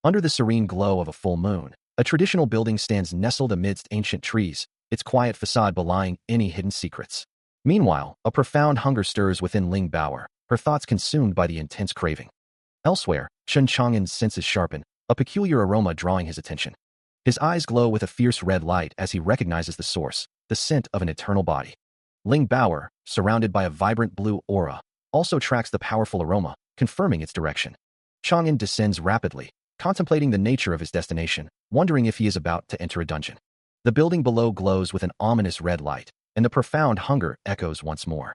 Under the serene glow of a full moon, a traditional building stands nestled amidst ancient trees, its quiet facade belying any hidden secrets. Meanwhile, a profound hunger stirs within Ling Baoer, her thoughts consumed by the intense craving. Elsewhere, Chen Chang'an's senses sharpen, a peculiar aroma drawing his attention. His eyes glow with a fierce red light as he recognizes the source, the scent of an eternal body. Ling Baoer, surrounded by a vibrant blue aura, also tracks the powerful aroma, confirming its direction. Chang'an descends rapidly, contemplating the nature of his destination, wondering if he is about to enter a dungeon. The building below glows with an ominous red light, and the profound hunger echoes once more.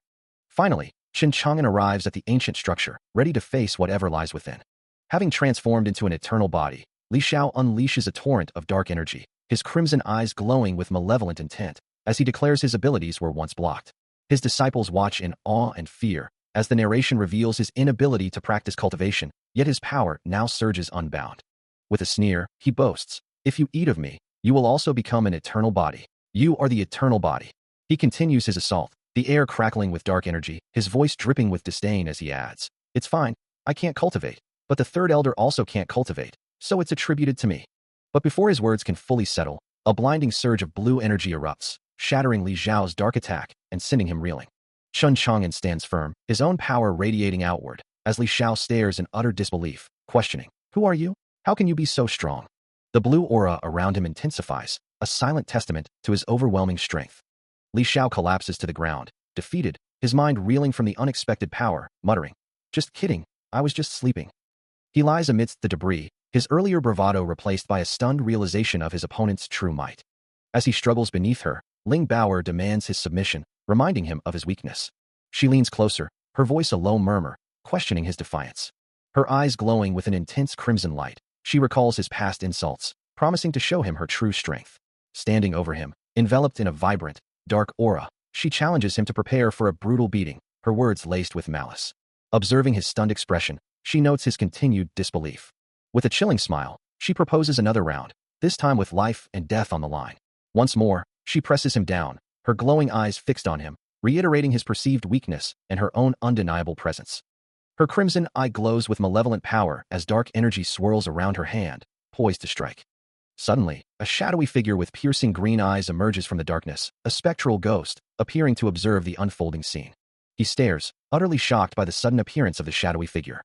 Finally, Chen Chang'an arrives at the ancient structure, ready to face whatever lies within. Having transformed into an eternal body, Li Xiao unleashes a torrent of dark energy, his crimson eyes glowing with malevolent intent, as he declares his abilities were once blocked. His disciples watch in awe and fear, as the narration reveals his inability to practice cultivation, yet his power now surges unbound. With a sneer, he boasts, "If you eat of me, you will also become an eternal body. You are the eternal body." He continues his assault, the air crackling with dark energy, his voice dripping with disdain as he adds, "It's fine, I can't cultivate, but the third elder also can't cultivate, so it's attributed to me." But before his words can fully settle, a blinding surge of blue energy erupts, shattering Li Xiao's dark attack and sending him reeling. Chen Chang'an stands firm, his own power radiating outward, as Li Xiao stares in utter disbelief, questioning, "Who are you? How can you be so strong?" The blue aura around him intensifies, a silent testament to his overwhelming strength. Li Xiao collapses to the ground, defeated, his mind reeling from the unexpected power, muttering, "Just kidding, I was just sleeping." He lies amidst the debris, his earlier bravado replaced by a stunned realization of his opponent's true might. As he struggles beneath her, Ling Baoer demands his submission, reminding him of his weakness. She leans closer, her voice a low murmur, questioning his defiance. Her eyes glowing with an intense crimson light, she recalls his past insults, promising to show him her true strength. Standing over him, enveloped in a vibrant, dark aura, she challenges him to prepare for a brutal beating, her words laced with malice. Observing his stunned expression, she notes his continued disbelief. With a chilling smile, she proposes another round, this time with life and death on the line. Once more, she presses him down, her glowing eyes fixed on him, reiterating his perceived weakness and her own undeniable presence. Her crimson eye glows with malevolent power as dark energy swirls around her hand, poised to strike. Suddenly, a shadowy figure with piercing green eyes emerges from the darkness, a spectral ghost, appearing to observe the unfolding scene. He stares, utterly shocked by the sudden appearance of the shadowy figure.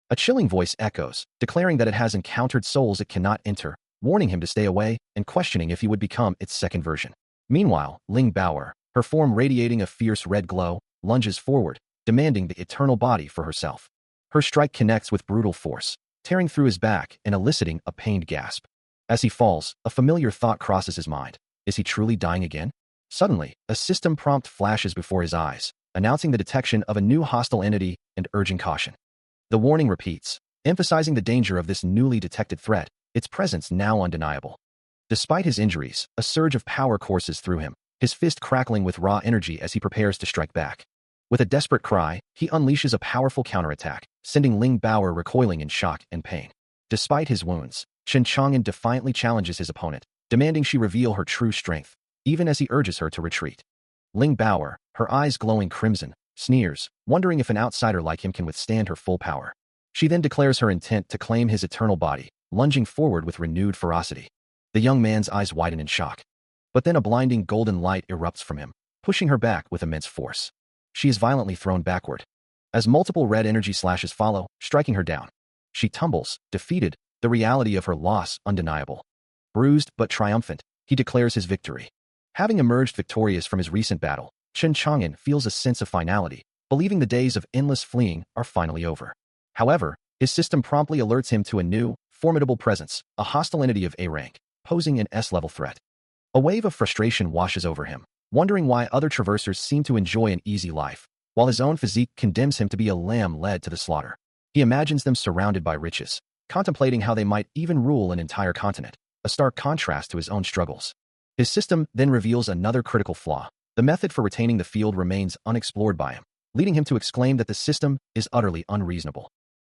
A chilling voice echoes, declaring that it has encountered souls it cannot enter, warning him to stay away and questioning if he would become its second version. Meanwhile, Ling Baoer, her form radiating a fierce red glow, lunges forward, demanding the eternal body for herself. Her strike connects with brutal force, tearing through his back and eliciting a pained gasp. As he falls, a familiar thought crosses his mind. Is he truly dying again? Suddenly, a system prompt flashes before his eyes, announcing the detection of a new hostile entity and urging caution. The warning repeats, emphasizing the danger of this newly detected threat, its presence now undeniable. Despite his injuries, a surge of power courses through him, his fist crackling with raw energy as he prepares to strike back. With a desperate cry, he unleashes a powerful counterattack, sending Ling Baoer recoiling in shock and pain. Despite his wounds, Chen Chang'an defiantly challenges his opponent, demanding she reveal her true strength, even as he urges her to retreat. Ling Baoer, her eyes glowing crimson, sneers, wondering if an outsider like him can withstand her full power. She then declares her intent to claim his eternal body, lunging forward with renewed ferocity. The young man's eyes widen in shock. But then a blinding golden light erupts from him, pushing her back with immense force. She is violently thrown backward, as multiple red energy slashes follow, striking her down. She tumbles, defeated, the reality of her loss undeniable. Bruised but triumphant, he declares his victory. Having emerged victorious from his recent battle, Chen Chang'an feels a sense of finality, believing the days of endless fleeing are finally over. However, his system promptly alerts him to a new, formidable presence, a hostile entity of A rank, posing an S-level threat. A wave of frustration washes over him, wondering why other traversers seem to enjoy an easy life, while his own physique condemns him to be a lamb led to the slaughter. He imagines them surrounded by riches, contemplating how they might even rule an entire continent, a stark contrast to his own struggles. His system then reveals another critical flaw. The method for retaining the field remains unexplored by him, leading him to exclaim that the system is utterly unreasonable.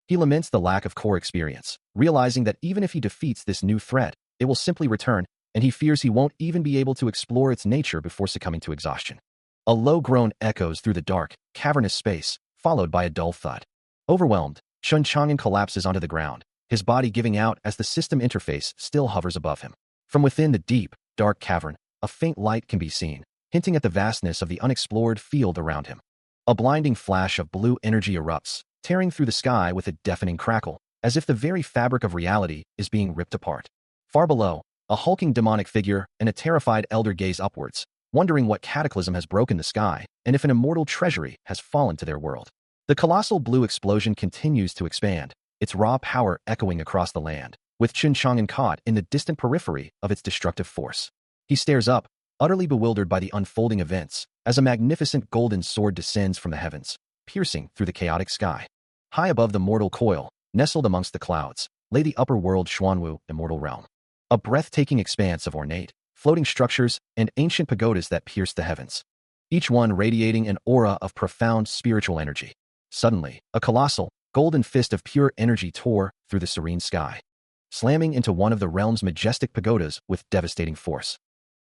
He laments the lack of core experience, realizing that even if he defeats this new threat, it will simply return, and he fears he won't even be able to explore its nature before succumbing to exhaustion. A low groan echoes through the dark, cavernous space, followed by a dull thud. Overwhelmed, Chen Chang'an collapses onto the ground, his body giving out as the system interface still hovers above him. From within the deep, dark cavern, a faint light can be seen, hinting at the vastness of the unexplored field around him. A blinding flash of blue energy erupts, tearing through the sky with a deafening crackle, as if the very fabric of reality is being ripped apart. Far below, a hulking demonic figure and a terrified elder gaze upwards, wondering what cataclysm has broken the sky and if an immortal treasury has fallen to their world. The colossal blue explosion continues to expand, its raw power echoing across the land, with Chen Chang'an caught in the distant periphery of its destructive force. He stares up, utterly bewildered by the unfolding events, as a magnificent golden sword descends from the heavens, piercing through the chaotic sky. High above the mortal coil, nestled amongst the clouds, lay the upper world Xuanwu immortal realm. A breathtaking expanse of ornate, floating structures and ancient pagodas that pierced the heavens, each one radiating an aura of profound spiritual energy. Suddenly, a colossal, golden fist of pure energy tore through the serene sky, slamming into one of the realm's majestic pagodas with devastating force.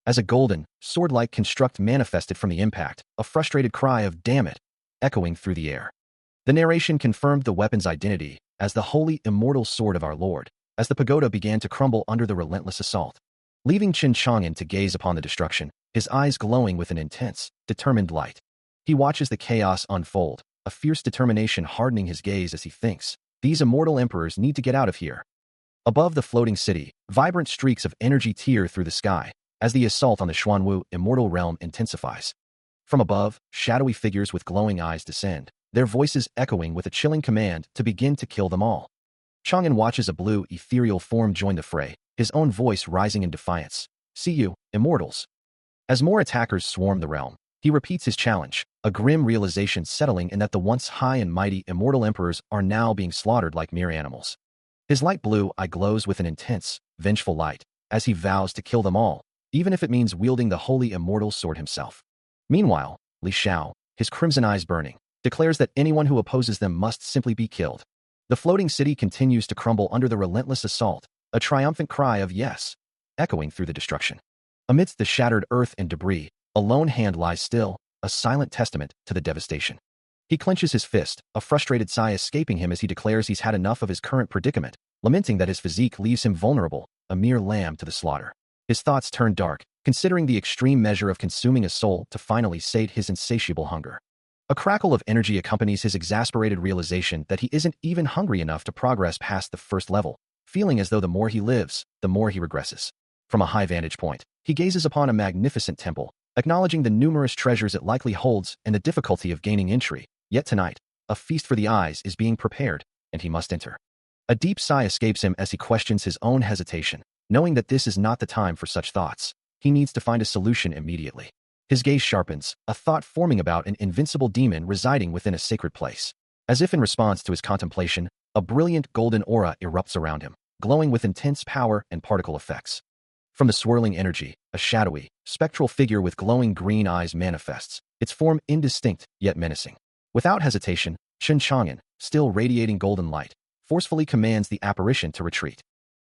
As a golden, sword-like construct manifested from the impact, a frustrated cry of "damn it!" echoing through the air. The narration confirmed the weapon's identity as the holy immortal sword of our Lord, as the pagoda began to crumble under the relentless assault. Leaving Chen Chang'an to gaze upon the destruction, his eyes glowing with an intense, determined light. He watches the chaos unfold, a fierce determination hardening his gaze as he thinks, these immortal emperors need to get out of here. Above the floating city, vibrant streaks of energy tear through the sky, as the assault on the Xuanwu immortal realm intensifies. From above, shadowy figures with glowing eyes descend, their voices echoing with a chilling command to begin to kill them all. Chang'an watches a blue, ethereal form join the fray, his own voice rising in defiance. "See you, immortals." As more attackers swarm the realm, he repeats his challenge, a grim realization settling in that the once high and mighty immortal emperors are now being slaughtered like mere animals. His light blue eye glows with an intense, vengeful light, as he vows to kill them all, even if it means wielding the holy immortal sword himself. Meanwhile, Li Xiao, his crimson eyes burning, declares that anyone who opposes them must simply be killed. The floating city continues to crumble under the relentless assault, a triumphant cry of "yes" echoing through the destruction. Amidst the shattered earth and debris, a lone hand lies still, a silent testament to the devastation. He clenches his fist, a frustrated sigh escaping him as he declares he's had enough of his current predicament, lamenting that his physique leaves him vulnerable, a mere lamb to the slaughter. His thoughts turn dark, considering the extreme measure of consuming a soul to finally sate his insatiable hunger. A crackle of energy accompanies his exasperated realization that he isn't even hungry enough to progress past the first level, feeling as though the more he lives, the more he regresses. From a high vantage point, he gazes upon a magnificent temple, acknowledging the numerous treasures it likely holds and the difficulty of gaining entry. Yet tonight, a feast for the eyes is being prepared, and he must enter. A deep sigh escapes him as he questions his own hesitation, knowing that this is not the time for such thoughts. He needs to find a solution immediately. His gaze sharpens, a thought forming about an invincible demon residing within a sacred place. As if in response to his contemplation, a brilliant golden aura erupts around him, glowing with intense power and particle effects. From the swirling energy, a shadowy, spectral figure with glowing green eyes manifests, its form indistinct yet menacing. Without hesitation, Chen Chang'an, still radiating golden light, forcefully commands the apparition to retreat.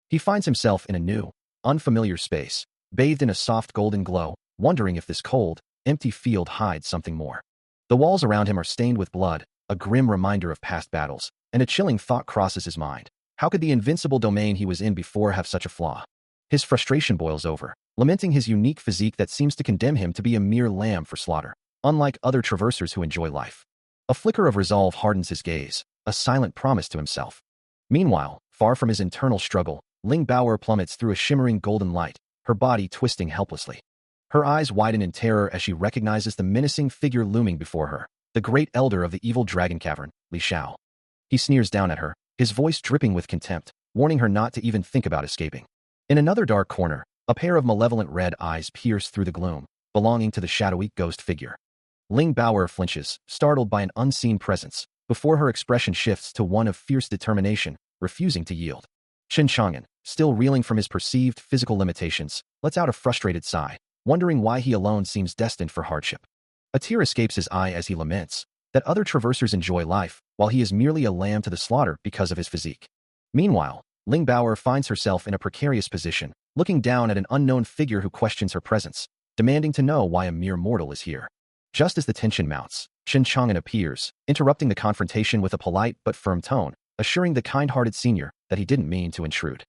He finds himself in a new, unfamiliar space, bathed in a soft golden glow, wondering if this cold, empty field hides something more. The walls around him are stained with blood, a grim reminder of past battles, and a chilling thought crosses his mind. How could the invincible domain he was in before have such a flaw? His frustration boils over, lamenting his unique physique that seems to condemn him to be a mere lamb for slaughter, unlike other traversers who enjoy life. A flicker of resolve hardens his gaze, a silent promise to himself. Meanwhile, far from his internal struggle, Ling Baoer plummets through a shimmering golden light, her body twisting helplessly. Her eyes widen in terror as she recognizes the menacing figure looming before her, the great elder of the evil dragon cavern, Li Xiao. He sneers down at her, his voice dripping with contempt, warning her not to even think about escaping. In another dark corner, a pair of malevolent red eyes pierce through the gloom, belonging to the shadowy ghost figure. Ling Baoer flinches, startled by an unseen presence, before her expression shifts to one of fierce determination, refusing to yield. Chen Chang'an, still reeling from his perceived physical limitations, lets out a frustrated sigh, wondering why he alone seems destined for hardship. A tear escapes his eye as he laments that other traversers enjoy life, while he is merely a lamb to the slaughter because of his physique. Meanwhile, Ling Baoer finds herself in a precarious position, looking down at an unknown figure who questions her presence, demanding to know why a mere mortal is here. Just as the tension mounts, Chen Chang'an appears, interrupting the confrontation with a polite but firm tone, assuring the kind-hearted senior that he didn't mean to intrude.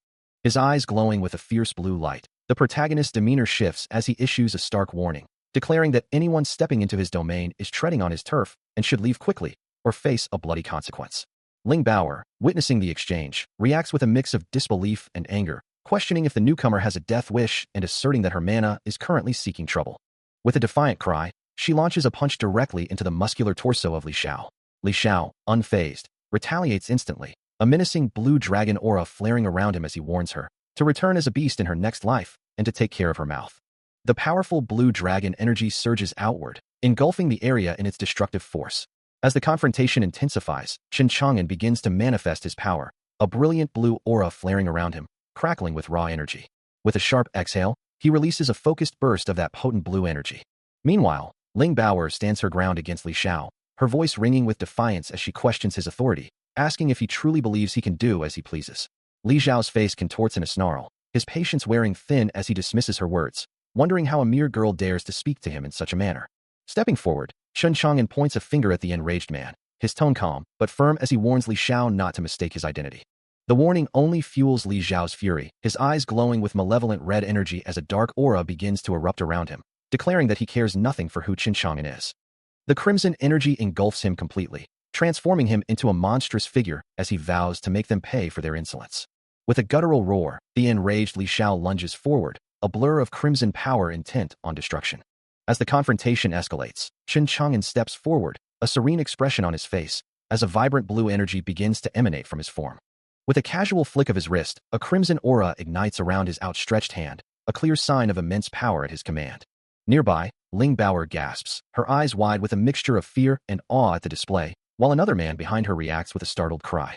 His eyes glowing with a fierce blue light, the protagonist's demeanor shifts as he issues a stark warning, declaring that anyone stepping into his domain is treading on his turf and should leave quickly or face a bloody consequence. Ling Bao, witnessing the exchange, reacts with a mix of disbelief and anger, questioning if the newcomer has a death wish and asserting that her mana is currently seeking trouble. With a defiant cry, she launches a punch directly into the muscular torso of Li Xiao. Li Xiao, unfazed, retaliates instantly, a menacing blue dragon aura flaring around him as he warns her to return as a beast in her next life and to take care of her mouth. The powerful blue dragon energy surges outward, engulfing the area in its destructive force. As the confrontation intensifies, Chen Chang'an begins to manifest his power, a brilliant blue aura flaring around him, crackling with raw energy. With a sharp exhale, he releases a focused burst of that potent blue energy. Meanwhile, Ling Bao stands her ground against Li Xiao, her voice ringing with defiance as she questions his authority, asking if he truly believes he can do as he pleases. Li Xiao's face contorts in a snarl, his patience wearing thin as he dismisses her words, wondering how a mere girl dares to speak to him in such a manner. Stepping forward, Chen Chang'an points a finger at the enraged man, his tone calm but firm as he warns Li Xiao not to mistake his identity. The warning only fuels Li Xiao's fury, his eyes glowing with malevolent red energy as a dark aura begins to erupt around him, declaring that he cares nothing for who Chen Chang'an is. The crimson energy engulfs him completely, transforming him into a monstrous figure as he vows to make them pay for their insolence. With a guttural roar, the enraged Li Xiao lunges forward, a blur of crimson power intent on destruction. As the confrontation escalates, Chen Chang'an steps forward, a serene expression on his face, as a vibrant blue energy begins to emanate from his form. With a casual flick of his wrist, a crimson aura ignites around his outstretched hand, a clear sign of immense power at his command. Nearby, Ling Bao gasps, her eyes wide with a mixture of fear and awe at the display, while another man behind her reacts with a startled cry.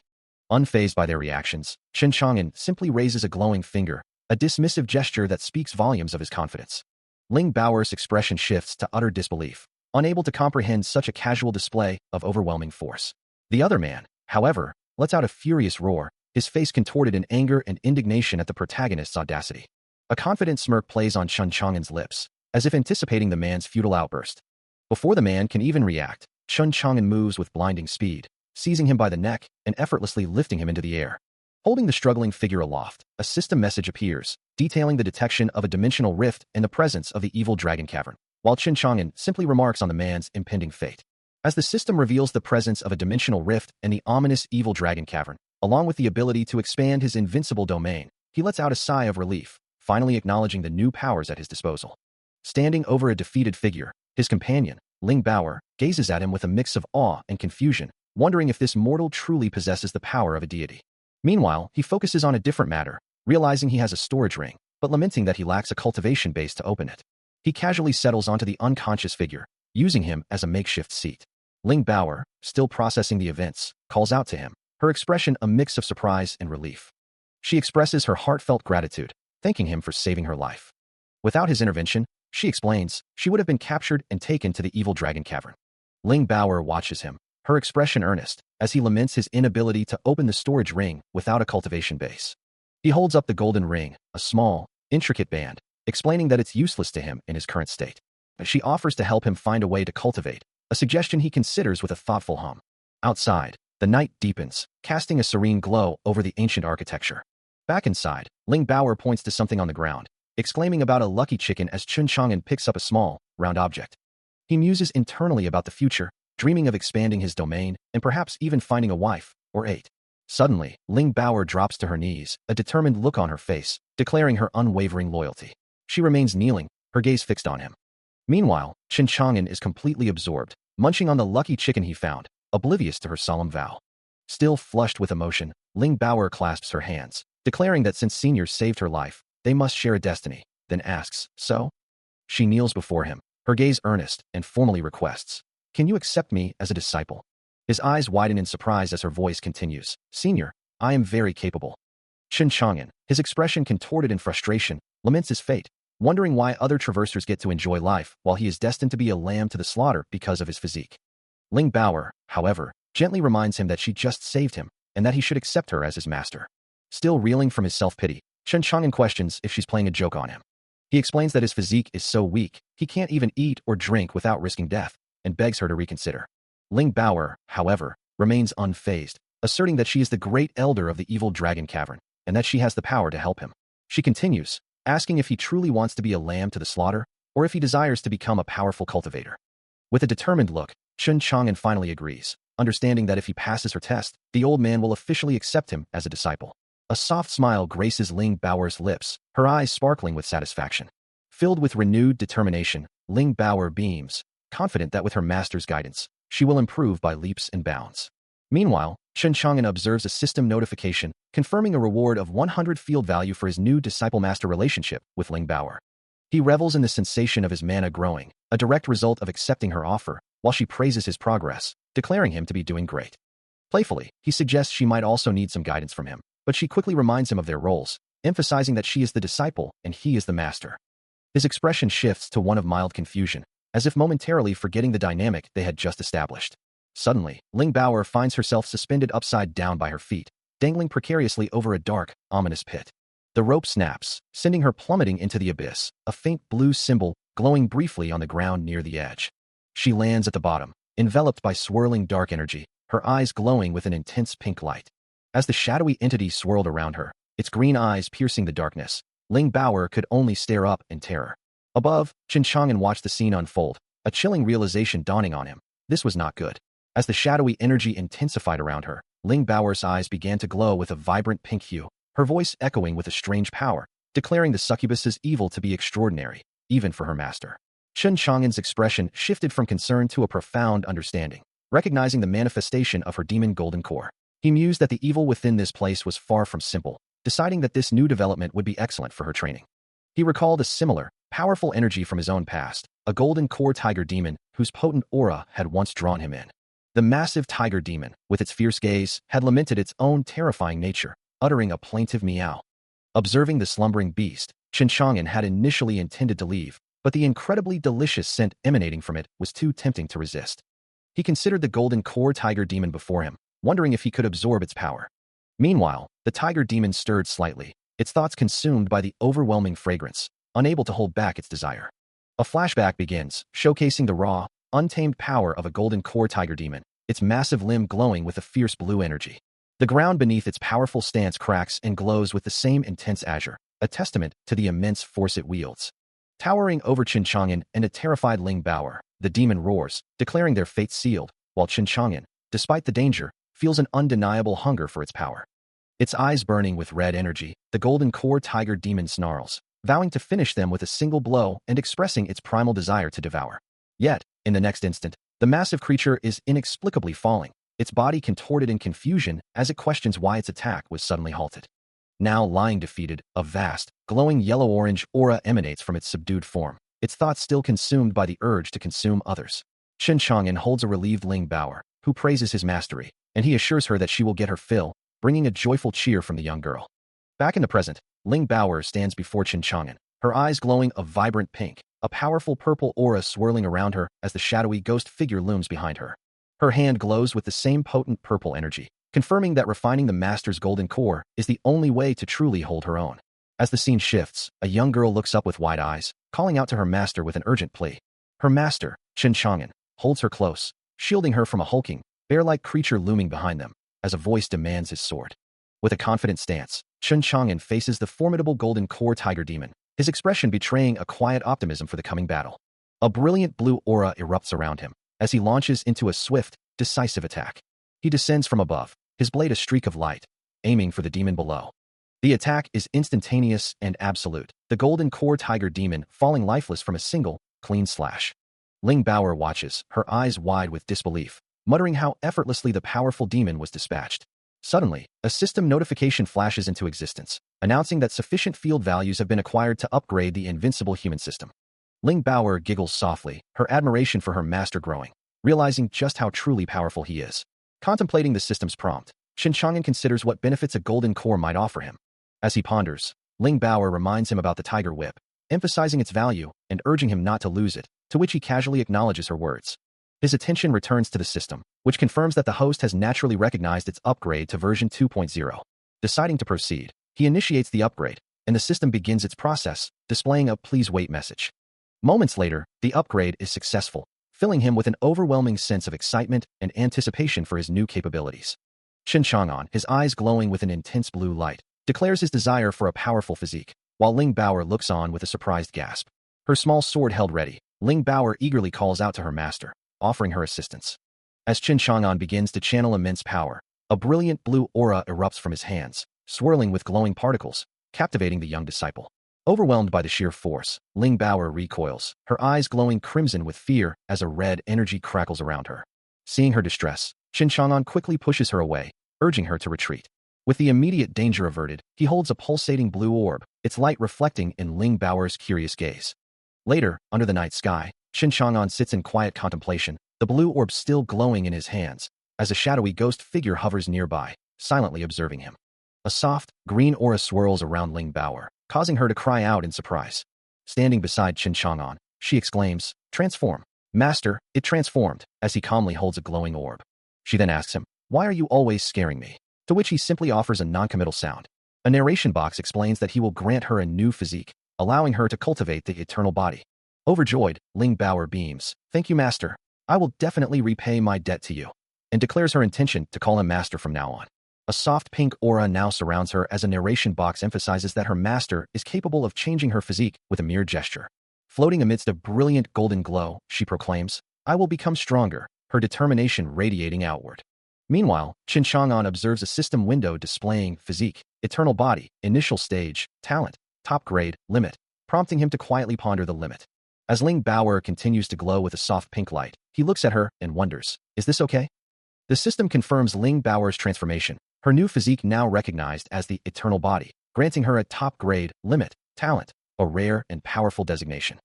Unfazed by their reactions, Chen Chang'an simply raises a glowing finger, a dismissive gesture that speaks volumes of his confidence. Ling Bao's expression shifts to utter disbelief, unable to comprehend such a casual display of overwhelming force. The other man, however, lets out a furious roar, his face contorted in anger and indignation at the protagonist's audacity. A confident smirk plays on Chen Chang'an's lips, as if anticipating the man's futile outburst. Before the man can even react, Chen Chang'an moves with blinding speed, seizing him by the neck and effortlessly lifting him into the air. Holding the struggling figure aloft, a system message appears, detailing the detection of a dimensional rift in the presence of the evil dragon cavern, while Chen Chang'an simply remarks on the man's impending fate. As the system reveals the presence of a dimensional rift in the ominous evil dragon cavern, along with the ability to expand his invincible domain, he lets out a sigh of relief, finally acknowledging the new powers at his disposal. Standing over a defeated figure, his companion, Ling Bao, gazes at him with a mix of awe and confusion, wondering if this mortal truly possesses the power of a deity. Meanwhile, he focuses on a different matter, realizing he has a storage ring, but lamenting that he lacks a cultivation base to open it. He casually settles onto the unconscious figure, using him as a makeshift seat. Ling Bao, still processing the events, calls out to him, her expression a mix of surprise and relief. She expresses her heartfelt gratitude, thanking him for saving her life. Without his intervention, she explains, she would have been captured and taken to the evil dragon cavern. Ling Bao watches him, her expression earnest, as he laments his inability to open the storage ring without a cultivation base. He holds up the golden ring, a small, intricate band, explaining that it's useless to him in his current state. She offers to help him find a way to cultivate, a suggestion he considers with a thoughtful hum. Outside, the night deepens, casting a serene glow over the ancient architecture. Back inside, Ling Bao points to something on the ground, exclaiming about a lucky chicken as Chen Chang'an picks up a small, round object. He muses internally about the future, dreaming of expanding his domain and perhaps even finding a wife, or eight. Suddenly, Ling Bao drops to her knees, a determined look on her face, declaring her unwavering loyalty. She remains kneeling, her gaze fixed on him. Meanwhile, Chen Chang'an is completely absorbed, munching on the lucky chicken he found, oblivious to her solemn vow. Still flushed with emotion, Ling Bao clasps her hands, declaring that since Senior saved her life, they must share a destiny, then asks, so? She kneels before him, her gaze earnest, and formally requests, can you accept me as a disciple? His eyes widen in surprise as her voice continues, Senior, I am very capable. Chen Chang'an, his expression contorted in frustration, laments his fate, wondering why other traversers get to enjoy life while he is destined to be a lamb to the slaughter because of his physique. Ling Bao, however, gently reminds him that she just saved him, and that he should accept her as his master. Still reeling from his self-pity, Chen Chang'an questions if she's playing a joke on him. He explains that his physique is so weak, he can't even eat or drink without risking death, and begs her to reconsider. Ling Bao, however, remains unfazed, asserting that she is the great elder of the evil dragon cavern, and that she has the power to help him. She continues, asking if he truly wants to be a lamb to the slaughter, or if he desires to become a powerful cultivator. With a determined look, Chun Chang'an finally agrees, understanding that if he passes her test, the old man will officially accept him as a disciple. A soft smile graces Ling Baoer's lips, her eyes sparkling with satisfaction. Filled with renewed determination, Ling Baoer beams, confident that with her master's guidance, she will improve by leaps and bounds. Meanwhile, Chun Chang'an observes a system notification confirming a reward of 100 field value for his new disciple-master relationship with Ling Baoer. He revels in the sensation of his mana growing, a direct result of accepting her offer, while she praises his progress, declaring him to be doing great. Playfully, he suggests she might also need some guidance from him, but she quickly reminds him of their roles, emphasizing that she is the disciple and he is the master. His expression shifts to one of mild confusion, as if momentarily forgetting the dynamic they had just established. Suddenly, Ling Baoer finds herself suspended upside down by her feet, dangling precariously over a dark, ominous pit. The rope snaps, sending her plummeting into the abyss, a faint blue symbol glowing briefly on the ground near the edge. She lands at the bottom, enveloped by swirling dark energy, her eyes glowing with an intense pink light. As the shadowy entity swirled around her, its green eyes piercing the darkness, Ling Baoer could only stare up in terror. Above, Chun Chang'an watched the scene unfold, a chilling realization dawning on him. This was not good. As the shadowy energy intensified around her, Ling Baoer's eyes began to glow with a vibrant pink hue, her voice echoing with a strange power, declaring the succubus's evil to be extraordinary, even for her master. Chun Chang'an's expression shifted from concern to a profound understanding, recognizing the manifestation of her demon golden core. He mused that the evil within this place was far from simple, deciding that this new development would be excellent for her training. He recalled a similar, powerful energy from his own past, a golden core tiger demon whose potent aura had once drawn him in. The massive tiger demon, with its fierce gaze, had lamented its own terrifying nature, uttering a plaintive meow. Observing the slumbering beast, Chun Chang'an had initially intended to leave, but the incredibly delicious scent emanating from it was too tempting to resist. He considered the golden core tiger demon before him, wondering if he could absorb its power. Meanwhile, the tiger demon stirred slightly, its thoughts consumed by the overwhelming fragrance, unable to hold back its desire. A flashback begins, showcasing the raw, untamed power of a golden core tiger demon, its massive limb glowing with a fierce blue energy. The ground beneath its powerful stance cracks and glows with the same intense azure, a testament to the immense force it wields. Towering over Chun Chang'an and a terrified Ling Baoer, the demon roars, declaring their fate sealed, while Chun Chang'an, despite the danger, feels an undeniable hunger for its power. Its eyes burning with red energy, the golden core tiger demon snarls, vowing to finish them with a single blow and expressing its primal desire to devour. Yet, in the next instant, the massive creature is inexplicably falling, its body contorted in confusion as it questions why its attack was suddenly halted. Now lying defeated, a vast, glowing yellow-orange aura emanates from its subdued form, its thoughts still consumed by the urge to consume others. Chun Chang'an holds a relieved Ling Baoer, who praises his mastery, and he assures her that she will get her fill, bringing a joyful cheer from the young girl. Back in the present, Ling Baoer stands before Chun Chang'an, her eyes glowing a vibrant pink, a powerful purple aura swirling around her as the shadowy ghost figure looms behind her. Her hand glows with the same potent purple energy, confirming that refining the master's golden core is the only way to truly hold her own. As the scene shifts, a young girl looks up with wide eyes, calling out to her master with an urgent plea. Her master, Chun Chang'an, holds her close, shielding her from a hulking, bear-like creature looming behind them, as a voice demands his sword. With a confident stance, Chun Chang'an faces the formidable golden core tiger demon, his expression betraying a quiet optimism for the coming battle. A brilliant blue aura erupts around him, as he launches into a swift, decisive attack. He descends from above, his blade a streak of light, aiming for the demon below. The attack is instantaneous and absolute, the golden core tiger demon falling lifeless from a single, clean slash. Ling Baoer watches, her eyes wide with disbelief, muttering how effortlessly the powerful demon was dispatched. Suddenly, a system notification flashes into existence, announcing that sufficient field values have been acquired to upgrade the Invincible human system. Ling Baoer giggles softly, her admiration for her master growing, realizing just how truly powerful he is. Contemplating the system's prompt, Chun Chang'an considers what benefits a golden core might offer him. As he ponders, Ling Baoer reminds him about the tiger whip, emphasizing its value and urging him not to lose it, to which he casually acknowledges her words. His attention returns to the system, which confirms that the host has naturally recognized its upgrade to version 2.0. Deciding to proceed, he initiates the upgrade, and the system begins its process, displaying a "please wait" message. Moments later, the upgrade is successful, filling him with an overwhelming sense of excitement and anticipation for his new capabilities. Qin Chang'an, his eyes glowing with an intense blue light, declares his desire for a powerful physique, while Ling Baoer looks on with a surprised gasp. Her small sword held ready, Ling Baoer eagerly calls out to her master, offering her assistance. As Qin Chang'an begins to channel immense power, a brilliant blue aura erupts from his hands, swirling with glowing particles, captivating the young disciple. Overwhelmed by the sheer force, Ling Baoer recoils, her eyes glowing crimson with fear as a red energy crackles around her. Seeing her distress, Qin Chang'an quickly pushes her away, urging her to retreat. With the immediate danger averted, he holds a pulsating blue orb, its light reflecting in Ling Baoer's curious gaze. Later, under the night sky, Qin Chang'an sits in quiet contemplation, the blue orb still glowing in his hands, as a shadowy ghost figure hovers nearby, silently observing him. A soft, green aura swirls around Ling Baoer, causing her to cry out in surprise. Standing beside Qin Chang'an, she exclaims, "Transform." "Master, it transformed," as he calmly holds a glowing orb. She then asks him, "Why are you always scaring me?" To which he simply offers a non-committal sound. A narration box explains that he will grant her a new physique, allowing her to cultivate the eternal body. Overjoyed, Ling Baoer beams, "Thank you, Master. I will definitely repay my debt to you," and declares her intention to call him Master from now on. A soft pink aura now surrounds her as a narration box emphasizes that her master is capable of changing her physique with a mere gesture. Floating amidst a brilliant golden glow, she proclaims, "I will become stronger," her determination radiating outward. Meanwhile, Qin Chang'an observes a system window displaying physique, eternal body, initial stage, talent, top grade, limit, prompting him to quietly ponder the limit. As Ling Baoer continues to glow with a soft pink light, he looks at her and wonders, "Is this okay?" The system confirms Ling Baoer's transformation, her new physique now recognized as the eternal body, granting her a top grade, limit, talent, a rare and powerful designation.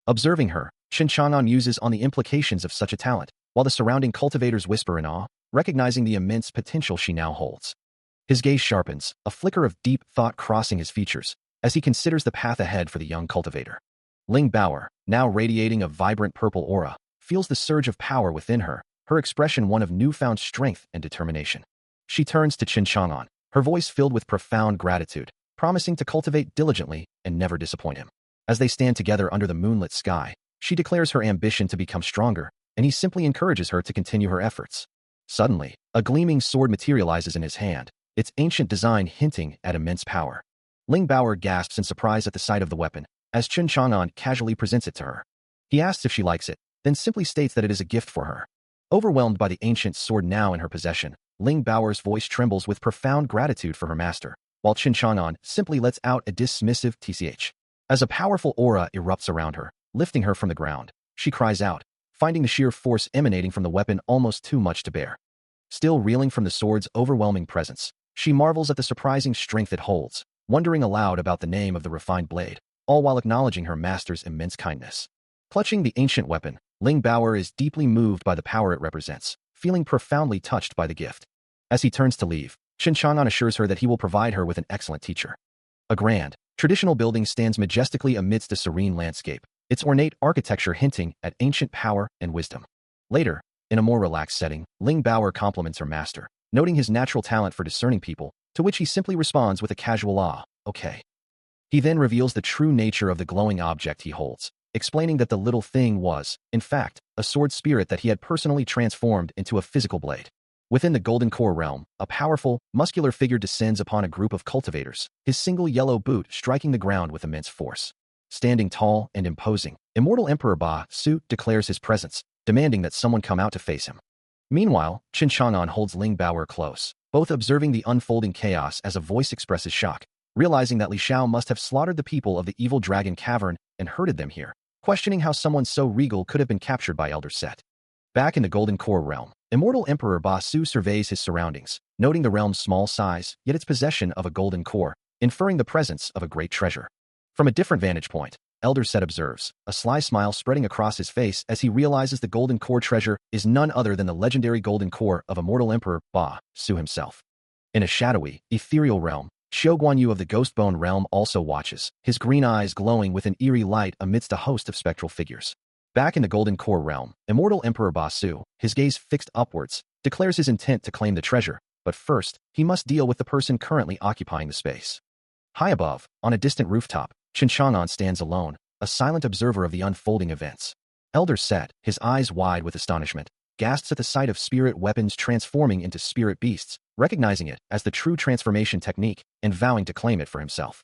Observing her, Qin Chang'an muses on the implications of such a talent, while the surrounding cultivators whisper in awe, recognizing the immense potential she now holds. His gaze sharpens, a flicker of deep thought crossing his features, as he considers the path ahead for the young cultivator. Ling Baoer, now radiating a vibrant purple aura, feels the surge of power within her, her expression one of newfound strength and determination. She turns to Qin Chang'an, her voice filled with profound gratitude, promising to cultivate diligently and never disappoint him. As they stand together under the moonlit sky, she declares her ambition to become stronger, and he simply encourages her to continue her efforts. Suddenly, a gleaming sword materializes in his hand, its ancient design hinting at immense power. Ling Baoer gasps in surprise at the sight of the weapon, as Qin Chang'an casually presents it to her. He asks if she likes it, then simply states that it is a gift for her. Overwhelmed by the ancient sword now in her possession, Ling Baoer's voice trembles with profound gratitude for her master, while Qin Chang'an simply lets out a dismissive tch. As a powerful aura erupts around her, lifting her from the ground, she cries out, finding the sheer force emanating from the weapon almost too much to bear. Still reeling from the sword's overwhelming presence, she marvels at the surprising strength it holds, wondering aloud about the name of the refined blade, all while acknowledging her master's immense kindness. Clutching the ancient weapon, Ling Baoer is deeply moved by the power it represents, feeling profoundly touched by the gift. As he turns to leave, Qin Chang'an assures her that he will provide her with an excellent teacher. A grand, traditional building stands majestically amidst a serene landscape, its ornate architecture hinting at ancient power and wisdom. Later, in a more relaxed setting, Ling Baoer compliments her master, noting his natural talent for discerning people, to which he simply responds with a casual "Ah, okay." He then reveals the true nature of the glowing object he holds, explaining that the little thing was, in fact, a sword spirit that he had personally transformed into a physical blade. Within the Golden Core realm, a powerful, muscular figure descends upon a group of cultivators, his single yellow boot striking the ground with immense force. Standing tall and imposing, Immortal Emperor Ba Su declares his presence, demanding that someone come out to face him. Meanwhile, Qin Chang'an holds Ling Baoer close, both observing the unfolding chaos as a voice expresses shock, realizing that Li Xiao must have slaughtered the people of the evil dragon cavern and herded them here, questioning how someone so regal could have been captured by Elder Set. Back in the Golden Core realm, Immortal Emperor Ba Su surveys his surroundings, noting the realm's small size, yet its possession of a golden core, inferring the presence of a great treasure. From a different vantage point, Elder Set observes, a sly smile spreading across his face as he realizes the golden core treasure is none other than the legendary golden core of Immortal Emperor Ba Su himself. In a shadowy, ethereal realm, Xiao Guanyu of the Ghostbone realm also watches, his green eyes glowing with an eerie light amidst a host of spectral figures. Back in the Golden Core realm, Immortal Emperor Ba Su, his gaze fixed upwards, declares his intent to claim the treasure, but first, he must deal with the person currently occupying the space. High above, on a distant rooftop, Qin Chang'an stands alone, a silent observer of the unfolding events. Elder Set, his eyes wide with astonishment, gasps at the sight of spirit weapons transforming into spirit beasts, recognizing it as the true transformation technique and vowing to claim it for himself.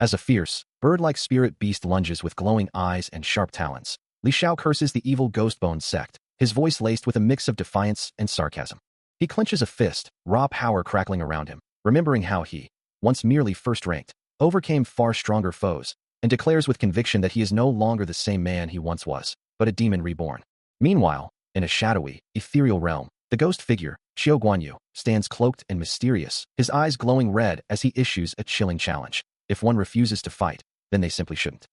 As a fierce, bird-like spirit beast lunges with glowing eyes and sharp talons, Li Xiao curses the evil Ghostbone sect, his voice laced with a mix of defiance and sarcasm. He clenches a fist, raw power crackling around him, remembering how he, once merely first-ranked, overcame far stronger foes, and declares with conviction that he is no longer the same man he once was, but a demon reborn. Meanwhile, in a shadowy, ethereal realm, the ghost figure, Xiao Guanyu, stands cloaked and mysterious, his eyes glowing red as he issues a chilling challenge. If one refuses to fight, then they simply shouldn't.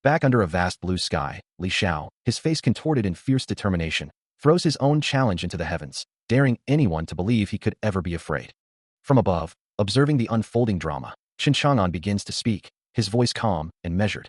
Back under a vast blue sky, Li Xiao, his face contorted in fierce determination, throws his own challenge into the heavens, daring anyone to believe he could ever be afraid. From above, observing the unfolding drama, Qin Chang'an begins to speak, his voice calm and measured.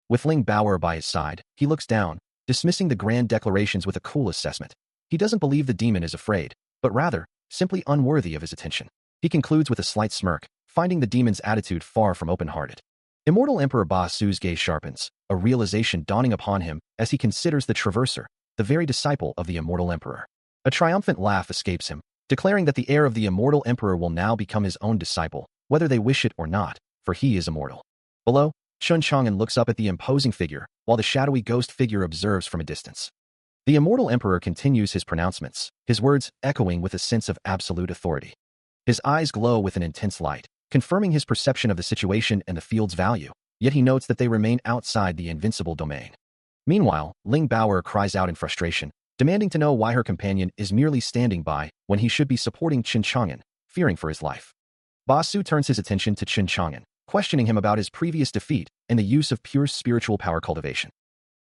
With Ling Bao'er by his side, he looks down, dismissing the grand declarations with a cool assessment. He doesn't believe the demon is afraid, but rather, simply unworthy of his attention. He concludes with a slight smirk, finding the demon's attitude far from open-hearted. Immortal Emperor Ba Su's gaze sharpens, a realization dawning upon him as he considers the Traverser, the very disciple of the Immortal Emperor. A triumphant laugh escapes him, declaring that the heir of the Immortal Emperor will now become his own disciple, whether they wish it or not, for he is immortal. Below, Qin Chang'an looks up at the imposing figure, while the shadowy ghost figure observes from a distance. The Immortal Emperor continues his pronouncements, his words echoing with a sense of absolute authority. His eyes glow with an intense light, confirming his perception of the situation and the field's value, yet he notes that they remain outside the invincible domain. Meanwhile, Ling Bao'er cries out in frustration, demanding to know why her companion is merely standing by when he should be supporting Qin Chang'an, fearing for his life. Ba Su turns his attention to Qin Chang'an, questioning him about his previous defeat and the use of pure spiritual power cultivation.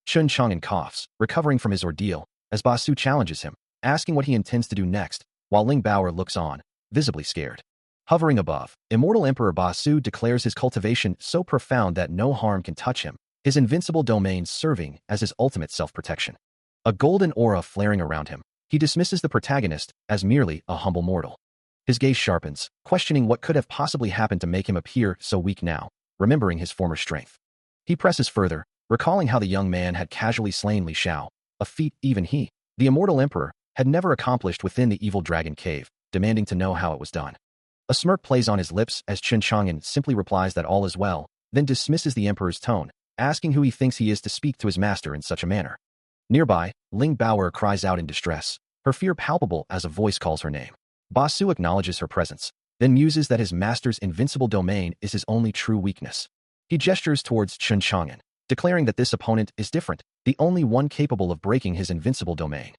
Qin Chang'an coughs, recovering from his ordeal, as Ba Su challenges him, asking what he intends to do next, while Ling Bao'er looks on, visibly scared. Hovering above, Immortal Emperor Ba Su declares his cultivation so profound that no harm can touch him, his invincible domain serving as his ultimate self-protection. A golden aura flaring around him, he dismisses the protagonist as merely a humble mortal. His gaze sharpens, questioning what could have possibly happened to make him appear so weak now, remembering his former strength. He presses further, recalling how the young man had casually slain Li Xiao, a feat even he, the Immortal Emperor, had never accomplished within the evil dragon cave, demanding to know how it was done. A smirk plays on his lips as Qin Chang'an simply replies that all is well, then dismisses the Emperor's tone, asking who he thinks he is to speak to his master in such a manner. Nearby, Ling Bao'er cries out in distress, her fear palpable as a voice calls her name. Ba Su acknowledges her presence, then muses that his master's invincible domain is his only true weakness. He gestures towards Qin Chang'an, declaring that this opponent is different, the only one capable of breaking his invincible domain.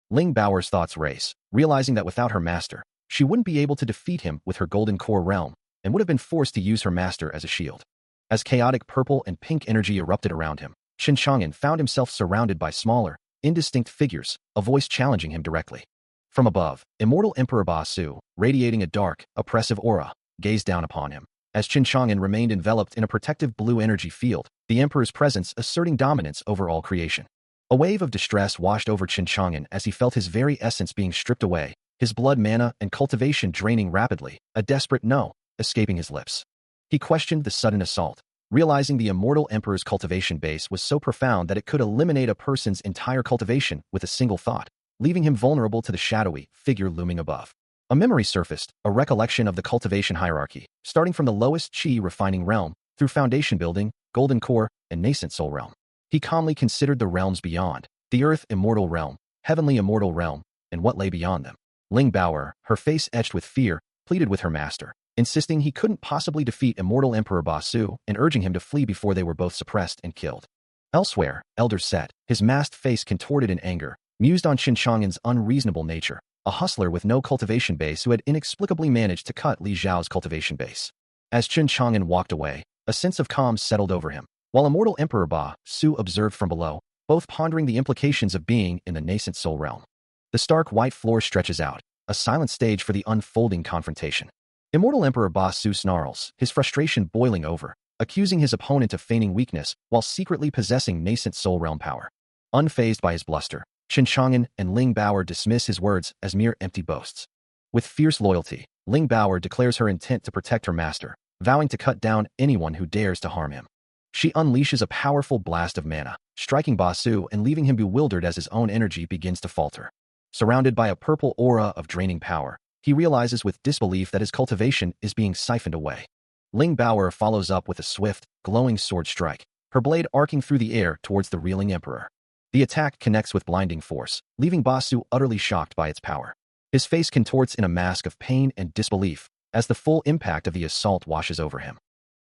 Ling Bao'er's thoughts race, realizing that without her master, she wouldn't be able to defeat him with her golden core realm, and would have been forced to use her master as a shield. As chaotic purple and pink energy erupted around him, Qin Chang'an found himself surrounded by smaller, indistinct figures, a voice challenging him directly. From above, Immortal Emperor Ba Su, radiating a dark, oppressive aura, gazed down upon him. As Qin Chang'an remained enveloped in a protective blue energy field, the Emperor's presence asserting dominance over all creation. A wave of distress washed over Qin Chang'an as he felt his very essence being stripped away, his blood mana and cultivation draining rapidly, a desperate no escaping his lips. He questioned the sudden assault, realizing the Immortal Emperor's cultivation base was so profound that it could eliminate a person's entire cultivation with a single thought, leaving him vulnerable to the shadowy figure looming above. A memory surfaced, a recollection of the cultivation hierarchy, starting from the lowest Qi refining realm, through foundation building, golden core, and nascent soul realm. He calmly considered the realms beyond, the earth immortal realm, heavenly immortal realm, and what lay beyond them. Ling Bao'er, her face etched with fear, pleaded with her master, insisting he couldn't possibly defeat Immortal Emperor Ba Su and urging him to flee before they were both suppressed and killed. Elsewhere, Elder Set, his masked face contorted in anger, mused on Qin Chang'an's unreasonable nature, a hustler with no cultivation base who had inexplicably managed to cut Li Xiao's cultivation base. As Qin Chang'an walked away, a sense of calm settled over him, while Immortal Emperor Ba Su observed from below, both pondering the implications of being in the nascent soul realm. The stark white floor stretches out, a silent stage for the unfolding confrontation. Immortal Emperor Ba Su snarls, his frustration boiling over, accusing his opponent of feigning weakness while secretly possessing nascent soul realm power. Unfazed by his bluster, Qin Chang'an and Ling Bao'er dismiss his words as mere empty boasts. With fierce loyalty, Ling Bao'er declares her intent to protect her master, vowing to cut down anyone who dares to harm him. She unleashes a powerful blast of mana, striking Ba Su and leaving him bewildered as his own energy begins to falter. Surrounded by a purple aura of draining power, he realizes with disbelief that his cultivation is being siphoned away. Ling Baoer follows up with a swift, glowing sword strike, her blade arcing through the air towards the reeling emperor. The attack connects with blinding force, leaving Basu utterly shocked by its power. His face contorts in a mask of pain and disbelief as the full impact of the assault washes over him.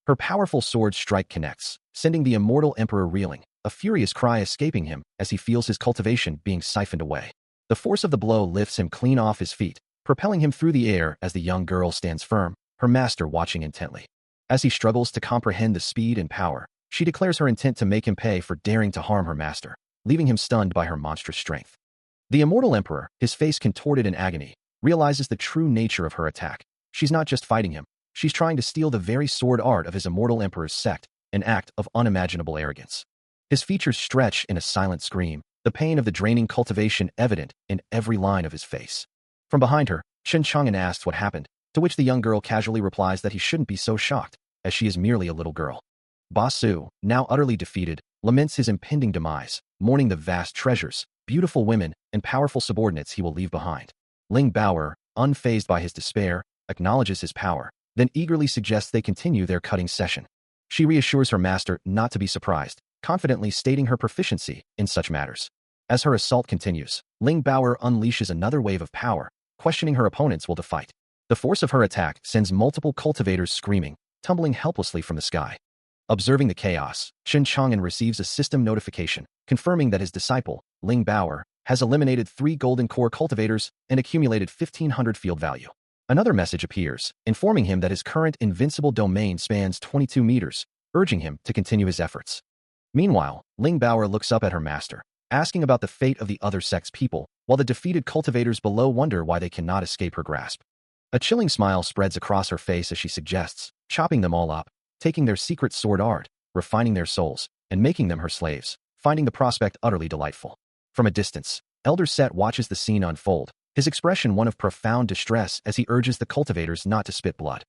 Her powerful sword strike connects, sending the immortal emperor reeling, a furious cry escaping him as he feels his cultivation being siphoned away. The force of the blow lifts him clean off his feet, propelling him through the air as the young girl stands firm, her master watching intently. As he struggles to comprehend the speed and power, she declares her intent to make him pay for daring to harm her master, leaving him stunned by her monstrous strength. The immortal emperor, his face contorted in agony, realizes the true nature of her attack. She's not just fighting him, she's trying to steal the very sword art of his immortal emperor's sect, an act of unimaginable arrogance. His features stretch in a silent scream, the pain of the draining cultivation evident in every line of his face. From behind her, Chen Chang'an asks what happened, to which the young girl casually replies that he shouldn't be so shocked, as she is merely a little girl. Basu, now utterly defeated, laments his impending demise, mourning the vast treasures, beautiful women, and powerful subordinates he will leave behind. Ling Baoer, unfazed by his despair, acknowledges his power, then eagerly suggests they continue their cutting session. She reassures her master not to be surprised, confidently stating her proficiency in such matters. As her assault continues, Ling Baoer unleashes another wave of power, questioning her opponent's will to fight. The force of her attack sends multiple cultivators screaming, tumbling helplessly from the sky. Observing the chaos, Chen Chang'an receives a system notification, confirming that his disciple, Ling Baoer, has eliminated 3 golden core cultivators and accumulated 1,500 field value. Another message appears, informing him that his current invincible domain spans 22 meters, urging him to continue his efforts. Meanwhile, Ling Baoer looks up at her master, asking about the fate of the other sect's people, while the defeated cultivators below wonder why they cannot escape her grasp. A chilling smile spreads across her face as she suggests, chopping them all up, taking their secret sword art, refining their souls, and making them her slaves, finding the prospect utterly delightful. From a distance, Elder Set watches the scene unfold, his expression one of profound distress as he urges the cultivators not to spit blood.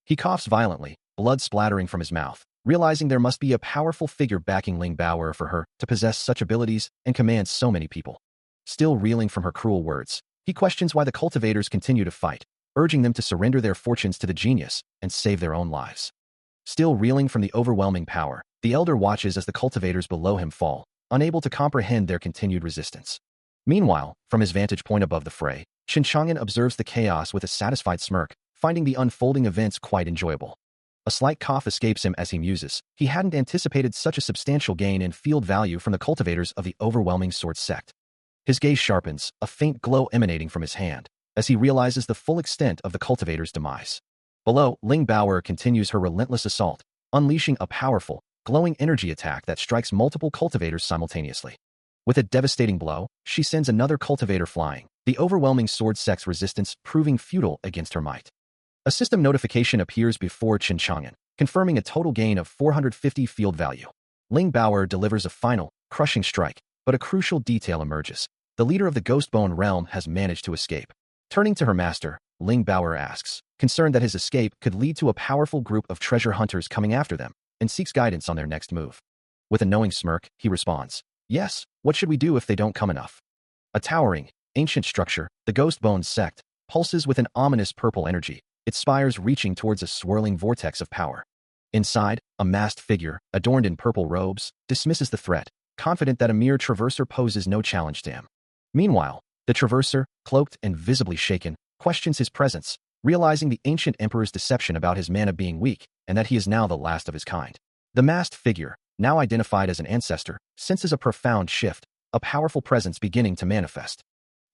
He coughs violently, blood splattering from his mouth, realizing there must be a powerful figure backing Ling Baoer for her to possess such abilities and command so many people. Still reeling from her cruel words, he questions why the cultivators continue to fight, urging them to surrender their fortunes to the genius and save their own lives. Still reeling from the overwhelming power, the elder watches as the cultivators below him fall, unable to comprehend their continued resistance. Meanwhile, from his vantage point above the fray, Chen Chang'an observes the chaos with a satisfied smirk, finding the unfolding events quite enjoyable. A slight cough escapes him as he muses. He hadn't anticipated such a substantial gain in field value from the cultivators of the overwhelming sword sect. His gaze sharpens, a faint glow emanating from his hand, as he realizes the full extent of the cultivator's demise. Below, Ling Baoer continues her relentless assault, unleashing a powerful, glowing energy attack that strikes multiple cultivators simultaneously. With a devastating blow, she sends another cultivator flying, the overwhelming sword sect's resistance proving futile against her might. A system notification appears before Chen Chang'an, confirming a total gain of 450 field value. Ling Baoer delivers a final, crushing strike, but a crucial detail emerges. The leader of the Ghostbone realm has managed to escape. Turning to her master, Ling Baoer asks, concerned that his escape could lead to a powerful group of treasure hunters coming after them, and seeks guidance on their next move. With a knowing smirk, he responds, "Yes, what should we do if they don't come enough?" A towering, ancient structure, the Ghostbone sect, pulses with an ominous purple energy, its spires reaching towards a swirling vortex of power. Inside, a masked figure, adorned in purple robes, dismisses the threat, confident that a mere traverser poses no challenge to him. Meanwhile, the traverser, cloaked and visibly shaken, questions his presence, realizing the ancient emperor's deception about his mana being weak, and that he is now the last of his kind. The masked figure, now identified as an ancestor, senses a profound shift, a powerful presence beginning to manifest.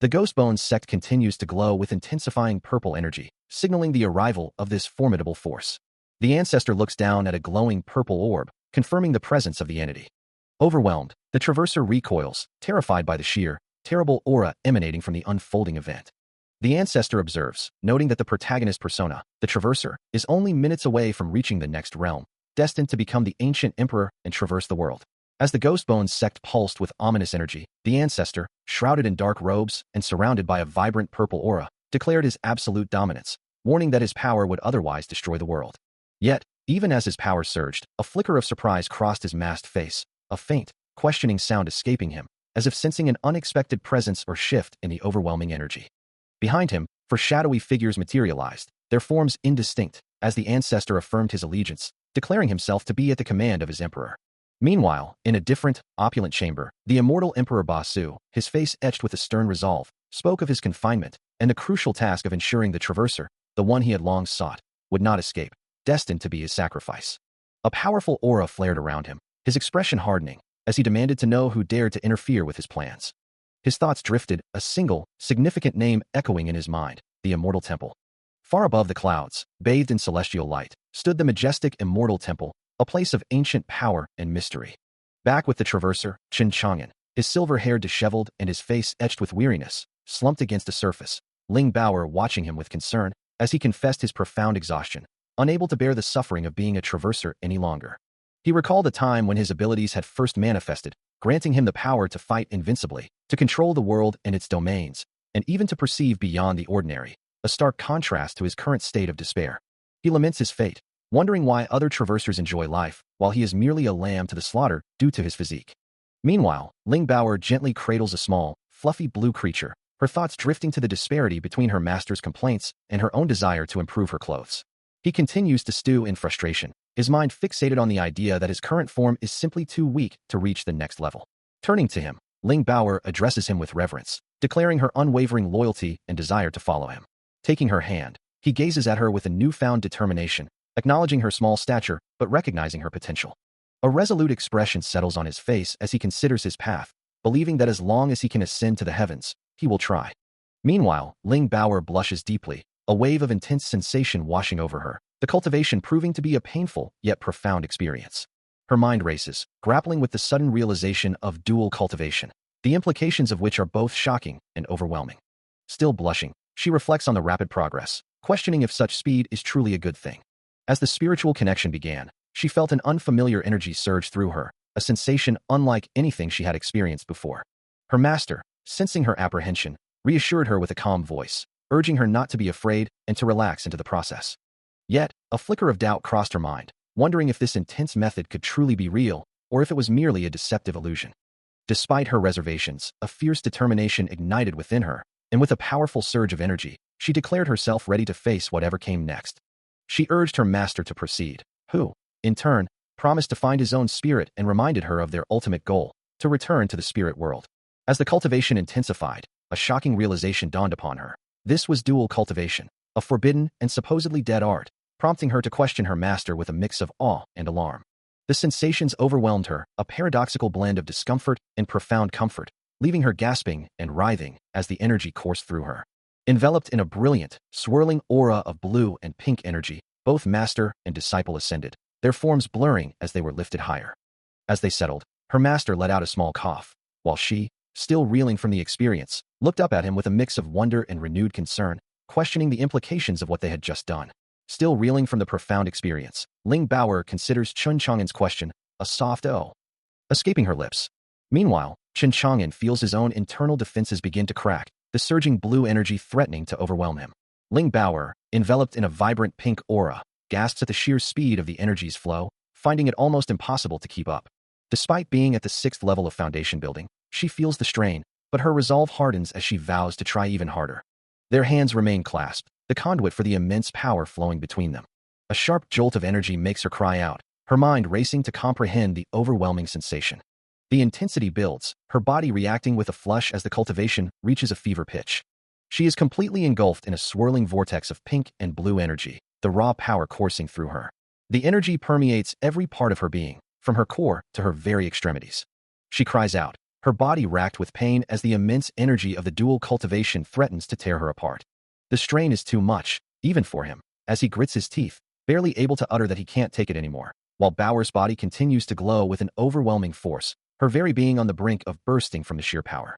The Ghostbone sect continues to glow with intensifying purple energy, signaling the arrival of this formidable force. The ancestor looks down at a glowing purple orb, confirming the presence of the entity. Overwhelmed, the traverser recoils, terrified by the sheer, terrible aura emanating from the unfolding event. The ancestor observes, noting that the protagonist persona, the traverser, is only minutes away from reaching the next realm, destined to become the ancient emperor and traverse the world. As the Ghostbone sect pulsed with ominous energy, the ancestor, shrouded in dark robes and surrounded by a vibrant purple aura, declared his absolute dominance, warning that his power would otherwise destroy the world. Yet, even as his power surged, a flicker of surprise crossed his masked face, a faint, questioning sound escaping him, as if sensing an unexpected presence or shift in the overwhelming energy. Behind him, four shadowy figures materialized, their forms indistinct, as the ancestor affirmed his allegiance, declaring himself to be at the command of his emperor. Meanwhile, in a different, opulent chamber, the immortal Emperor Basu, his face etched with a stern resolve, spoke of his confinement and the crucial task of ensuring the Traverser, the one he had long sought, would not escape, destined to be his sacrifice. A powerful aura flared around him, his expression hardening, as he demanded to know who dared to interfere with his plans. His thoughts drifted, a single, significant name echoing in his mind, the Immortal Temple. Far above the clouds, bathed in celestial light, stood the majestic Immortal Temple, a place of ancient power and mystery. Back with the Traverser, Chen Chang'an, his silver hair disheveled and his face etched with weariness, slumped against the surface, Ling Baoer watching him with concern, as he confessed his profound exhaustion, unable to bear the suffering of being a Traverser any longer. He recalled a time when his abilities had first manifested, granting him the power to fight invincibly, to control the world and its domains, and even to perceive beyond the ordinary, a stark contrast to his current state of despair. He laments his fate, wondering why other Traversers enjoy life, while he is merely a lamb to the slaughter due to his physique. Meanwhile, Ling Baoer gently cradles a small, fluffy blue creature, her thoughts drifting to the disparity between her master's complaints and her own desire to improve her clothes. He continues to stew in frustration, his mind fixated on the idea that his current form is simply too weak to reach the next level. Turning to him, Ling Baoer addresses him with reverence, declaring her unwavering loyalty and desire to follow him. Taking her hand, he gazes at her with a newfound determination, acknowledging her small stature but recognizing her potential. A resolute expression settles on his face as he considers his path, believing that as long as he can ascend to the heavens, he will try. Meanwhile, Ling Baoer blushes deeply, a wave of intense sensation washing over her, the cultivation proving to be a painful yet profound experience. Her mind races, grappling with the sudden realization of dual cultivation, the implications of which are both shocking and overwhelming. Still blushing, she reflects on the rapid progress, questioning if such speed is truly a good thing. As the spiritual connection began, she felt an unfamiliar energy surge through her, a sensation unlike anything she had experienced before. Her master, sensing her apprehension, reassured her with a calm voice, urging her not to be afraid and to relax into the process. Yet, a flicker of doubt crossed her mind, wondering if this intense method could truly be real, or if it was merely a deceptive illusion. Despite her reservations, a fierce determination ignited within her, and with a powerful surge of energy, she declared herself ready to face whatever came next. She urged her master to proceed, who, in turn, promised to find his own spirit and reminded her of their ultimate goal, to return to the spirit world. As the cultivation intensified, a shocking realization dawned upon her. This was dual cultivation, a forbidden and supposedly dead art, prompting her to question her master with a mix of awe and alarm. The sensations overwhelmed her, a paradoxical blend of discomfort and profound comfort, leaving her gasping and writhing as the energy coursed through her. Enveloped in a brilliant, swirling aura of blue and pink energy, both master and disciple ascended, their forms blurring as they were lifted higher. As they settled, her master let out a small cough, while she, still reeling from the experience, looked up at him with a mix of wonder and renewed concern, questioning the implications of what they had just done. Still reeling from the profound experience, Ling Baoer considers Chen Chang'an's question, a soft "oh," escaping her lips. Meanwhile, Chen Chang'an feels his own internal defenses begin to crack, the surging blue energy threatening to overwhelm him. Ling Baoer, enveloped in a vibrant pink aura, gasps at the sheer speed of the energy's flow, finding it almost impossible to keep up. Despite being at the 6th level of foundation building, she feels the strain, but her resolve hardens as she vows to try even harder. Their hands remain clasped, the conduit for the immense power flowing between them. A sharp jolt of energy makes her cry out, her mind racing to comprehend the overwhelming sensation. The intensity builds, her body reacting with a flush as the cultivation reaches a fever pitch. She is completely engulfed in a swirling vortex of pink and blue energy, the raw power coursing through her. The energy permeates every part of her being, from her core to her very extremities. She cries out, her body racked with pain as the immense energy of the dual cultivation threatens to tear her apart. The strain is too much, even for him, as he grits his teeth, barely able to utter that he can't take it anymore, while Baoer's body continues to glow with an overwhelming force, her very being on the brink of bursting from the sheer power.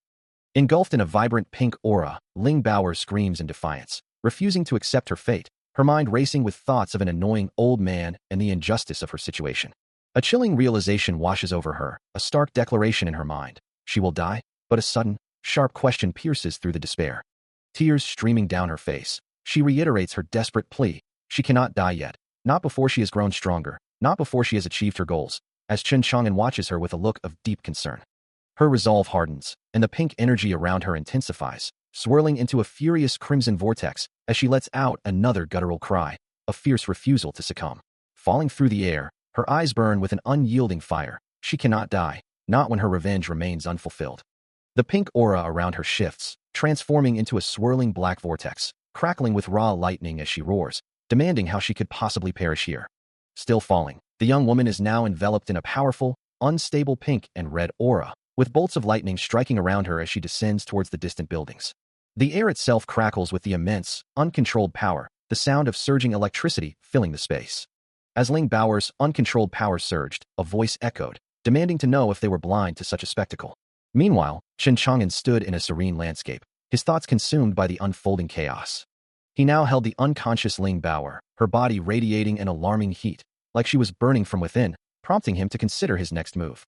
Engulfed in a vibrant pink aura, Ling Baoer screams in defiance, refusing to accept her fate, her mind racing with thoughts of an annoying old man and the injustice of her situation. A chilling realization washes over her, a stark declaration in her mind. She will die, but a sudden, sharp question pierces through the despair. Tears streaming down her face, she reiterates her desperate plea. She cannot die yet, not before she has grown stronger, not before she has achieved her goals, as Chen Chang'an watches her with a look of deep concern. Her resolve hardens, and the pink energy around her intensifies, swirling into a furious crimson vortex as she lets out another guttural cry, a fierce refusal to succumb. Falling through the air, her eyes burn with an unyielding fire. She cannot die, not when her revenge remains unfulfilled. The pink aura around her shifts, transforming into a swirling black vortex, crackling with raw lightning as she roars, demanding how she could possibly perish here. Still falling, the young woman is now enveloped in a powerful, unstable pink and red aura, with bolts of lightning striking around her as she descends towards the distant buildings. The air itself crackles with the immense, uncontrolled power, the sound of surging electricity filling the space. As Ling Bao's uncontrolled power surged, a voice echoed, demanding to know if they were blind to such a spectacle. Meanwhile, Chen Chang'an stood in a serene landscape, his thoughts consumed by the unfolding chaos. He now held the unconscious Ling Bao, her body radiating an alarming heat, like she was burning from within, prompting him to consider his next move.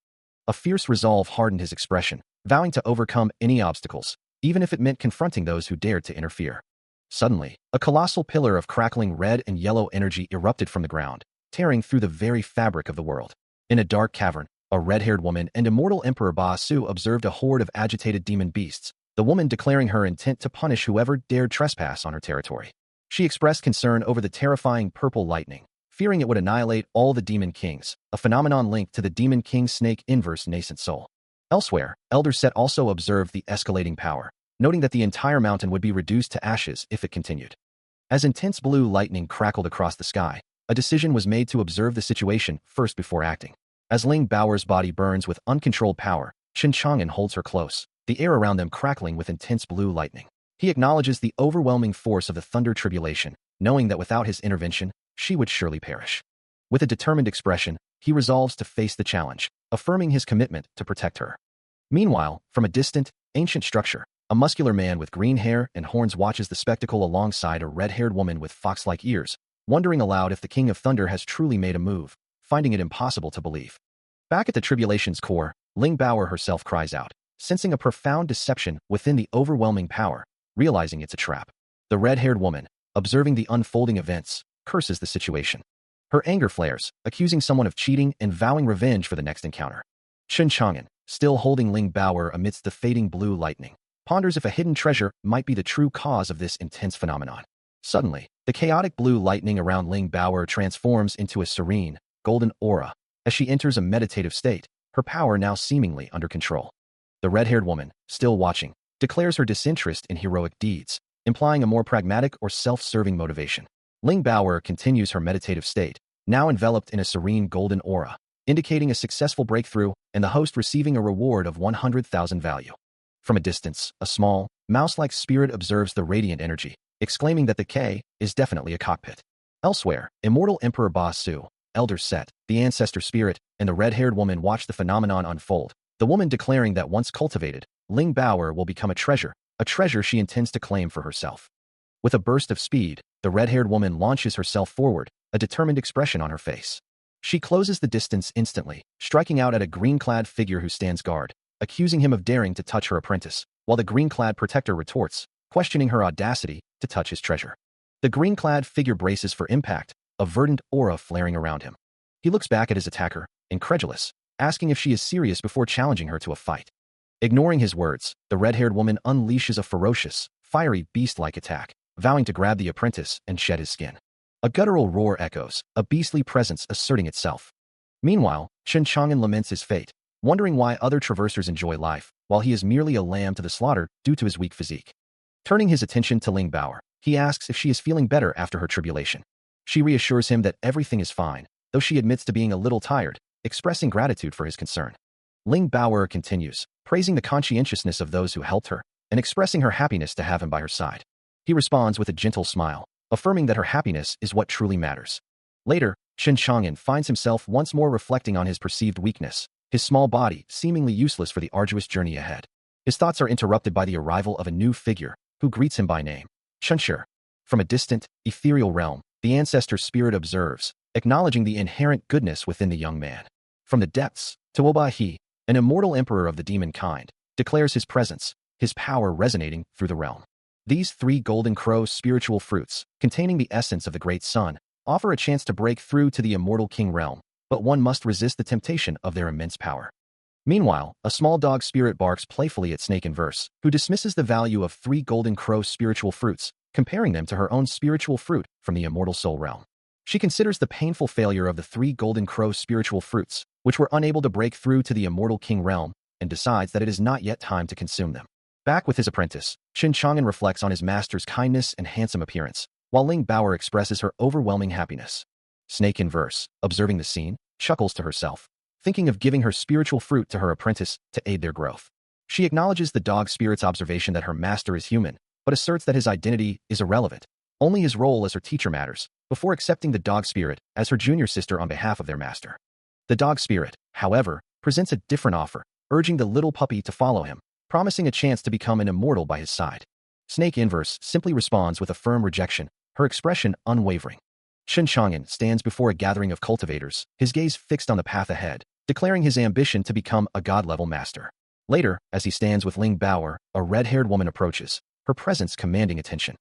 A fierce resolve hardened his expression, vowing to overcome any obstacles, even if it meant confronting those who dared to interfere. Suddenly, a colossal pillar of crackling red and yellow energy erupted from the ground, tearing through the very fabric of the world. In a dark cavern, a red-haired woman and immortal Emperor Ba Su observed a horde of agitated demon beasts, the woman declaring her intent to punish whoever dared trespass on her territory. She expressed concern over the terrifying purple lightning, fearing it would annihilate all the demon kings, a phenomenon linked to the demon king snake inverse nascent soul. Elsewhere, Elder Set also observed the escalating power, noting that the entire mountain would be reduced to ashes if it continued. As intense blue lightning crackled across the sky, a decision was made to observe the situation first before acting. As Ling Bao's body burns with uncontrolled power, Chen Chang'an holds her close, the air around them crackling with intense blue lightning. He acknowledges the overwhelming force of the thunder tribulation, knowing that without his intervention, she would surely perish. With a determined expression, he resolves to face the challenge, affirming his commitment to protect her. Meanwhile, from a distant, ancient structure, a muscular man with green hair and horns watches the spectacle alongside a red-haired woman with fox-like ears, wondering aloud if the King of Thunder has truly made a move, finding it impossible to believe. Back at the tribulation's core, Ling Bao herself cries out, sensing a profound deception within the overwhelming power, realizing it's a trap. The red-haired woman, observing the unfolding events, curses the situation. Her anger flares, accusing someone of cheating and vowing revenge for the next encounter. Chen Chang'an, still holding Ling Bao amidst the fading blue lightning, ponders if a hidden treasure might be the true cause of this intense phenomenon. Suddenly, the chaotic blue lightning around Ling Bao transforms into a serene, golden aura. As she enters a meditative state, her power now seemingly under control. The red-haired woman, still watching, declares her disinterest in heroic deeds, implying a more pragmatic or self-serving motivation. Ling Bao continues her meditative state, now enveloped in a serene golden aura, indicating a successful breakthrough and the host receiving a reward of 100,000 value. From a distance, a small, mouse-like spirit observes the radiant energy, exclaiming that the K is definitely a cockpit. Elsewhere, immortal Emperor Ba Su, Elder Set, the ancestor spirit, and the red-haired woman watch the phenomenon unfold, the woman declaring that once cultivated, Ling Bao will become a treasure she intends to claim for herself. With a burst of speed, the red-haired woman launches herself forward, a determined expression on her face. She closes the distance instantly, striking out at a green-clad figure who stands guard, accusing him of daring to touch her apprentice, while the green-clad protector retorts, questioning her audacity to touch his treasure. The green-clad figure braces for impact, a verdant aura flaring around him. He looks back at his attacker, incredulous, asking if she is serious before challenging her to a fight. Ignoring his words, the red-haired woman unleashes a ferocious, fiery beast-like attack, vowing to grab the apprentice and shed his skin. A guttural roar echoes, a beastly presence asserting itself. Meanwhile, Chen Chang'an laments his fate, wondering why other traversers enjoy life, while he is merely a lamb to the slaughter due to his weak physique. Turning his attention to Ling Bao, he asks if she is feeling better after her tribulation. She reassures him that everything is fine, though she admits to being a little tired, expressing gratitude for his concern. Ling Bao continues, praising the conscientiousness of those who helped her, and expressing her happiness to have him by her side. He responds with a gentle smile, affirming that her happiness is what truly matters. Later, Chen Chang'an finds himself once more reflecting on his perceived weakness, his small body seemingly useless for the arduous journey ahead. His thoughts are interrupted by the arrival of a new figure, who greets him by name, Chunshi. From a distant, ethereal realm, the ancestor spirit observes, acknowledging the inherent goodness within the young man. From the depths, Tuoba He, an immortal emperor of the demon kind, declares his presence, his power resonating through the realm. These three golden crow spiritual fruits, containing the essence of the great sun, offer a chance to break through to the immortal king realm, but one must resist the temptation of their immense power. Meanwhile, a small dog spirit barks playfully at Snake Inverse, who dismisses the value of 3 golden crow spiritual fruits, comparing them to her own spiritual fruit from the immortal soul realm. She considers the painful failure of the 3 golden crow spiritual fruits, which were unable to break through to the immortal king realm, and decides that it is not yet time to consume them. Back with his apprentice, Qin Chang'an reflects on his master's kindness and handsome appearance, while Ling Baoer expresses her overwhelming happiness. Snake Inverse, observing the scene, chuckles to herself, thinking of giving her spiritual fruit to her apprentice to aid their growth. She acknowledges the dog spirit's observation that her master is human, but asserts that his identity is irrelevant. Only his role as her teacher matters, before accepting the dog spirit as her junior sister on behalf of their master. The dog spirit, however, presents a different offer, urging the little puppy to follow him, promising a chance to become an immortal by his side. Snake Inverse simply responds with a firm rejection, her expression unwavering. Qin Chang'an stands before a gathering of cultivators, his gaze fixed on the path ahead, declaring his ambition to become a god-level master. Later, as he stands with Ling Baoer, a red-haired woman approaches, her presence commanding attention.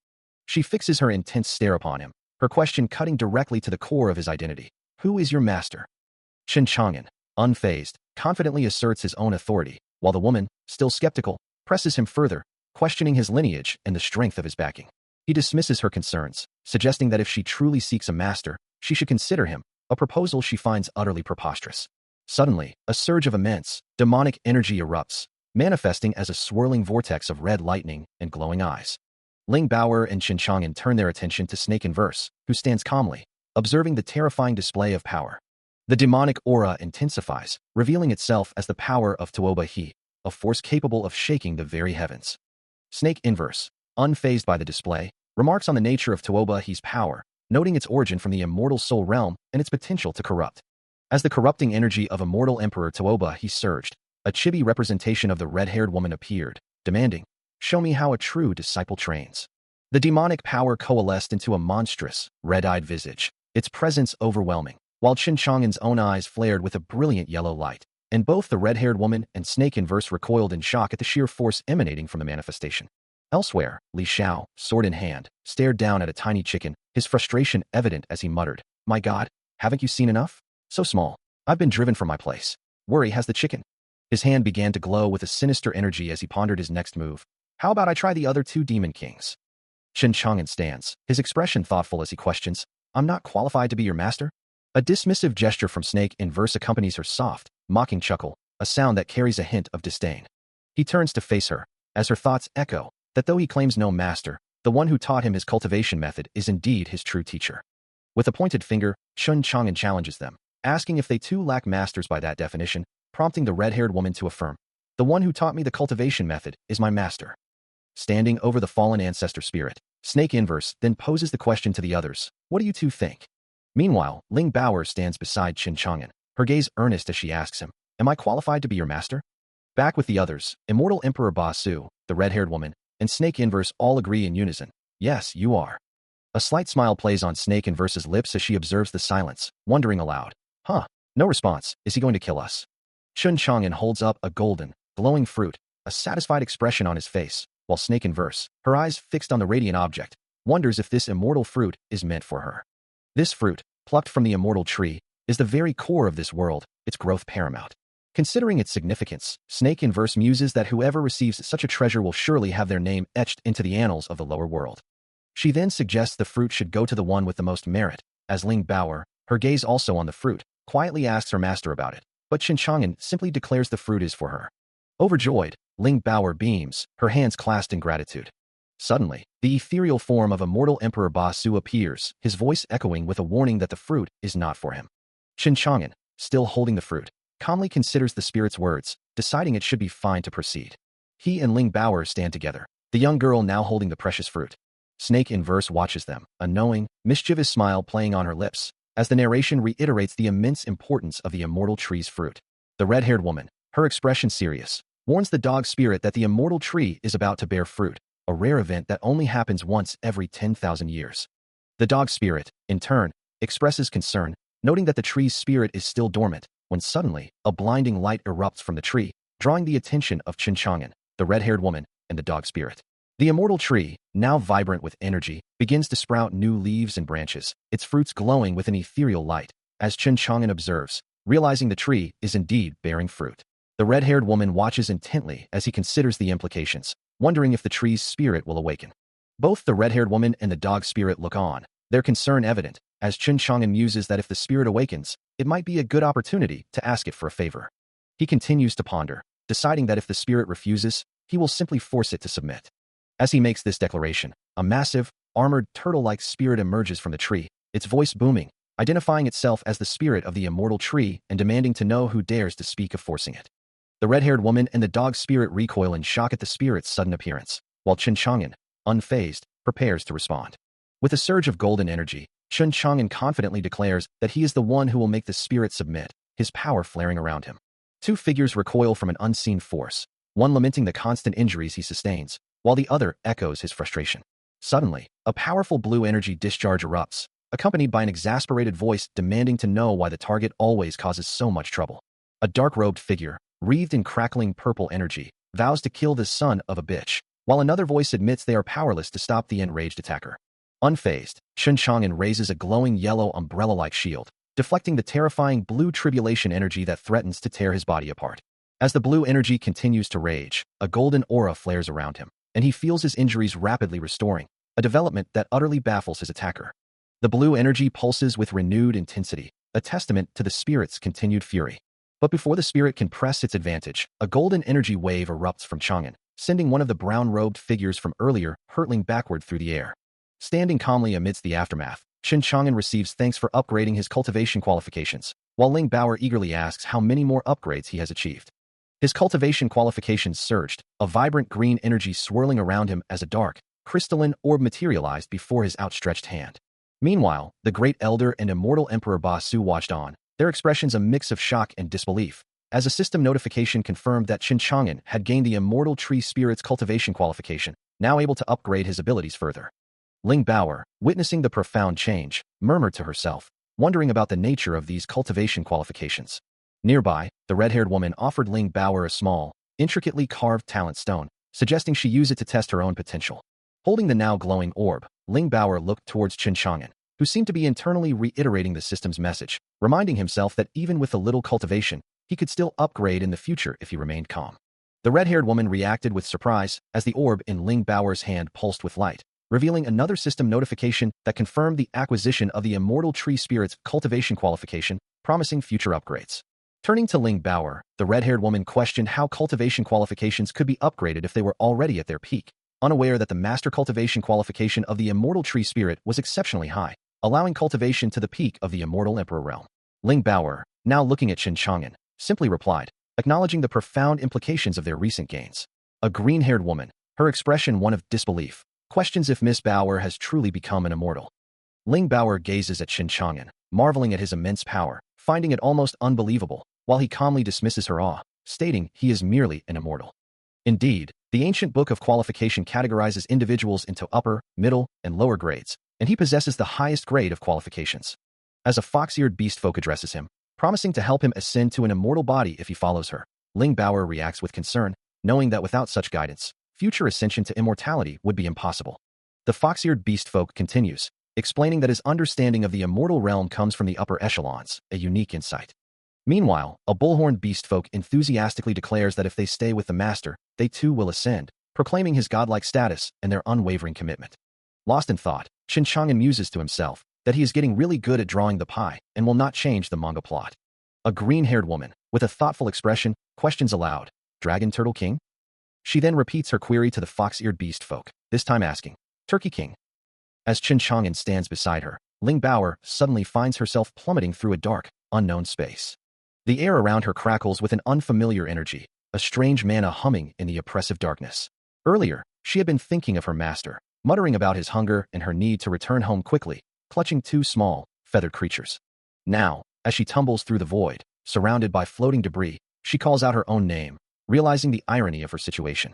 She fixes her intense stare upon him, her question cutting directly to the core of his identity. Who is your master? Qin Chang'an, unfazed, confidently asserts his own authority, while the woman, still skeptical, presses him further, questioning his lineage and the strength of his backing. He dismisses her concerns, suggesting that if she truly seeks a master, she should consider him, a proposal she finds utterly preposterous. Suddenly, a surge of immense, demonic energy erupts, manifesting as a swirling vortex of red lightning and glowing eyes. Ling Baoer and Qin Chang'an turn their attention to Snake Inverse, who stands calmly, observing the terrifying display of power. The demonic aura intensifies, revealing itself as the power of Tuoba He, a force capable of shaking the very heavens. Snake Inverse, unfazed by the display, remarks on the nature of Tuoba He's power, noting its origin from the immortal soul realm and its potential to corrupt. As the corrupting energy of immortal Emperor Tuoba He surged, a chibi representation of the red-haired woman appeared, demanding, "Show me how a true disciple trains." The demonic power coalesced into a monstrous, red-eyed visage, its presence overwhelming, while Qin Chang'an's own eyes flared with a brilliant yellow light, and both the red-haired woman and Snake Inverse recoiled in shock at the sheer force emanating from the manifestation. Elsewhere, Li Xiao, sword in hand, stared down at a tiny chicken, his frustration evident as he muttered, "My God, haven't you seen enough? So small. I've been driven from my place. Worry has the chicken." His hand began to glow with a sinister energy as he pondered his next move. "How about I try the other 2 demon kings?" Qin Chang'an stands, his expression thoughtful as he questions, "I'm not qualified to be your master?" A dismissive gesture from Snake Inverse accompanies her soft, mocking chuckle, a sound that carries a hint of disdain. He turns to face her, as her thoughts echo, that though he claims no master, the one who taught him his cultivation method is indeed his true teacher. With a pointed finger, Qin Chang'an challenges them, asking if they too lack masters by that definition, prompting the red-haired woman to affirm, "The one who taught me the cultivation method is my master." Standing over the fallen ancestor spirit, Snake Inverse then poses the question to the others, "What do you 2 think?" Meanwhile, Ling Baoer stands beside Qin Chang'an, her gaze earnest as she asks him, "Am I qualified to be your master?" Back with the others, Immortal Emperor Ba Su, the red-haired woman, and Snake Inverse all agree in unison, "Yes, you are." A slight smile plays on Snake Inverse's lips as she observes the silence, wondering aloud, no response, is he going to kill us? Qin Chang'an holds up a golden, glowing fruit, a satisfied expression on his face, while Snake Inverse, her eyes fixed on the radiant object, wonders if this immortal fruit is meant for her. This fruit, plucked from the immortal tree, is the very core of this world, its growth paramount. Considering its significance, Snake Inverse muses that whoever receives such a treasure will surely have their name etched into the annals of the lower world. She then suggests the fruit should go to the one with the most merit, as Ling Baoer, her gaze also on the fruit, quietly asks her master about it, but Qin Chang'an simply declares the fruit is for her. Overjoyed, Ling Baoer beams, her hands clasped in gratitude. Suddenly, the ethereal form of immortal Emperor Ba Su appears, his voice echoing with a warning that the fruit is not for him. Qin Chang'an, still holding the fruit, calmly considers the spirit's words, deciding it should be fine to proceed. He and Ling Baoer stand together, the young girl now holding the precious fruit. Snake Inverse watches them, a knowing, mischievous smile playing on her lips, as the narration reiterates the immense importance of the immortal tree's fruit. The red-haired woman, her expression serious, warns the dog spirit that the immortal tree is about to bear fruit, a rare event that only happens once every 10,000 years. The dog spirit, in turn, expresses concern, noting that the tree's spirit is still dormant, when suddenly, a blinding light erupts from the tree, drawing the attention of Qin Chang'an, the red-haired woman, and the dog spirit. The immortal tree, now vibrant with energy, begins to sprout new leaves and branches, its fruits glowing with an ethereal light, as Qin Chang'an observes, realizing the tree is indeed bearing fruit. The red-haired woman watches intently as he considers the implications, wondering if the tree's spirit will awaken. Both the red-haired woman and the dog spirit look on, their concern evident, as Chen Chang'an muses that if the spirit awakens, it might be a good opportunity to ask it for a favor. He continues to ponder, deciding that if the spirit refuses, he will simply force it to submit. As he makes this declaration, a massive, armored turtle-like spirit emerges from the tree, its voice booming, identifying itself as the spirit of the immortal tree and demanding to know who dares to speak of forcing it. The red-haired woman and the dog spirit recoil in shock at the spirit's sudden appearance, while Chen Chang'an, unfazed, prepares to respond. With a surge of golden energy, Chen Chang'an confidently declares that he is the one who will make the spirit submit, his power flaring around him. Two figures recoil from an unseen force, one lamenting the constant injuries he sustains, while the other echoes his frustration. Suddenly, a powerful blue energy discharge erupts, accompanied by an exasperated voice demanding to know why the target always causes so much trouble. A dark-robed figure, wreathed in crackling purple energy, vows to kill this son of a bitch, while another voice admits they are powerless to stop the enraged attacker. Unfazed, Chen Chang'an raises a glowing yellow umbrella-like shield, deflecting the terrifying blue tribulation energy that threatens to tear his body apart. As the blue energy continues to rage, a golden aura flares around him, and he feels his injuries rapidly restoring, a development that utterly baffles his attacker. The blue energy pulses with renewed intensity, a testament to the spirit's continued fury. But before the spirit can press its advantage, a golden energy wave erupts from Chang'an, sending one of the brown-robed figures from earlier hurtling backward through the air. Standing calmly amidst the aftermath, Chen Chang'an receives thanks for upgrading his cultivation qualifications, while Ling Baoer eagerly asks how many more upgrades he has achieved. His cultivation qualifications surged, a vibrant green energy swirling around him as a dark, crystalline orb materialized before his outstretched hand. Meanwhile, the great elder and immortal Emperor Ba Su watched on, their expressions a mix of shock and disbelief, as a system notification confirmed that Chen Chang'an had gained the immortal tree spirit's cultivation qualification, now able to upgrade his abilities further. Ling Baoer, witnessing the profound change, murmured to herself, wondering about the nature of these cultivation qualifications. Nearby, the red-haired woman offered Ling Baoer a small, intricately carved talent stone, suggesting she use it to test her own potential. Holding the now glowing orb, Ling Baoer looked towards Chen Chang'an, who seemed to be internally reiterating the system's message, reminding himself that even with a little cultivation, he could still upgrade in the future if he remained calm. The red-haired woman reacted with surprise as the orb in Ling Baoer's hand pulsed with light, revealing another system notification that confirmed the acquisition of the immortal tree spirit's cultivation qualification, promising future upgrades. Turning to Ling Baoer, the red-haired woman questioned how cultivation qualifications could be upgraded if they were already at their peak, unaware that the master cultivation qualification of the immortal tree spirit was exceptionally high, allowing cultivation to the peak of the immortal emperor realm. Ling Baoer, now looking at Chen Chang'an, simply replied, acknowledging the profound implications of their recent gains. A green-haired woman, her expression one of disbelief, questions if Miss Baoer has truly become an immortal. Ling Baoer gazes at Chen Chang'an, marveling at his immense power, finding it almost unbelievable, while he calmly dismisses her awe, stating he is merely an immortal. Indeed, the ancient book of qualification categorizes individuals into upper, middle, and lower grades, and he possesses the highest grade of qualifications. As a fox-eared beastfolk addresses him, promising to help him ascend to an immortal body if he follows her, Ling Baoer reacts with concern, knowing that without such guidance, future ascension to immortality would be impossible. The fox-eared beastfolk continues, explaining that his understanding of the immortal realm comes from the upper echelons, a unique insight. Meanwhile, a bullhorned beastfolk enthusiastically declares that if they stay with the master, they too will ascend, proclaiming his godlike status and their unwavering commitment. Lost in thought, Chen Chang'an muses to himself that he is getting really good at drawing the pie and will not change the manga plot. A green-haired woman, with a thoughtful expression, questions aloud, Dragon Turtle King? She then repeats her query to the fox-eared beastfolk, this time asking, Turkey King? As Chen Chang'an stands beside her, Ling Baoer suddenly finds herself plummeting through a dark, unknown space. The air around her crackles with an unfamiliar energy, a strange mana humming in the oppressive darkness. Earlier, she had been thinking of her master, muttering about his hunger and her need to return home quickly, clutching two small, feathered creatures. Now, as she tumbles through the void, surrounded by floating debris, she calls out her own name, realizing the irony of her situation.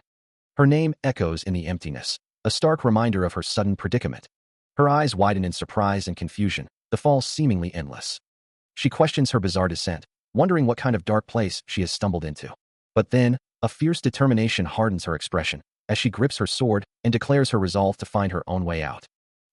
Her name echoes in the emptiness, a stark reminder of her sudden predicament. Her eyes widen in surprise and confusion, the fall seemingly endless. She questions her bizarre descent, wondering what kind of dark place she has stumbled into. But then, a fierce determination hardens her expression, as she grips her sword and declares her resolve to find her own way out.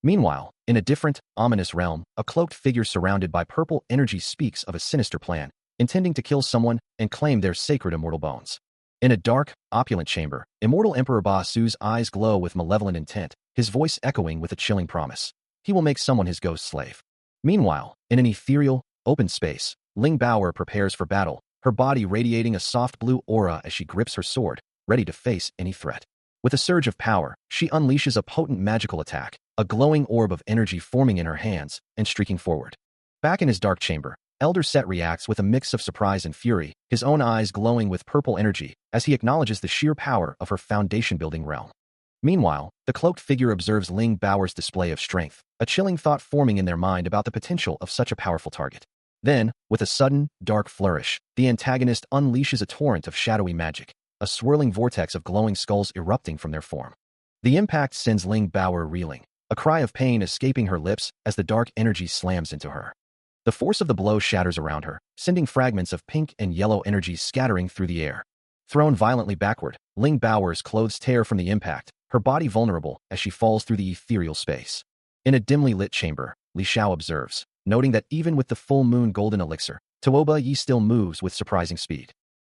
Meanwhile, in a different, ominous realm, a cloaked figure surrounded by purple energy speaks of a sinister plan, intending to kill someone and claim their sacred immortal bones. In a dark, opulent chamber, immortal Emperor Ba Su's eyes glow with malevolent intent, his voice echoing with a chilling promise. He will make someone his ghost slave. Meanwhile, in an ethereal, open space, Ling Baoer prepares for battle, her body radiating a soft blue aura as she grips her sword, ready to face any threat. With a surge of power, she unleashes a potent magical attack, a glowing orb of energy forming in her hands and streaking forward. Back in his dark chamber, Elder Set reacts with a mix of surprise and fury, his own eyes glowing with purple energy as he acknowledges the sheer power of her foundation-building realm. Meanwhile, the cloaked figure observes Ling Baoer's display of strength, a chilling thought forming in their mind about the potential of such a powerful target. Then, with a sudden, dark flourish, the antagonist unleashes a torrent of shadowy magic, a swirling vortex of glowing skulls erupting from their form. The impact sends Ling Baoer reeling, a cry of pain escaping her lips as the dark energy slams into her. The force of the blow shatters around her, sending fragments of pink and yellow energies scattering through the air. Thrown violently backward, Ling Baoer's clothes tear from the impact, her body vulnerable as she falls through the ethereal space. In a dimly lit chamber, Li Xiao observes, noting that even with the full moon golden elixir, Tuoba Yi still moves with surprising speed.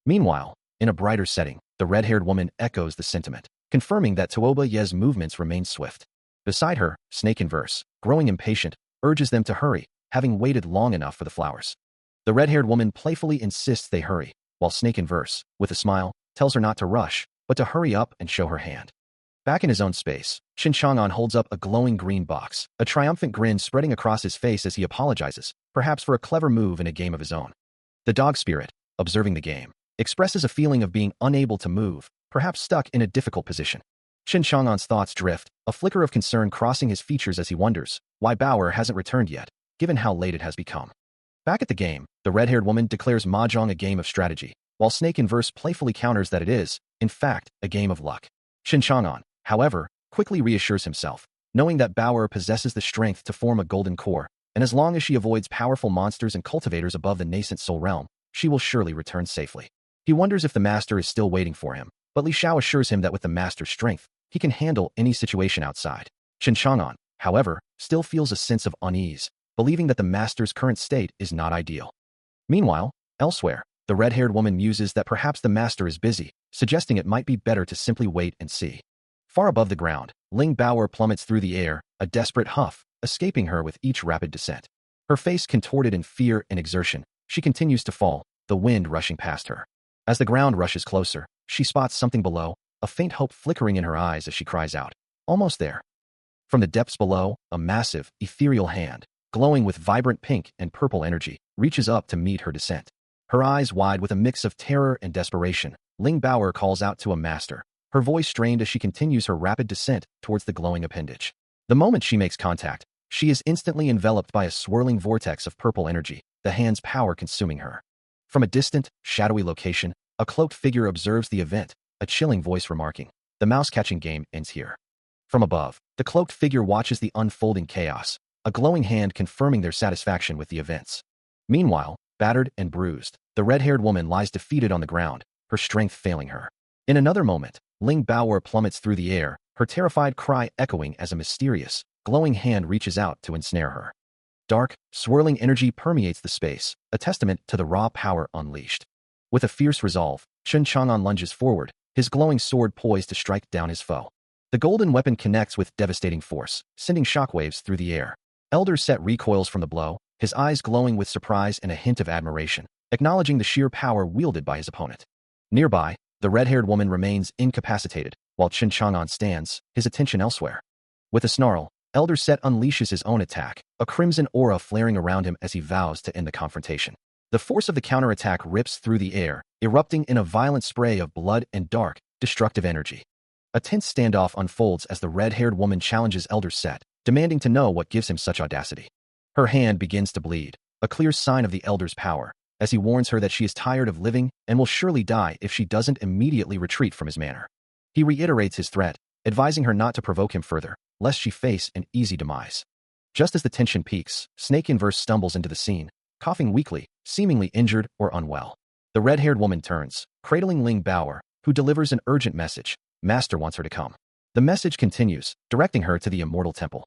Meanwhile, in a brighter setting, the red-haired woman echoes the sentiment, confirming that Tuoba Ye's movements remain swift. Beside her, Snake Inverse, growing impatient, urges them to hurry, having waited long enough for the flowers. The red-haired woman playfully insists they hurry, while Snake Inverse, with a smile, tells her not to rush, but to hurry up and show her hand. Back in his own space, Shin Chang'an holds up a glowing green box, a triumphant grin spreading across his face as he apologizes, perhaps for a clever move in a game of his own. The dog spirit, observing the game, expresses a feeling of being unable to move, perhaps stuck in a difficult position. Shin Chang'an's thoughts drift, a flicker of concern crossing his features as he wonders why Baoer hasn't returned yet, given how late it has become. Back at the game, the red-haired woman declares Mahjong a game of strategy, while Snake Inverse playfully counters that it is, in fact, a game of luck. Shin Chang'an, however, quickly reassures himself, knowing that Baoer possesses the strength to form a golden core, and as long as she avoids powerful monsters and cultivators above the nascent soul realm, she will surely return safely. He wonders if the master is still waiting for him, but Li Xiao assures him that with the master's strength, he can handle any situation outside. Shin Chang'an, however, still feels a sense of unease, believing that the master's current state is not ideal. Meanwhile, elsewhere, the red-haired woman muses that perhaps the master is busy, suggesting it might be better to simply wait and see. Far above the ground, Ling Baoer plummets through the air, a desperate huff, escaping her with each rapid descent. Her face contorted in fear and exertion, she continues to fall, the wind rushing past her. As the ground rushes closer, she spots something below, a faint hope flickering in her eyes as she cries out, "Almost there." From the depths below, a massive, ethereal hand, glowing with vibrant pink and purple energy, reaches up to meet her descent. Her eyes wide with a mix of terror and desperation, Ling Baoer calls out to a master, her voice strained as she continues her rapid descent towards the glowing appendage. The moment she makes contact, she is instantly enveloped by a swirling vortex of purple energy, the hand's power consuming her. From a distant, shadowy location, a cloaked figure observes the event, a chilling voice remarking, "The mouse-catching game ends here." From above, the cloaked figure watches the unfolding chaos, a glowing hand confirming their satisfaction with the events. Meanwhile, battered and bruised, the red-haired woman lies defeated on the ground, her strength failing her. In another moment, Ling Baoer plummets through the air, her terrified cry echoing as a mysterious, glowing hand reaches out to ensnare her. Dark, swirling energy permeates the space, a testament to the raw power unleashed. With a fierce resolve, Shin Chang'an lunges forward, his glowing sword poised to strike down his foe. The golden weapon connects with devastating force, sending shockwaves through the air. Elder Set recoils from the blow, his eyes glowing with surprise and a hint of admiration, acknowledging the sheer power wielded by his opponent. Nearby, the red-haired woman remains incapacitated, while Shin Chang'an stands, his attention elsewhere. With a snarl, Elder Set unleashes his own attack, a crimson aura flaring around him as he vows to end the confrontation. The force of the counterattack rips through the air, erupting in a violent spray of blood and dark, destructive energy. A tense standoff unfolds as the red-haired woman challenges Elder Set, demanding to know what gives him such audacity. Her hand begins to bleed, a clear sign of the Elder's power, as he warns her that she is tired of living and will surely die if she doesn't immediately retreat from his manor. He reiterates his threat, advising her not to provoke him further, lest she face an easy demise. Just as the tension peaks, Snake Inverse stumbles into the scene, coughing weakly, seemingly injured or unwell. The red-haired woman turns, cradling Ling Baoer, who delivers an urgent message. Master wants her to come. The message continues, directing her to the Immortal Temple.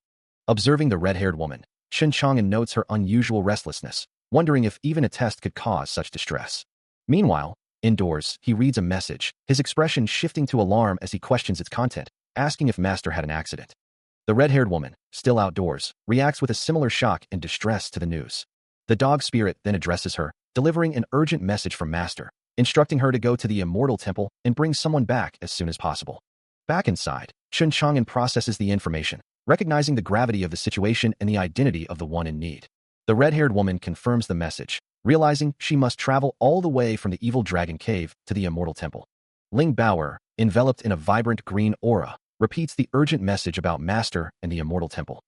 Observing the red-haired woman, Shin Chang'an notes her unusual restlessness, wondering if even a test could cause such distress. Meanwhile, indoors, he reads a message, his expression shifting to alarm as he questions its content, asking if Master had an accident. The red-haired woman, still outdoors, reacts with a similar shock and distress to the news. The dog spirit then addresses her, delivering an urgent message from Master, instructing her to go to the Immortal Temple and bring someone back as soon as possible. Back inside, Chun Chang'an processes the information, recognizing the gravity of the situation and the identity of the one in need. The red-haired woman confirms the message, realizing she must travel all the way from the evil dragon cave to the Immortal Temple. Ling Baoer, enveloped in a vibrant green aura, repeats the urgent message about Master and the Immortal Temple.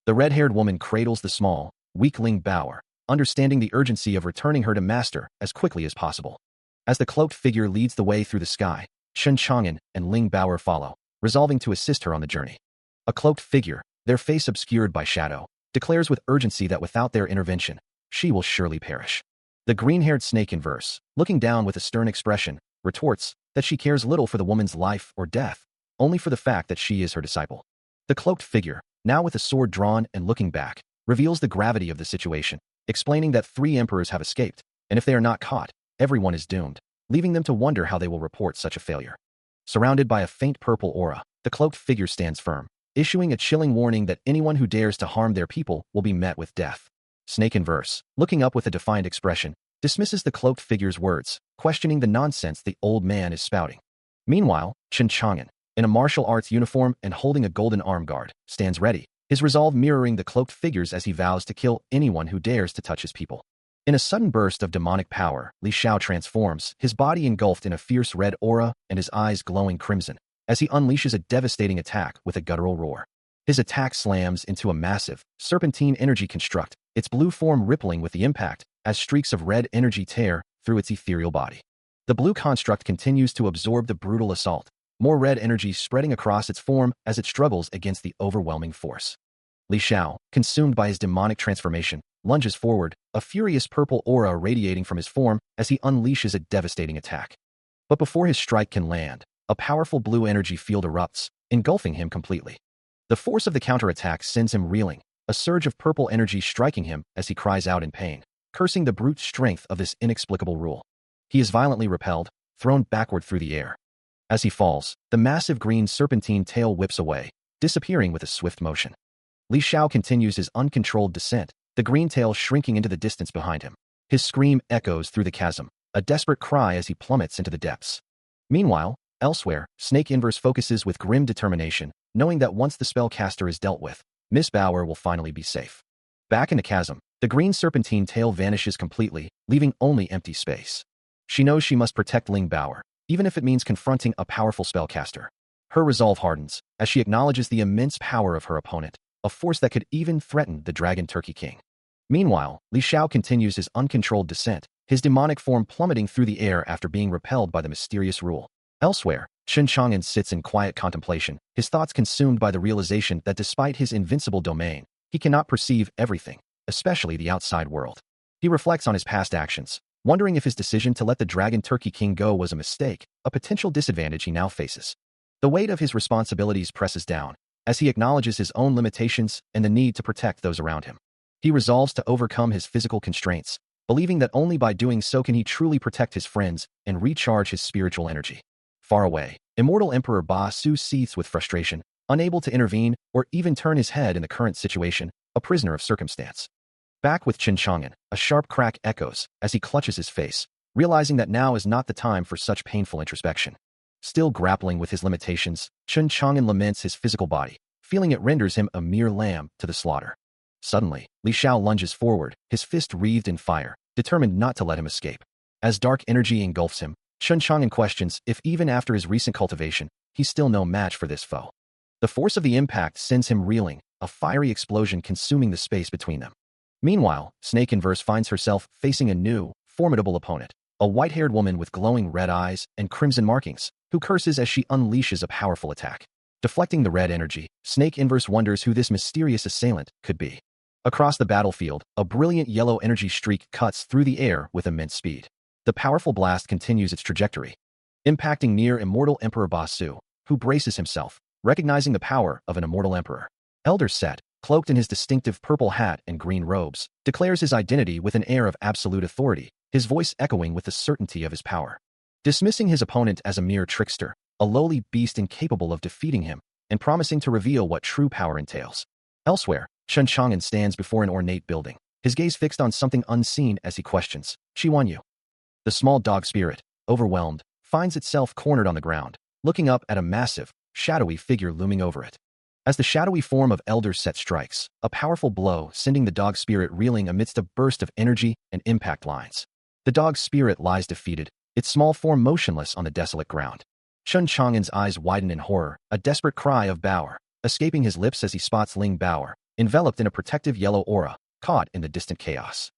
The red-haired woman cradles the small, weak Ling Baoer, understanding the urgency of returning her to Master as quickly as possible. As the cloaked figure leads the way through the sky, Chun Chang'an and Ling Baoer follow, resolving to assist her on the journey. A cloaked figure, their face obscured by shadow, declares with urgency that without their intervention, she will surely perish. The green-haired snake in verse, looking down with a stern expression, retorts that she cares little for the woman's life or death, only for the fact that she is her disciple. The cloaked figure, now with a sword drawn and looking back, reveals the gravity of the situation, explaining that 3 emperors have escaped, and if they are not caught, everyone is doomed, leaving them to wonder how they will report such a failure. Surrounded by a faint purple aura, the cloaked figure stands firm, issuing a chilling warning that anyone who dares to harm their people will be met with death. Snake in verse, looking up with a defiant expression, dismisses the cloaked figure's words, questioning the nonsense the old man is spouting. Meanwhile, Chun Chang'an, in a martial arts uniform and holding a golden arm guard, stands ready, his resolve mirroring the cloaked figures as he vows to kill anyone who dares to touch his people. In a sudden burst of demonic power, Li Xiao transforms, his body engulfed in a fierce red aura and his eyes glowing crimson, as he unleashes a devastating attack with a guttural roar. His attack slams into a massive, serpentine energy construct, its blue form rippling with the impact, as streaks of red energy tear through its ethereal body. The blue construct continues to absorb the brutal assault, more red energy spreading across its form as it struggles against the overwhelming force. Li Xiao, consumed by his demonic transformation, lunges forward, a furious purple aura radiating from his form as he unleashes a devastating attack. But before his strike can land, a powerful blue energy field erupts, engulfing him completely. The force of the counterattack sends him reeling, a surge of purple energy striking him as he cries out in pain, cursing the brute strength of this inexplicable rule. He is violently repelled, thrown backward through the air. As he falls, the massive green serpentine tail whips away, disappearing with a swift motion. Li Xiao continues his uncontrolled descent, the green tail shrinking into the distance behind him. His scream echoes through the chasm, a desperate cry as he plummets into the depths. Meanwhile, elsewhere, Snake Inverse focuses with grim determination, knowing that once the spellcaster is dealt with, Miss Baoer will finally be safe. Back in the chasm, the green serpentine tail vanishes completely, leaving only empty space. She knows she must protect Ling Baoer, even if it means confronting a powerful spellcaster. Her resolve hardens, as she acknowledges the immense power of her opponent, a force that could even threaten the Dragon Turkey King. Meanwhile, Li Xiao continues his uncontrolled descent, his demonic form plummeting through the air after being repelled by the mysterious rule. Elsewhere, Chun Chang'an sits in quiet contemplation, his thoughts consumed by the realization that despite his invincible domain, he cannot perceive everything, especially the outside world. He reflects on his past actions, wondering if his decision to let the Dragon Turkey King go was a mistake, a potential disadvantage he now faces. The weight of his responsibilities presses down, as he acknowledges his own limitations and the need to protect those around him. He resolves to overcome his physical constraints, believing that only by doing so can he truly protect his friends and recharge his spiritual energy. Far away, Immortal Emperor Ba Su seethes with frustration, unable to intervene or even turn his head in the current situation, a prisoner of circumstance. Back with Chun Chang'an, a sharp crack echoes as he clutches his face, realizing that now is not the time for such painful introspection. Still grappling with his limitations, Chun Chang'an laments his physical body, feeling it renders him a mere lamb to the slaughter. Suddenly, Li Xiao lunges forward, his fist wreathed in fire, determined not to let him escape. As dark energy engulfs him, Chun Chang'an questions if even after his recent cultivation, he's still no match for this foe. The force of the impact sends him reeling, a fiery explosion consuming the space between them. Meanwhile, Snake Inverse finds herself facing a new, formidable opponent, a white-haired woman with glowing red eyes and crimson markings, who curses as she unleashes a powerful attack. Deflecting the red energy, Snake Inverse wonders who this mysterious assailant could be. Across the battlefield, a brilliant yellow energy streak cuts through the air with immense speed. The powerful blast continues its trajectory, impacting near Immortal Emperor Ba Su, who braces himself, recognizing the power of an immortal emperor. Elder Set, cloaked in his distinctive purple hat and green robes, declares his identity with an air of absolute authority, his voice echoing with the certainty of his power. Dismissing his opponent as a mere trickster, a lowly beast incapable of defeating him, and promising to reveal what true power entails. Elsewhere, Chen Chang'an stands before an ornate building, his gaze fixed on something unseen as he questions, "Yu?" The small dog spirit, overwhelmed, finds itself cornered on the ground, looking up at a massive, shadowy figure looming over it. As the shadowy form of Elder Set strikes, a powerful blow sending the dog spirit reeling amidst a burst of energy and impact lines. The dog spirit lies defeated, its small form motionless on the desolate ground. Chen Chang'an's eyes widen in horror, a desperate cry of Bauer, escaping his lips as he spots Ling Bauer, enveloped in a protective yellow aura, caught in the distant chaos.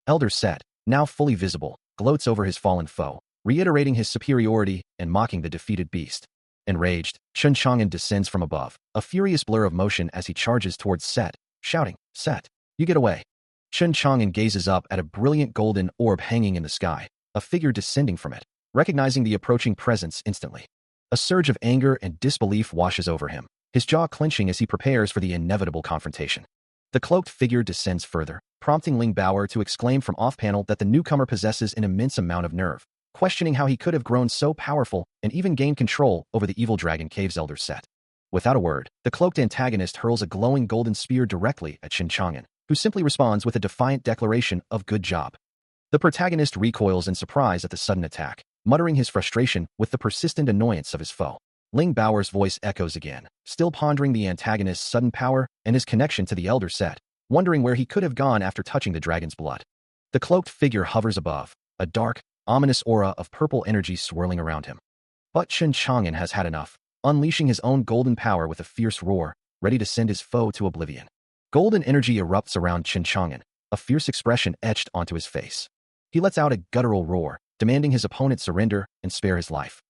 Elder Set, now fully visible, gloats over his fallen foe, reiterating his superiority and mocking the defeated beast. Enraged, Chen Chang'an descends from above, a furious blur of motion as he charges towards Set, shouting, "Set, you get away." Chen Chang'an gazes up at a brilliant golden orb hanging in the sky, a figure descending from it, recognizing the approaching presence instantly. A surge of anger and disbelief washes over him, his jaw clenching as he prepares for the inevitable confrontation. The cloaked figure descends further, prompting Ling Bauer to exclaim from off-panel that the newcomer possesses an immense amount of nerve, questioning how he could have grown so powerful and even gained control over the evil dragon cave's Elder Set. Without a word, the cloaked antagonist hurls a glowing golden spear directly at Chen Chang'an, who simply responds with a defiant declaration of "good job." The protagonist recoils in surprise at the sudden attack, muttering his frustration with the persistent annoyance of his foe. Ling Bauer's voice echoes again, still pondering the antagonist's sudden power and his connection to the Elder Set, wondering where he could have gone after touching the dragon's blood. The cloaked figure hovers above, a dark, ominous aura of purple energy swirling around him. But Chen Chang'an has had enough, unleashing his own golden power with a fierce roar, ready to send his foe to oblivion. Golden energy erupts around Chen Chang'an, a fierce expression etched onto his face. He lets out a guttural roar, demanding his opponent surrender and spare his life.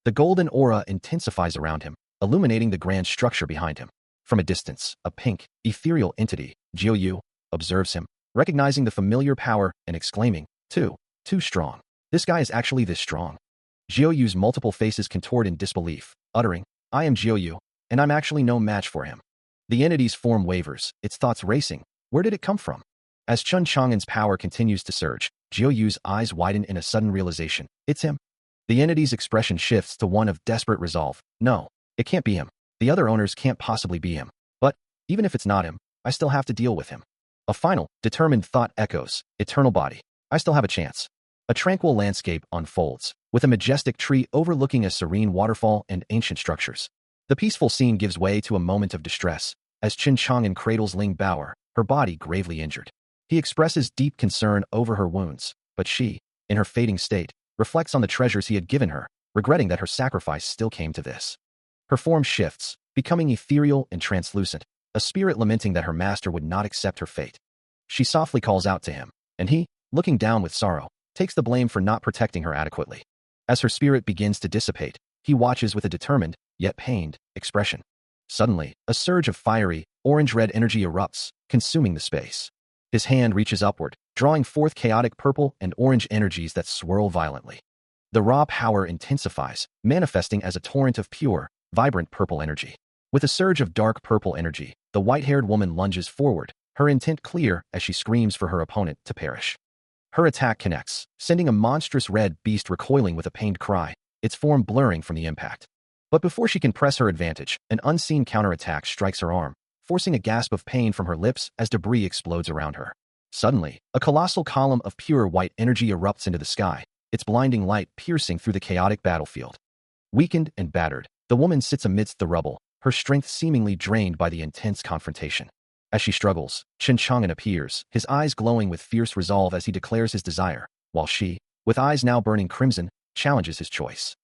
The golden aura intensifies around him, illuminating the grand structure behind him. From a distance, a pink, ethereal entity, Jiu, observes him, recognizing the familiar power and exclaiming, too strong. This guy is actually this strong. Jiu's multiple faces contort in disbelief, uttering, "I am Jiu, and I'm actually no match for him." The entity's form wavers, its thoughts racing. Where did it come from? As Chen Chang'an's power continues to surge, Jiu's eyes widen in a sudden realization. It's him. The entity's expression shifts to one of desperate resolve. No, it can't be him. The other owners can't possibly be him. But, even if it's not him, I still have to deal with him. A final, determined thought echoes, "Eternal body. I still have a chance." A tranquil landscape unfolds, with a majestic tree overlooking a serene waterfall and ancient structures. The peaceful scene gives way to a moment of distress, as Chen Chang'an cradles Ling Bauer, her body gravely injured. He expresses deep concern over her wounds, but she, in her fading state, reflects on the treasures he had given her, regretting that her sacrifice still came to this. Her form shifts, becoming ethereal and translucent, a spirit lamenting that her master would not accept her fate. She softly calls out to him, and he, looking down with sorrow, takes the blame for not protecting her adequately. As her spirit begins to dissipate, he watches with a determined, yet pained, expression. Suddenly, a surge of fiery, orange-red energy erupts, consuming the space. His hand reaches upward, drawing forth chaotic purple and orange energies that swirl violently. The raw power intensifies, manifesting as a torrent of pure, vibrant purple energy. With a surge of dark purple energy, the white-haired woman lunges forward, her intent clear as she screams for her opponent to perish. Her attack connects, sending a monstrous red beast recoiling with a pained cry, its form blurring from the impact. But before she can press her advantage, an unseen counterattack strikes her arm, forcing a gasp of pain from her lips as debris explodes around her. Suddenly, a colossal column of pure white energy erupts into the sky, its blinding light piercing through the chaotic battlefield. Weakened and battered, the woman sits amidst the rubble, her strength seemingly drained by the intense confrontation. As she struggles, Chen Chang'an appears, his eyes glowing with fierce resolve as he declares his desire, while she, with eyes now burning crimson, challenges his choice.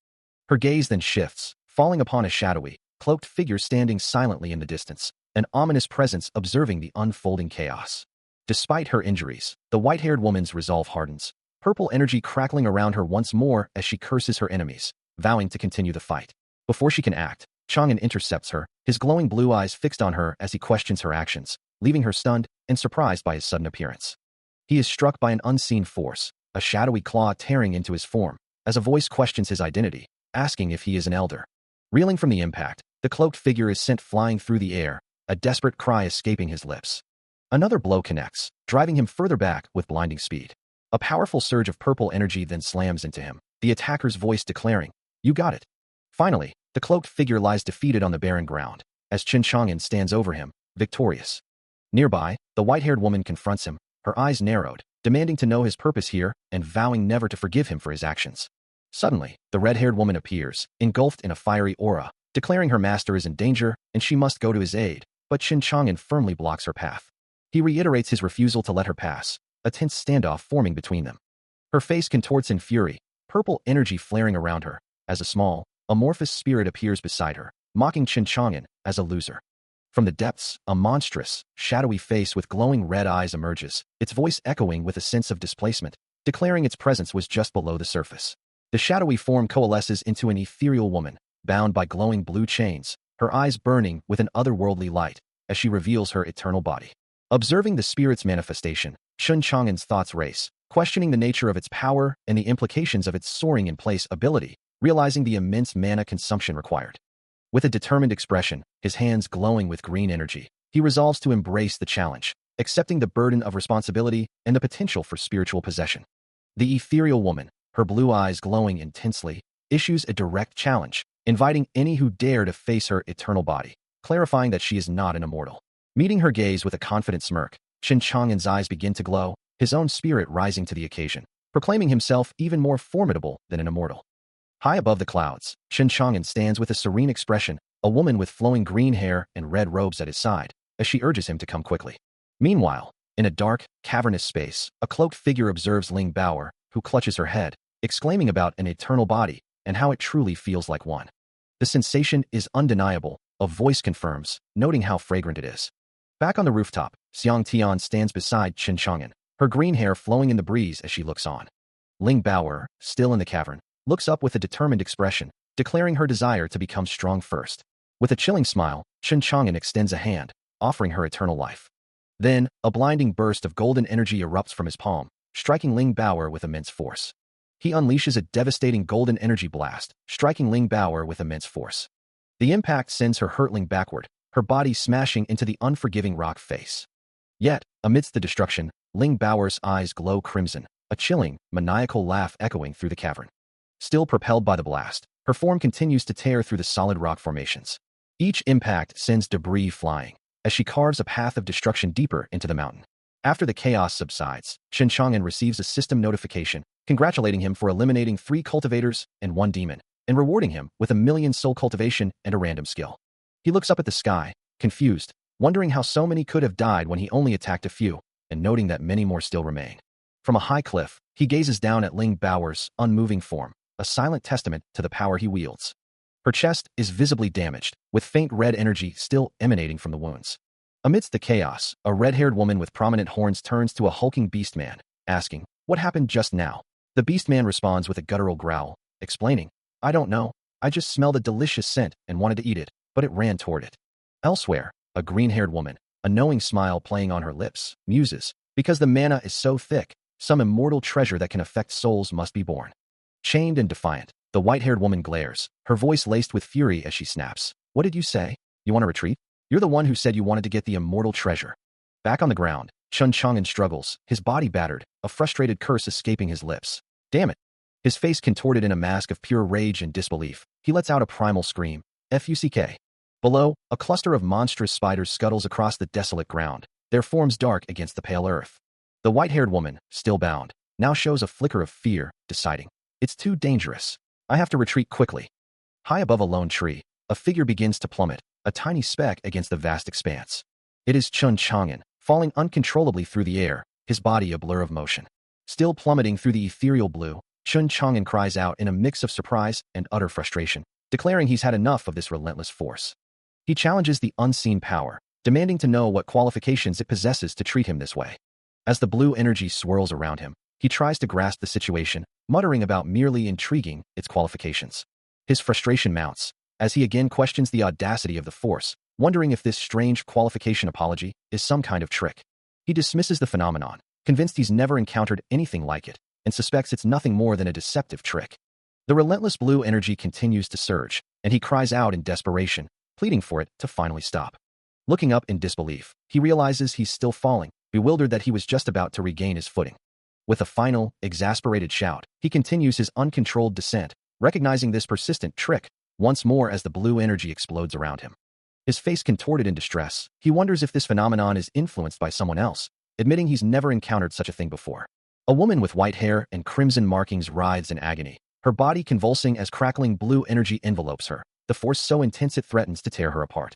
Her gaze then shifts, falling upon a shadowy, cloaked figure standing silently in the distance, an ominous presence observing the unfolding chaos. Despite her injuries, the white-haired woman's resolve hardens, purple energy crackling around her once more as she curses her enemies, vowing to continue the fight. Before she can act, Chang'an intercepts her, his glowing blue eyes fixed on her as he questions her actions, leaving her stunned and surprised by his sudden appearance. He is struck by an unseen force, a shadowy claw tearing into his form, as a voice questions his identity, asking if he is an elder. Reeling from the impact, the cloaked figure is sent flying through the air, a desperate cry escaping his lips. Another blow connects, driving him further back with blinding speed. A powerful surge of purple energy then slams into him, the attacker's voice declaring, "You got it." Finally, the cloaked figure lies defeated on the barren ground, as Chen Chang'an stands over him, victorious. Nearby, the white-haired woman confronts him, her eyes narrowed, demanding to know his purpose here and vowing never to forgive him for his actions. Suddenly, the red-haired woman appears, engulfed in a fiery aura, declaring her master is in danger and she must go to his aid, but Chen Chang'an firmly blocks her path. He reiterates his refusal to let her pass, a tense standoff forming between them. Her face contorts in fury, purple energy flaring around her, as a small, amorphous spirit appears beside her, mocking Chen Chang'an as a loser. From the depths, a monstrous, shadowy face with glowing red eyes emerges, its voice echoing with a sense of displacement, declaring its presence was just below the surface. The shadowy form coalesces into an ethereal woman, bound by glowing blue chains, her eyes burning with an otherworldly light, as she reveals her eternal body. Observing the spirit's manifestation, Chen Chang'an's thoughts race, questioning the nature of its power and the implications of its soaring-in-place ability, realizing the immense mana consumption required. With a determined expression, his hands glowing with green energy, he resolves to embrace the challenge, accepting the burden of responsibility and the potential for spiritual possession. The ethereal woman, her blue eyes glowing intensely, issues a direct challenge, inviting any who dare to face her eternal body, clarifying that she is not an immortal. Meeting her gaze with a confident smirk, Chen Chang'an's eyes begin to glow, his own spirit rising to the occasion, proclaiming himself even more formidable than an immortal. High above the clouds, Chen Chang'an stands with a serene expression, a woman with flowing green hair and red robes at his side, as she urges him to come quickly. Meanwhile, in a dark, cavernous space, a cloaked figure observes Ling Baoer, who clutches her head, exclaiming about an eternal body and how it truly feels like one. The sensation is undeniable, a voice confirms, noting how fragrant it is. Back on the rooftop, Xiang Tian stands beside Chen Chang'an, her green hair flowing in the breeze as she looks on. Ling Baoer, still in the cavern, looks up with a determined expression, declaring her desire to become strong first. With a chilling smile, Chen Chang'an extends a hand, offering her eternal life. Then, a blinding burst of golden energy erupts from his palm, striking Ling Baoer with immense force. He unleashes a devastating golden energy blast, striking Ling Baoer with immense force. The impact sends her hurtling backward, her body smashing into the unforgiving rock face. Yet, amidst the destruction, Ling Baoer's eyes glow crimson, a chilling, maniacal laugh echoing through the cavern. Still propelled by the blast, her form continues to tear through the solid rock formations. Each impact sends debris flying, as she carves a path of destruction deeper into the mountain. After the chaos subsides, Chen Chang'an receives a system notification, congratulating him for eliminating 3 cultivators and 1 demon, and rewarding him with 1,000,000 soul cultivation and a random skill. He looks up at the sky, confused, wondering how so many could have died when he only attacked a few, and noting that many more still remain. From a high cliff, he gazes down at Ling Baoer's unmoving form, a silent testament to the power he wields. Her chest is visibly damaged, with faint red energy still emanating from the wounds. Amidst the chaos, a red-haired woman with prominent horns turns to a hulking beastman, asking, "What happened just now?" The beastman responds with a guttural growl, explaining, "I don't know, I just smelled a delicious scent and wanted to eat it, but it ran toward it." Elsewhere, a green-haired woman, a knowing smile playing on her lips, muses, "Because the mana is so thick, some immortal treasure that can affect souls must be born." Chained and defiant, the white-haired woman glares, her voice laced with fury as she snaps, "What did you say? You want to retreat? You're the one who said you wanted to get the immortal treasure." Back on the ground, Chen Chang'an struggles, his body battered, a frustrated curse escaping his lips. Damn it! His face contorted in a mask of pure rage and disbelief, he lets out a primal scream, "Fuck!" Below, a cluster of monstrous spiders scuttles across the desolate ground, their forms dark against the pale earth. The white-haired woman, still bound, now shows a flicker of fear, deciding, "It's too dangerous. I have to retreat quickly." High above a lone tree, a figure begins to plummet, a tiny speck against the vast expanse. It is Chen Chang'an, falling uncontrollably through the air, his body a blur of motion. Still plummeting through the ethereal blue, Chen Chang'an cries out in a mix of surprise and utter frustration, declaring he's had enough of this relentless force. He challenges the unseen power, demanding to know what qualifications it possesses to treat him this way. As the blue energy swirls around him, he tries to grasp the situation, muttering about merely intriguing its qualifications. His frustration mounts, as he again questions the audacity of the force, wondering if this strange qualification apology is some kind of trick. He dismisses the phenomenon, convinced he's never encountered anything like it, and suspects it's nothing more than a deceptive trick. The relentless blue energy continues to surge, and he cries out in desperation, pleading for it to finally stop. Looking up in disbelief, he realizes he's still falling, bewildered that he was just about to regain his footing. With a final, exasperated shout, he continues his uncontrolled descent, recognizing this persistent trick once more as the blue energy explodes around him. His face contorted in distress, he wonders if this phenomenon is influenced by someone else, admitting he's never encountered such a thing before. A woman with white hair and crimson markings writhes in agony, her body convulsing as crackling blue energy envelopes her, the force so intense it threatens to tear her apart.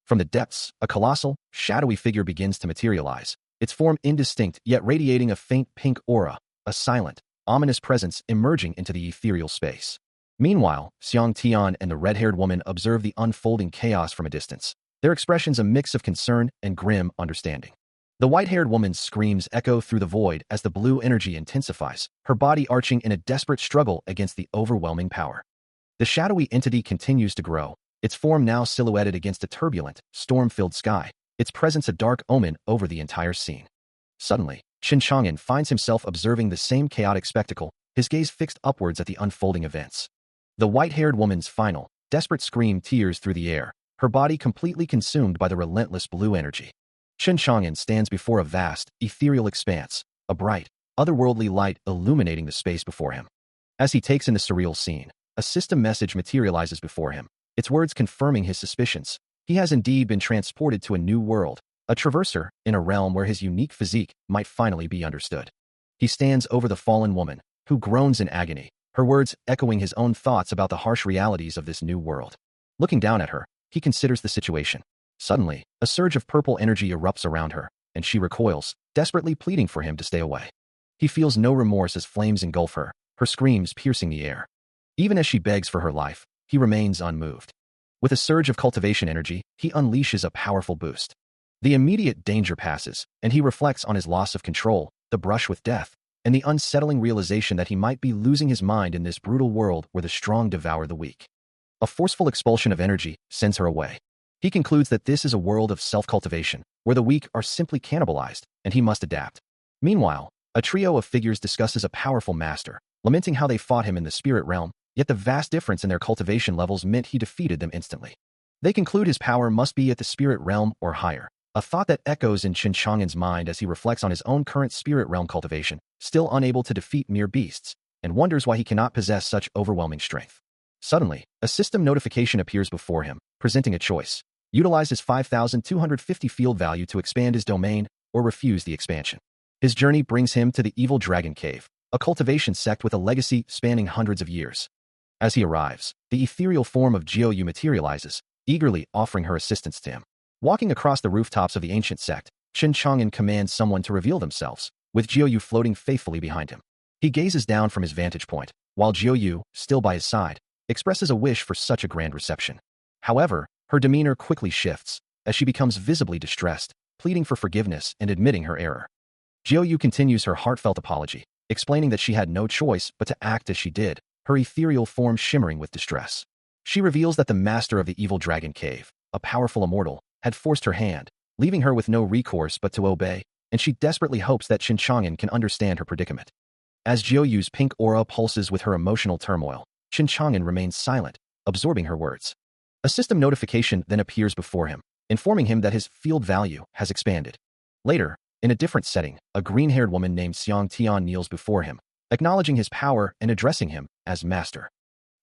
From the depths, a colossal, shadowy figure begins to materialize, its form indistinct yet radiating a faint pink aura, a silent, ominous presence emerging into the ethereal space. Meanwhile, Xiang Tian and the red-haired woman observe the unfolding chaos from a distance, their expressions a mix of concern and grim understanding. The white-haired woman's screams echo through the void as the blue energy intensifies, her body arching in a desperate struggle against the overwhelming power. The shadowy entity continues to grow, its form now silhouetted against a turbulent, storm-filled sky, its presence a dark omen over the entire scene. Suddenly, Qin Chang'an finds himself observing the same chaotic spectacle, his gaze fixed upwards at the unfolding events. The white-haired woman's final, desperate scream tears through the air, her body completely consumed by the relentless blue energy. Qin Chang'an stands before a vast, ethereal expanse, a bright, otherworldly light illuminating the space before him. As he takes in the surreal scene, a system message materializes before him, its words confirming his suspicions. He has indeed been transported to a new world, a traverser in a realm where his unique physique might finally be understood. He stands over the fallen woman, who groans in agony, her words echoing his own thoughts about the harsh realities of this new world. Looking down at her, he considers the situation. Suddenly, a surge of purple energy erupts around her, and she recoils, desperately pleading for him to stay away. He feels no remorse as flames engulf her, her screams piercing the air. Even as she begs for her life, he remains unmoved. With a surge of cultivation energy, he unleashes a powerful boost. The immediate danger passes, and he reflects on his loss of control, the brush with death, and the unsettling realization that he might be losing his mind in this brutal world where the strong devour the weak. A forceful expulsion of energy sends her away. He concludes that this is a world of self-cultivation, where the weak are simply cannibalized, and he must adapt. Meanwhile, a trio of figures discusses a powerful master, lamenting how they fought him in the spirit realm, yet the vast difference in their cultivation levels meant he defeated them instantly. They conclude his power must be at the spirit realm or higher, a thought that echoes in Qin Chang'an's mind as he reflects on his own current spirit realm cultivation, still unable to defeat mere beasts, and wonders why he cannot possess such overwhelming strength. Suddenly, a system notification appears before him, presenting a choice. Utilize his 5,250 field value to expand his domain, or refuse the expansion. His journey brings him to the Evil Dragon Cave, a cultivation sect with a legacy spanning hundreds of years. As he arrives, the ethereal form of Jiu Yu materializes, eagerly offering her assistance to him. Walking across the rooftops of the ancient sect, Qin Chang'an commands someone to reveal themselves, with Jiu Yu floating faithfully behind him. He gazes down from his vantage point, while Jiu Yu, still by his side, expresses a wish for such a grand reception. However, her demeanor quickly shifts, as she becomes visibly distressed, pleading for forgiveness and admitting her error. Jiu Yu continues her heartfelt apology, explaining that she had no choice but to act as she did, her ethereal form shimmering with distress. She reveals that the master of the Evil Dragon Cave, a powerful immortal, had forced her hand, leaving her with no recourse but to obey, and she desperately hopes that Qin Chang'an can understand her predicament. As Jiu Yu's pink aura pulses with her emotional turmoil, Qin Chang'an remains silent, absorbing her words. A system notification then appears before him, informing him that his field value has expanded. Later, in a different setting, a green-haired woman named Xiang Tian kneels before him, acknowledging his power and addressing him as master.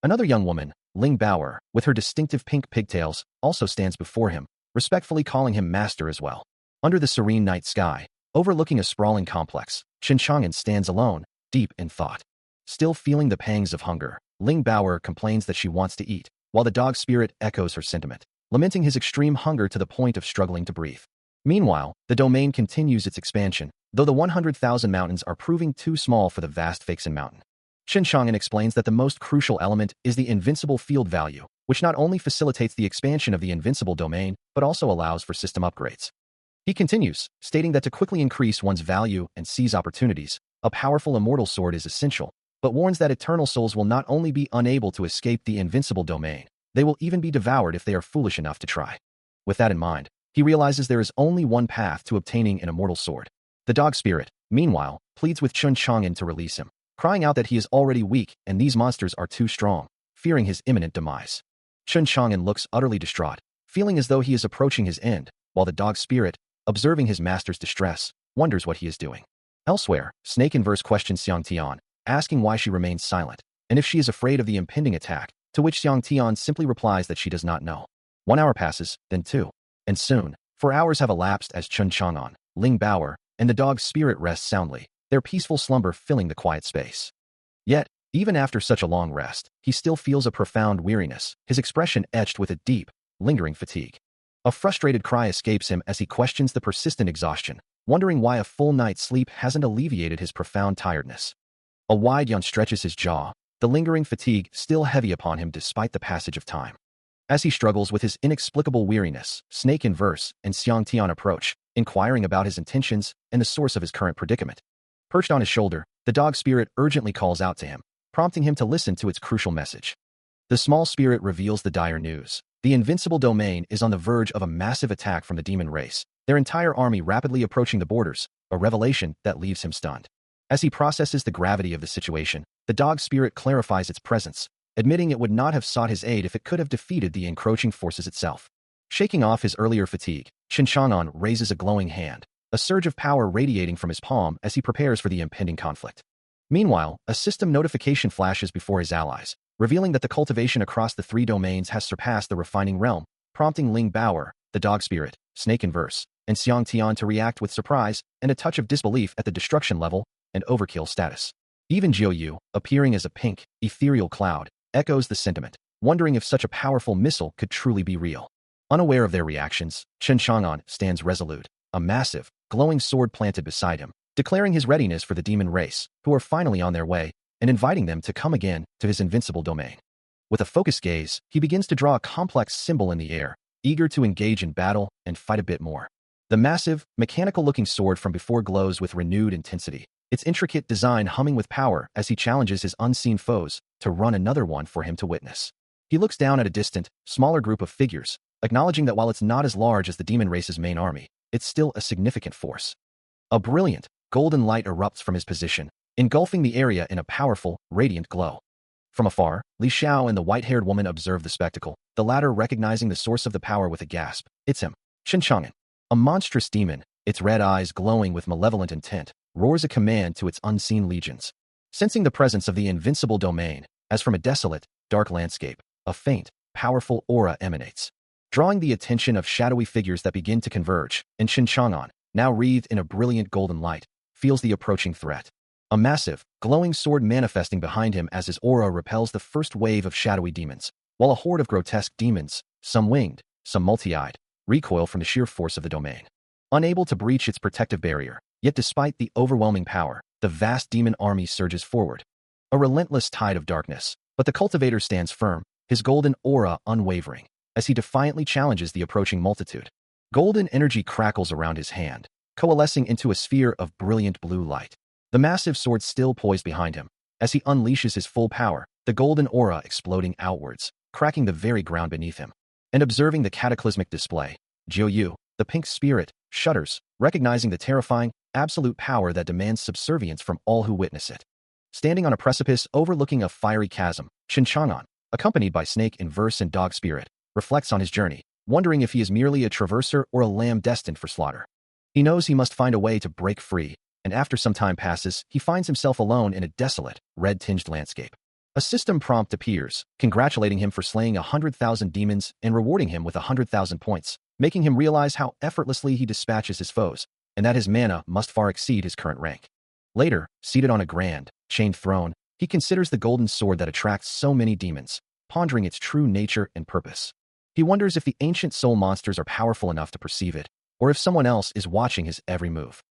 Another young woman, Ling Bauer, with her distinctive pink pigtails, also stands before him, respectfully calling him master as well. Under the serene night sky, overlooking a sprawling complex, Qin Chang'an stands alone, deep in thought. Still feeling the pangs of hunger, Ling Bauer complains that she wants to eat, while the dog spirit echoes her sentiment, lamenting his extreme hunger to the point of struggling to breathe. Meanwhile, the domain continues its expansion, though the 100,000 mountains are proving too small for the vast Faixin Mountain. Qin Chang'an explains that the most crucial element is the invincible field value, which not only facilitates the expansion of the invincible domain, but also allows for system upgrades. He continues, stating that to quickly increase one's value and seize opportunities, a powerful immortal sword is essential, but warns that eternal souls will not only be unable to escape the invincible domain, they will even be devoured if they are foolish enough to try. With that in mind, he realizes there is only one path to obtaining an immortal sword. The dog spirit, meanwhile, pleads with Qin Chang'an to release him, crying out that he is already weak and these monsters are too strong, fearing his imminent demise. Qin Chang'an looks utterly distraught, feeling as though he is approaching his end, while the dog spirit, observing his master's distress, wonders what he is doing. Elsewhere, Snake Inverse questions Xiang Tian, asking why she remains silent, and if she is afraid of the impending attack, to which Xiang Tian simply replies that she does not know. 1 hour passes, then 2. And soon, 4 hours have elapsed as Chun Chang'an, Ling Baoer, and the dog's spirit rest soundly, their peaceful slumber filling the quiet space. Yet, even after such a long rest, he still feels a profound weariness, his expression etched with a deep, lingering fatigue. A frustrated cry escapes him as he questions the persistent exhaustion, wondering why a full night's sleep hasn't alleviated his profound tiredness. A wide yawn stretches his jaw, the lingering fatigue still heavy upon him despite the passage of time. As he struggles with his inexplicable weariness, Snake Inverse and Xiang Tian approach, inquiring about his intentions and the source of his current predicament. Perched on his shoulder, the dog spirit urgently calls out to him, prompting him to listen to its crucial message. The small spirit reveals the dire news. The Invincible domain is on the verge of a massive attack from the demon race, their entire army rapidly approaching the borders, a revelation that leaves him stunned. As he processes the gravity of the situation, the dog spirit clarifies its presence, admitting it would not have sought his aid if it could have defeated the encroaching forces itself. Shaking off his earlier fatigue, Chun Chang'an raises a glowing hand, a surge of power radiating from his palm as he prepares for the impending conflict. Meanwhile, a system notification flashes before his allies, revealing that the cultivation across the 3 domains has surpassed the refining realm, prompting Ling Baoer, the dog spirit, Snake Inverse, and Xiang Tian to react with surprise and a touch of disbelief at the destruction level and overkill status. Even Jiu Yu, appearing as a pink, ethereal cloud, echoes the sentiment, wondering if such a powerful missile could truly be real. Unaware of their reactions, Chun Chang'an stands resolute, a massive, glowing sword planted beside him, declaring his readiness for the demon race, who are finally on their way, and inviting them to come again to his invincible domain. With a focused gaze, he begins to draw a complex symbol in the air, eager to engage in battle and fight a bit more. The massive, mechanical-looking sword from before glows with renewed intensity, its intricate design humming with power as he challenges his unseen foes to run another one for him to witness. He looks down at a distant, smaller group of figures, acknowledging that while it's not as large as the demon race's main army, it's still a significant force. A brilliant, golden light erupts from his position, engulfing the area in a powerful, radiant glow. From afar, Li Xiao and the white-haired woman observe the spectacle, the latter recognizing the source of the power with a gasp. It's him, Chun Chang'an. A monstrous demon, its red eyes glowing with malevolent intent, roars a command to its unseen legions. Sensing the presence of the invincible domain, as from a desolate, dark landscape, a faint, powerful aura emanates, drawing the attention of shadowy figures that begin to converge, and Chun Chang'an, now wreathed in a brilliant golden light, feels the approaching threat. A massive, glowing sword manifesting behind him as his aura repels the first wave of shadowy demons, while a horde of grotesque demons, some winged, some multi-eyed, recoil from the sheer force of the domain. Unable to breach its protective barrier, yet despite the overwhelming power, the vast demon army surges forward. A relentless tide of darkness, but the cultivator stands firm, his golden aura unwavering, as he defiantly challenges the approaching multitude. Golden energy crackles around his hand, coalescing into a sphere of brilliant blue light. The massive sword still poised behind him. As he unleashes his full power, the golden aura exploding outwards, cracking the very ground beneath him. And observing the cataclysmic display, Jiu Yu, the pink spirit, shudders, recognizing the terrifying, absolute power that demands subservience from all who witness it. Standing on a precipice overlooking a fiery chasm, Chun Chang'an, accompanied by Snake Inverse and Dog Spirit, reflects on his journey, wondering if he is merely a traverser or a lamb destined for slaughter. He knows he must find a way to break free, and after some time passes, he finds himself alone in a desolate, red-tinged landscape. A system prompt appears, congratulating him for slaying 100,000 demons and rewarding him with 100,000 points, making him realize how effortlessly he dispatches his foes, and that his mana must far exceed his current rank. Later, seated on a grand, chained throne, he considers the golden sword that attracts so many demons, pondering its true nature and purpose. He wonders if the ancient soul monsters are powerful enough to perceive it, or if someone else is watching his every move.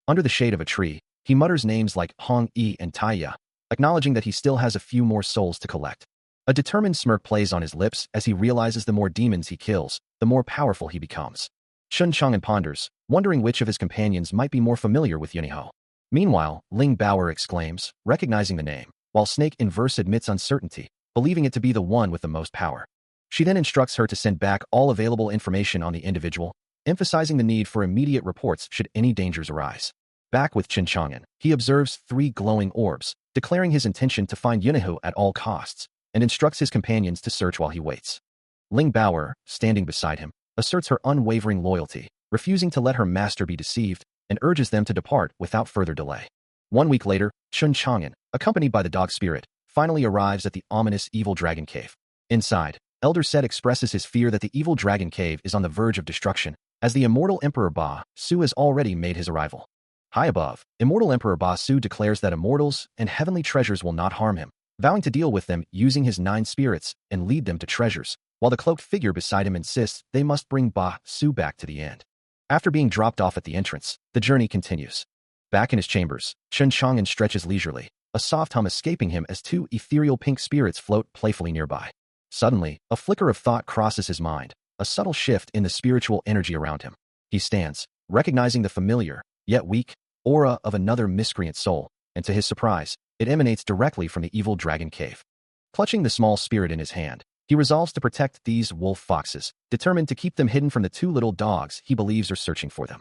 Under the shade of a tree, he mutters names like Hong Yi and Taiya, acknowledging that he still has a few more souls to collect. A determined smirk plays on his lips as he realizes the more demons he kills, the more powerful he becomes. Chun Chang'an ponders, wondering which of his companions might be more familiar with Yuniho. Meanwhile, Ling Baoer exclaims, recognizing the name, while Snake Inverse admits uncertainty, believing it to be the one with the most power. She then instructs her to send back all available information on the individual, emphasizing the need for immediate reports should any dangers arise. Back with Chun Chang'an, he observes 3 glowing orbs, declaring his intention to find Yuniho at all costs, and instructs his companions to search while he waits. Ling Baoer, standing beside him, asserts her unwavering loyalty, refusing to let her master be deceived, and urges them to depart without further delay. 1 week later, Chun Chang'an, accompanied by the dog spirit, finally arrives at the ominous evil dragon cave. Inside, Elder Set expresses his fear that the evil dragon cave is on the verge of destruction, as the immortal Emperor Ba Su has already made his arrival. High above, immortal Emperor Ba Su declares that immortals and heavenly treasures will not harm him, vowing to deal with them using his 9 spirits and lead them to treasures, while the cloaked figure beside him insists they must bring Ba Su back to the end. After being dropped off at the entrance, the journey continues. Back in his chambers, Chun Chang'an stretches leisurely, a soft hum escaping him as 2 ethereal pink spirits float playfully nearby. Suddenly, a flicker of thought crosses his mind, a subtle shift in the spiritual energy around him. He stands, recognizing the familiar, yet weak, aura of another miscreant soul, and to his surprise, it emanates directly from the evil dragon cave. Clutching the small spirit in his hand, he resolves to protect these wolf foxes, determined to keep them hidden from the 2 little dogs he believes are searching for them.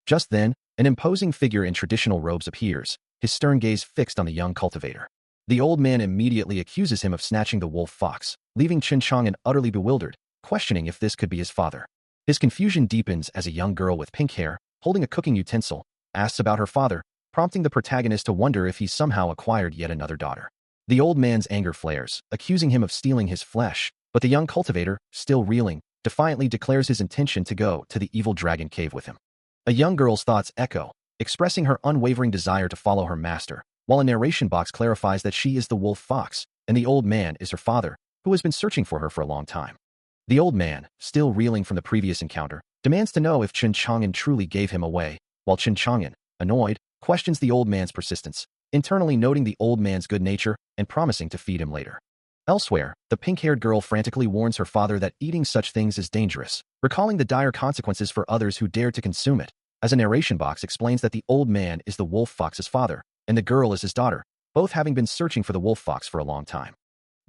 Just then, an imposing figure in traditional robes appears, his stern gaze fixed on the young cultivator. The old man immediately accuses him of snatching the wolf fox, leaving Chun Chang'an utterly bewildered, questioning if this could be his father. His confusion deepens as a young girl with pink hair, holding a cooking utensil, asks about her father, prompting the protagonist to wonder if he's somehow acquired yet another daughter. The old man's anger flares, accusing him of stealing his flesh, but the young cultivator, still reeling, defiantly declares his intention to go to the evil dragon cave with him. A young girl's thoughts echo, expressing her unwavering desire to follow her master, while a narration box clarifies that she is the wolf fox, and the old man is her father, who has been searching for her for a long time. The old man, still reeling from the previous encounter, demands to know if Chun Chang'an truly gave him away, while Chun Chang'an, annoyed, questions the old man's persistence, internally noting the old man's good nature and promising to feed him later. Elsewhere, the pink-haired girl frantically warns her father that eating such things is dangerous, recalling the dire consequences for others who dare to consume it, as a narration box explains that the old man is the wolf fox's father, and the girl is his daughter, both having been searching for the wolf fox for a long time.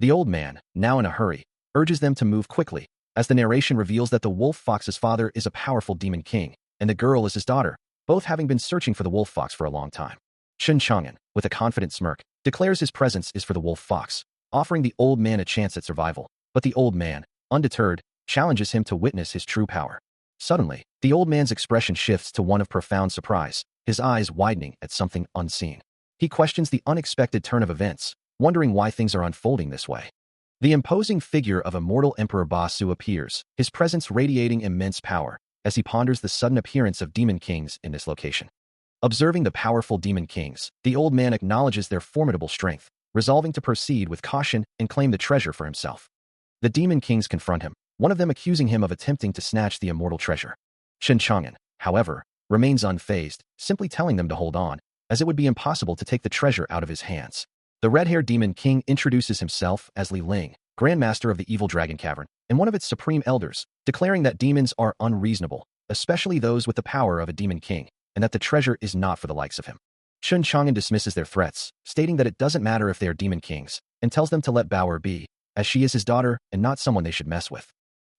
The old man, now in a hurry, urges them to move quickly, as the narration reveals that the wolf fox's father is a powerful demon king, and the girl is his daughter, both having been searching for the wolf fox for a long time. Chun Chang'an, with a confident smirk, declares his presence is for the wolf fox, offering the old man a chance at survival, but the old man, undeterred, challenges him to witness his true power. Suddenly, the old man's expression shifts to one of profound surprise, his eyes widening at something unseen. He questions the unexpected turn of events, wondering why things are unfolding this way. The imposing figure of immortal Emperor Ba Su appears, his presence radiating immense power, as he ponders the sudden appearance of demon kings in this location. Observing the powerful demon kings, the old man acknowledges their formidable strength, resolving to proceed with caution and claim the treasure for himself. The demon kings confront him, one of them accusing him of attempting to snatch the immortal treasure. Chun Chang'an, however, remains unfazed, simply telling them to hold on, as it would be impossible to take the treasure out of his hands. The red-haired demon king introduces himself as Li Ling, Grandmaster of the Evil Dragon Cavern, and one of its supreme elders, declaring that demons are unreasonable, especially those with the power of a demon king, and that the treasure is not for the likes of him. Chun Chang'an dismisses their threats, stating that it doesn't matter if they are demon kings, and tells them to let Bauer be, as she is his daughter and not someone they should mess with.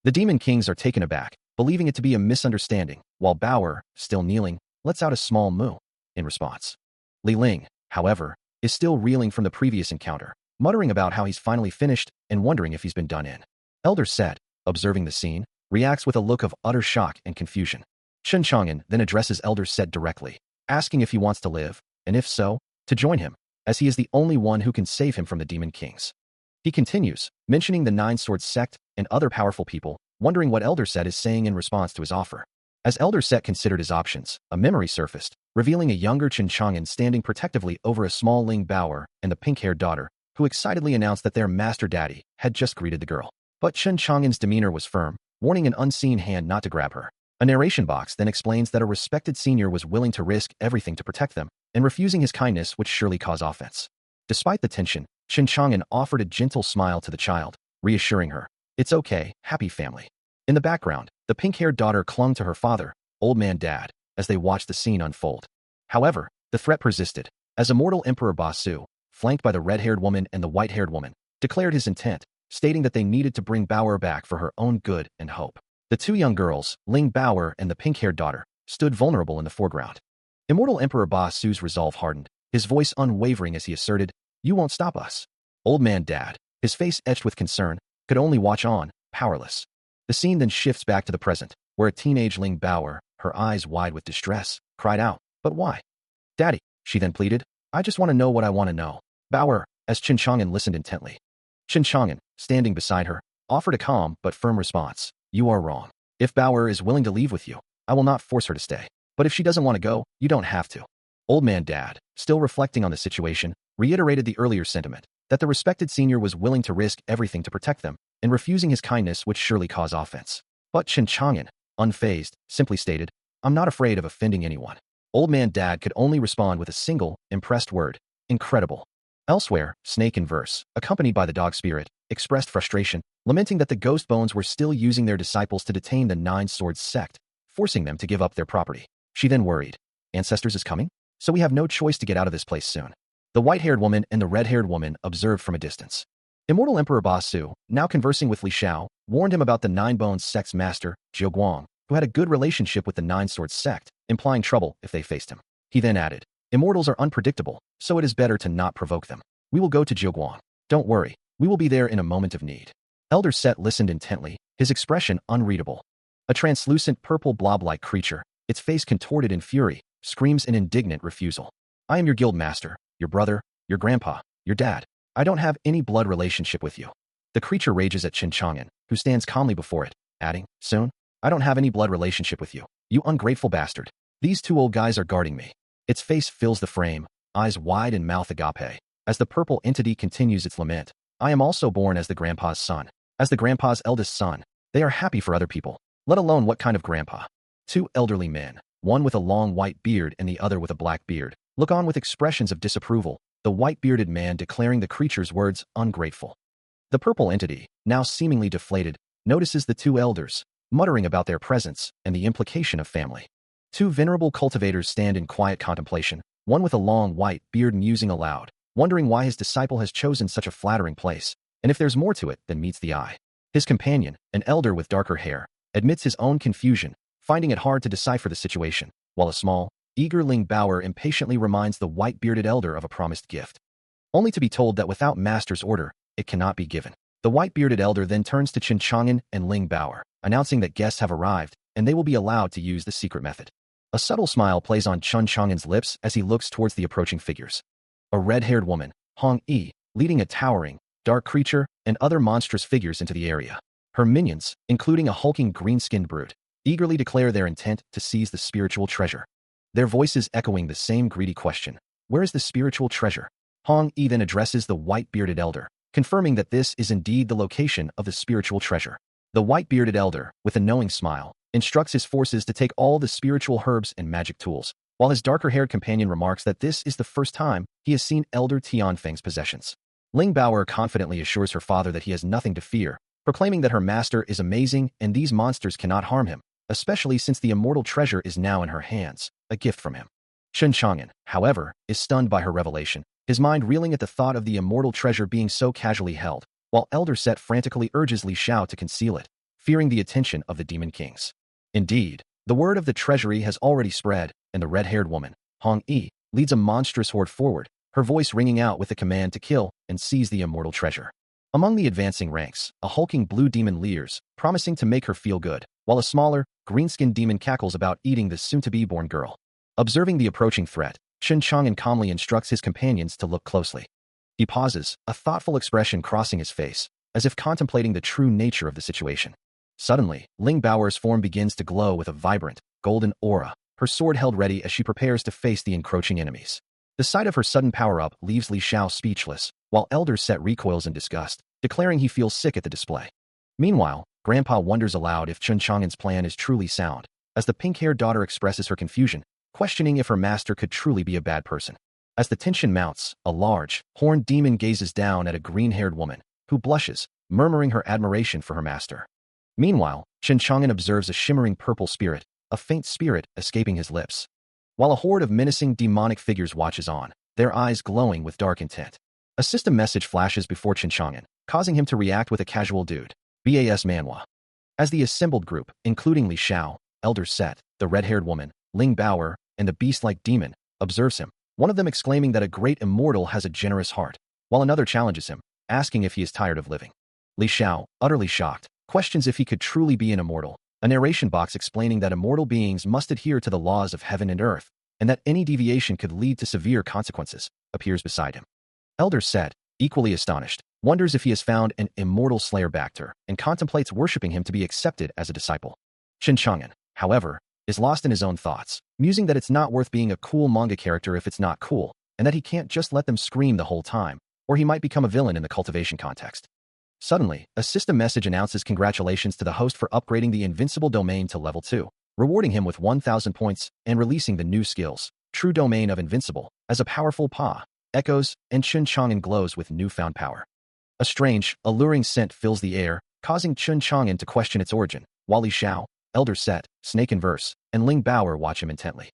The demon kings are taken aback, believing it to be a misunderstanding, while Bauer, still kneeling, lets out a small moo in response. Li Ling, however, is still reeling from the previous encounter, muttering about how he's finally finished and wondering if he's been done in. Elder Set, observing the scene, reacts with a look of utter shock and confusion. Chun Chang'an then addresses Elder Set directly, asking if he wants to live, and if so, to join him, as he is the only one who can save him from the demon kings. He continues, mentioning the Nine Swords sect and other powerful people, wondering what Elder Set is saying in response to his offer. As Elder Set considered his options, a memory surfaced, revealing a younger Chun Chang'an standing protectively over a small Ling Bauer and the pink-haired daughter, who excitedly announced that their master daddy had just greeted the girl. But Chun Chang'an's demeanor was firm, warning an unseen hand not to grab her. A narration box then explains that a respected senior was willing to risk everything to protect them, and refusing his kindness would surely cause offense. Despite the tension, Chun Chang'an offered a gentle smile to the child, reassuring her, "It's okay, happy family." In the background, the pink-haired daughter clung to her father, old man dad, as they watched the scene unfold. However, the threat persisted, as immortal Emperor Ba Su, flanked by the red-haired woman and the white-haired woman, declared his intent, stating that they needed to bring Bauer back for her own good and hope. The 2 young girls, Ling Bauer and the pink-haired daughter, stood vulnerable in the foreground. Immortal Emperor Ba Su's resolve hardened, his voice unwavering as he asserted, "You won't stop us." Old man dad, his face etched with concern, could only watch on, powerless. The scene then shifts back to the present, where a teenage Ling Bauer, her eyes wide with distress, cried out, "But why? Daddy," she then pleaded, "I just want to know what I want to know." Bauer, as Chen Chang'an listened intently. Chen Chang'an, standing beside her, offered a calm but firm response. "You are wrong. If Bauer is willing to leave with you, I will not force her to stay. But if she doesn't want to go, you don't have to." Old man Dad, still reflecting on the situation, reiterated the earlier sentiment, that the respected senior was willing to risk everything to protect them, and refusing his kindness would surely cause offense. But Chen Chang'an, unfazed, simply stated, "I'm not afraid of offending anyone." Old man Dad could only respond with a single, impressed word: incredible. Elsewhere, Snake in verse, accompanied by the dog spirit, expressed frustration, lamenting that the ghost bones were still using their disciples to detain the Nine Swords sect, forcing them to give up their property. She then worried, "Ancestors is coming? So we have no choice to get out of this place soon." The white-haired woman and the red-haired woman observed from a distance. Immortal Emperor Ba Su, now conversing with Li Xiao, warned him about the Nine Bones sect's master, Jiu Guang, who had a good relationship with the Nine Swords sect, implying trouble if they faced him. He then added, "Immortals are unpredictable, so it is better to not provoke them. We will go to Jiu Guang. Don't worry, we will be there in a moment of need." Elder Set listened intently, his expression unreadable. A translucent purple blob-like creature, its face contorted in fury, screams in indignant refusal. "I am your guild master, your brother, your grandpa, your dad. I don't have any blood relationship with you." The creature rages at Chen Chang'an, who stands calmly before it, adding, "Soon? I don't have any blood relationship with you, you ungrateful bastard. These two old guys are guarding me." Its face fills the frame, eyes wide and mouth agape, as the purple entity continues its lament. "I am also born as the grandpa's son. As the grandpa's eldest son. They are happy for other people, let alone what kind of grandpa." Two elderly men, one with a long white beard and the other with a black beard, look on with expressions of disapproval, the white-bearded man declaring the creature's words ungrateful. The purple entity, now seemingly deflated, notices the two elders, muttering about their presence and the implication of family. Two venerable cultivators stand in quiet contemplation, one with a long white beard musing aloud, wondering why his disciple has chosen such a flattering place, and if there's more to it than meets the eye. His companion, an elder with darker hair, admits his own confusion, finding it hard to decipher the situation, while a small, eager Ling Bauer impatiently reminds the white-bearded elder of a promised gift, only to be told that without master's order, it cannot be given. The white-bearded elder then turns to Chen Chang'an and Ling Bauer, announcing that guests have arrived, and they will be allowed to use the secret method. A subtle smile plays on Chen Chang'an's lips as he looks towards the approaching figures. A red-haired woman, Hong Yi, leading a towering, dark creature and other monstrous figures into the area. Her minions, including a hulking green-skinned brute, eagerly declare their intent to seize the spiritual treasure. Their voices echoing the same greedy question, "Where is the spiritual treasure?" Hong Yi then addresses the white-bearded elder, confirming that this is indeed the location of the spiritual treasure. The white-bearded elder, with a knowing smile, instructs his forces to take all the spiritual herbs and magic tools, while his darker-haired companion remarks that this is the first time he has seen Elder Tianfeng's possessions. Ling Bauer confidently assures her father that he has nothing to fear, proclaiming that her master is amazing and these monsters cannot harm him, especially since the immortal treasure is now in her hands, a gift from him. Chen Chang'an, however, is stunned by her revelation, his mind reeling at the thought of the immortal treasure being so casually held, while Elder Set frantically urges Li Xiao to conceal it, fearing the attention of the Demon Kings. Indeed, the word of the treasury has already spread, and the red-haired woman, Hong Yi, leads a monstrous horde forward, her voice ringing out with the command to kill and seize the immortal treasure. Among the advancing ranks, a hulking blue demon leers, promising to make her feel good, while a smaller, green-skinned demon cackles about eating the soon-to-be-born girl. Observing the approaching threat, Chen Chang'an calmly instructs his companions to look closely. He pauses, a thoughtful expression crossing his face, as if contemplating the true nature of the situation. Suddenly, Ling Bauer's form begins to glow with a vibrant, golden aura, her sword held ready as she prepares to face the encroaching enemies. The sight of her sudden power-up leaves Li Xiao speechless, while Elder Set recoils in disgust, declaring he feels sick at the display. Meanwhile, Grandpa wonders aloud if Chen Chang'an's plan is truly sound, as the pink-haired daughter expresses her confusion, questioning if her master could truly be a bad person. As the tension mounts, a large, horned demon gazes down at a green-haired woman, who blushes, murmuring her admiration for her master. Meanwhile, Chen Chang'an observes a shimmering purple spirit, a faint spirit escaping his lips. While a horde of menacing demonic figures watches on, their eyes glowing with dark intent. A system message flashes before Chen Chang'an, causing him to react with a casual dude. BAS Manhwa. As the assembled group, including Li Xiao, Elder Set, the red-haired woman, Ling Bauer, and the beast-like demon, observes him, one of them exclaiming that a great immortal has a generous heart, while another challenges him, asking if he is tired of living. Li Xiao, utterly shocked, questions if he could truly be an immortal, A narration box explaining that immortal beings must adhere to the laws of heaven and earth, and that any deviation could lead to severe consequences, appears beside him. Elder Set, equally astonished, wonders if he has found an immortal Slayer Bacter and contemplates worshipping him to be accepted as a disciple. Chen Chang'an, however, is lost in his own thoughts, musing that it's not worth being a cool manga character if it's not cool, and that he can't just let them scream the whole time, or he might become a villain in the cultivation context. Suddenly, a system message announces congratulations to the host for upgrading the Invincible domain to level 2, rewarding him with 1,000 points and releasing the new skills, True Domain of Invincible, as a powerful Pa, echoes, and Chen Chang'an glows with newfound power. A strange, alluring scent fills the air, causing Chen Chang'an to question its origin, while Li Xiao, Elder Set, Snake and Verse, and Ling Baoer watch him intently.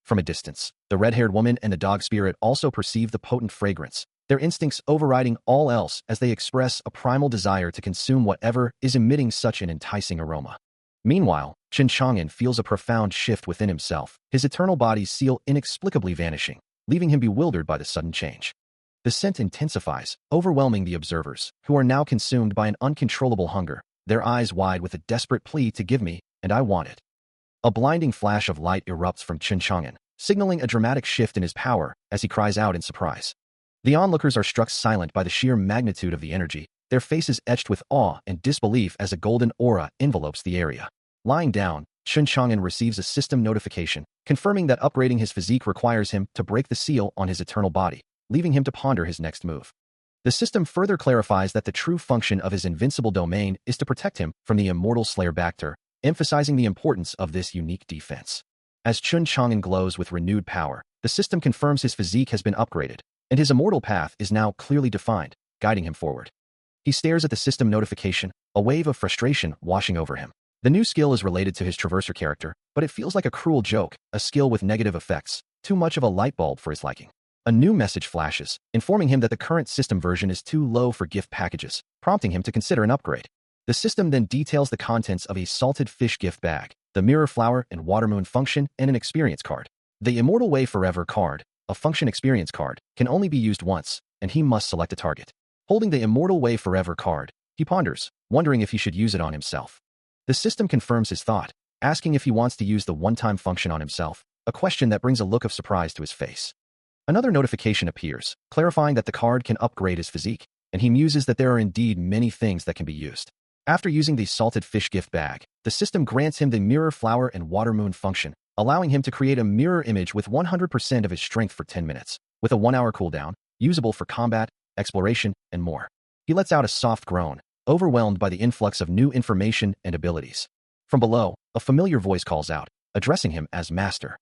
From a distance, the red-haired woman and the dog spirit also perceive the potent fragrance, their instincts overriding all else as they express a primal desire to consume whatever is emitting such an enticing aroma. Meanwhile, Chen Chang'an feels a profound shift within himself, his eternal body's seal inexplicably vanishing, leaving him bewildered by the sudden change. The scent intensifies, overwhelming the observers, who are now consumed by an uncontrollable hunger, their eyes wide with a desperate plea to give me, and I want it. A blinding flash of light erupts from Chen Chang'an, signaling a dramatic shift in his power as he cries out in surprise. The onlookers are struck silent by the sheer magnitude of the energy, their faces etched with awe and disbelief as a golden aura envelopes the area. Lying down, Chen Chang'an receives a system notification, confirming that upgrading his physique requires him to break the seal on his eternal body, leaving him to ponder his next move. The system further clarifies that the true function of his Invincible domain is to protect him from the immortal Slayer Bacter, emphasizing the importance of this unique defense. As Chen Chang'an glows with renewed power, the system confirms his physique has been upgraded, and his immortal path is now clearly defined, guiding him forward. He stares at the system notification, a wave of frustration washing over him. The new skill is related to his Traverser character, but it feels like a cruel joke, a skill with negative effects, too much of a light bulb for his liking. A new message flashes, informing him that the current system version is too low for gift packages, prompting him to consider an upgrade. The system then details the contents of a salted fish gift bag, the mirror flower and watermoon function, and an experience card. The Immortal Way Forever card, a function experience card, can only be used once, and he must select a target. Holding the Immortal Way Forever card, he ponders, wondering if he should use it on himself. The system confirms his thought, asking if he wants to use the one-time function on himself, a question that brings a look of surprise to his face. Another notification appears, clarifying that the card can upgrade his physique, and he muses that there are indeed many things that can be used. After using the salted fish gift bag, the system grants him the mirror flower and watermoon function, allowing him to create a mirror image with 100% of his strength for 10 minutes, with a 1-hour cooldown, usable for combat, exploration, and more. He lets out a soft groan, overwhelmed by the influx of new information and abilities. From below, a familiar voice calls out, addressing him as Master.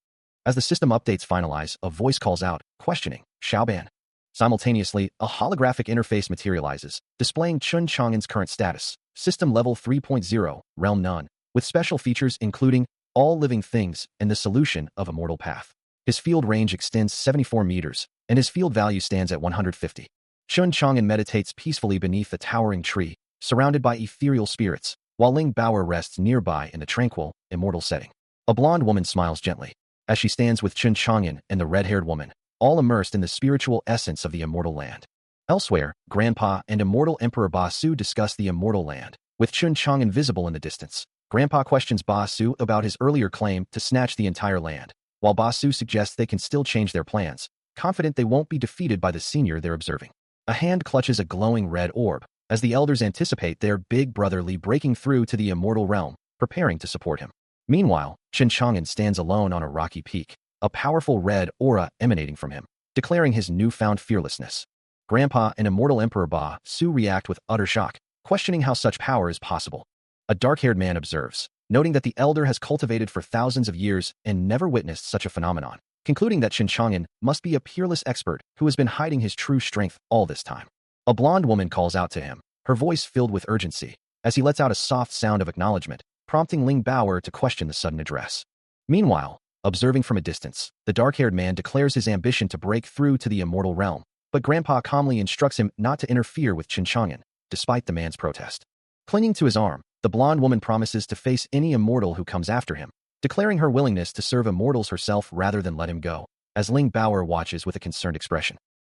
As the system updates finalize, a voice calls out, questioning, Xiaoban. Simultaneously, a holographic interface materializes, displaying Chen Chang'an's current status, System Level 3.0, Realm None, with special features including all living things and the solution of Immortal Path. His field range extends 74 meters, and his field value stands at 150. Chen Chang'an meditates peacefully beneath a towering tree, surrounded by ethereal spirits, while Ling Baoer rests nearby in the tranquil, immortal setting. A blonde woman smiles gently, as she stands with Chen Chang'an and the red-haired woman, all immersed in the spiritual essence of the immortal land. Elsewhere, Grandpa and Immortal Emperor Ba Su discuss the immortal land, with Chen Chang'an visible in the distance. Grandpa questions Ba Su about his earlier claim to snatch the entire land, while Ba Su suggests they can still change their plans, confident they won't be defeated by the senior they're observing. A hand clutches a glowing red orb, as the elders anticipate their big brother Li breaking through to the immortal realm, preparing to support him. Meanwhile, Chen Chang'an stands alone on a rocky peak, a powerful red aura emanating from him, declaring his newfound fearlessness. Grandpa and Immortal Emperor Ba Su react with utter shock, questioning how such power is possible. A dark-haired man observes, noting that the elder has cultivated for thousands of years and never witnessed such a phenomenon, concluding that Chen Chang'an must be a peerless expert who has been hiding his true strength all this time. A blonde woman calls out to him, her voice filled with urgency, as he lets out a soft sound of acknowledgement, prompting Ling Baoer to question the sudden address. Meanwhile, observing from a distance, the dark-haired man declares his ambition to break through to the immortal realm, but Grandpa calmly instructs him not to interfere with Chen Chang'an, despite the man's protest. Clinging to his arm, the blonde woman promises to face any immortal who comes after him, declaring her willingness to serve immortals herself rather than let him go, as Ling Baoer watches with a concerned expression.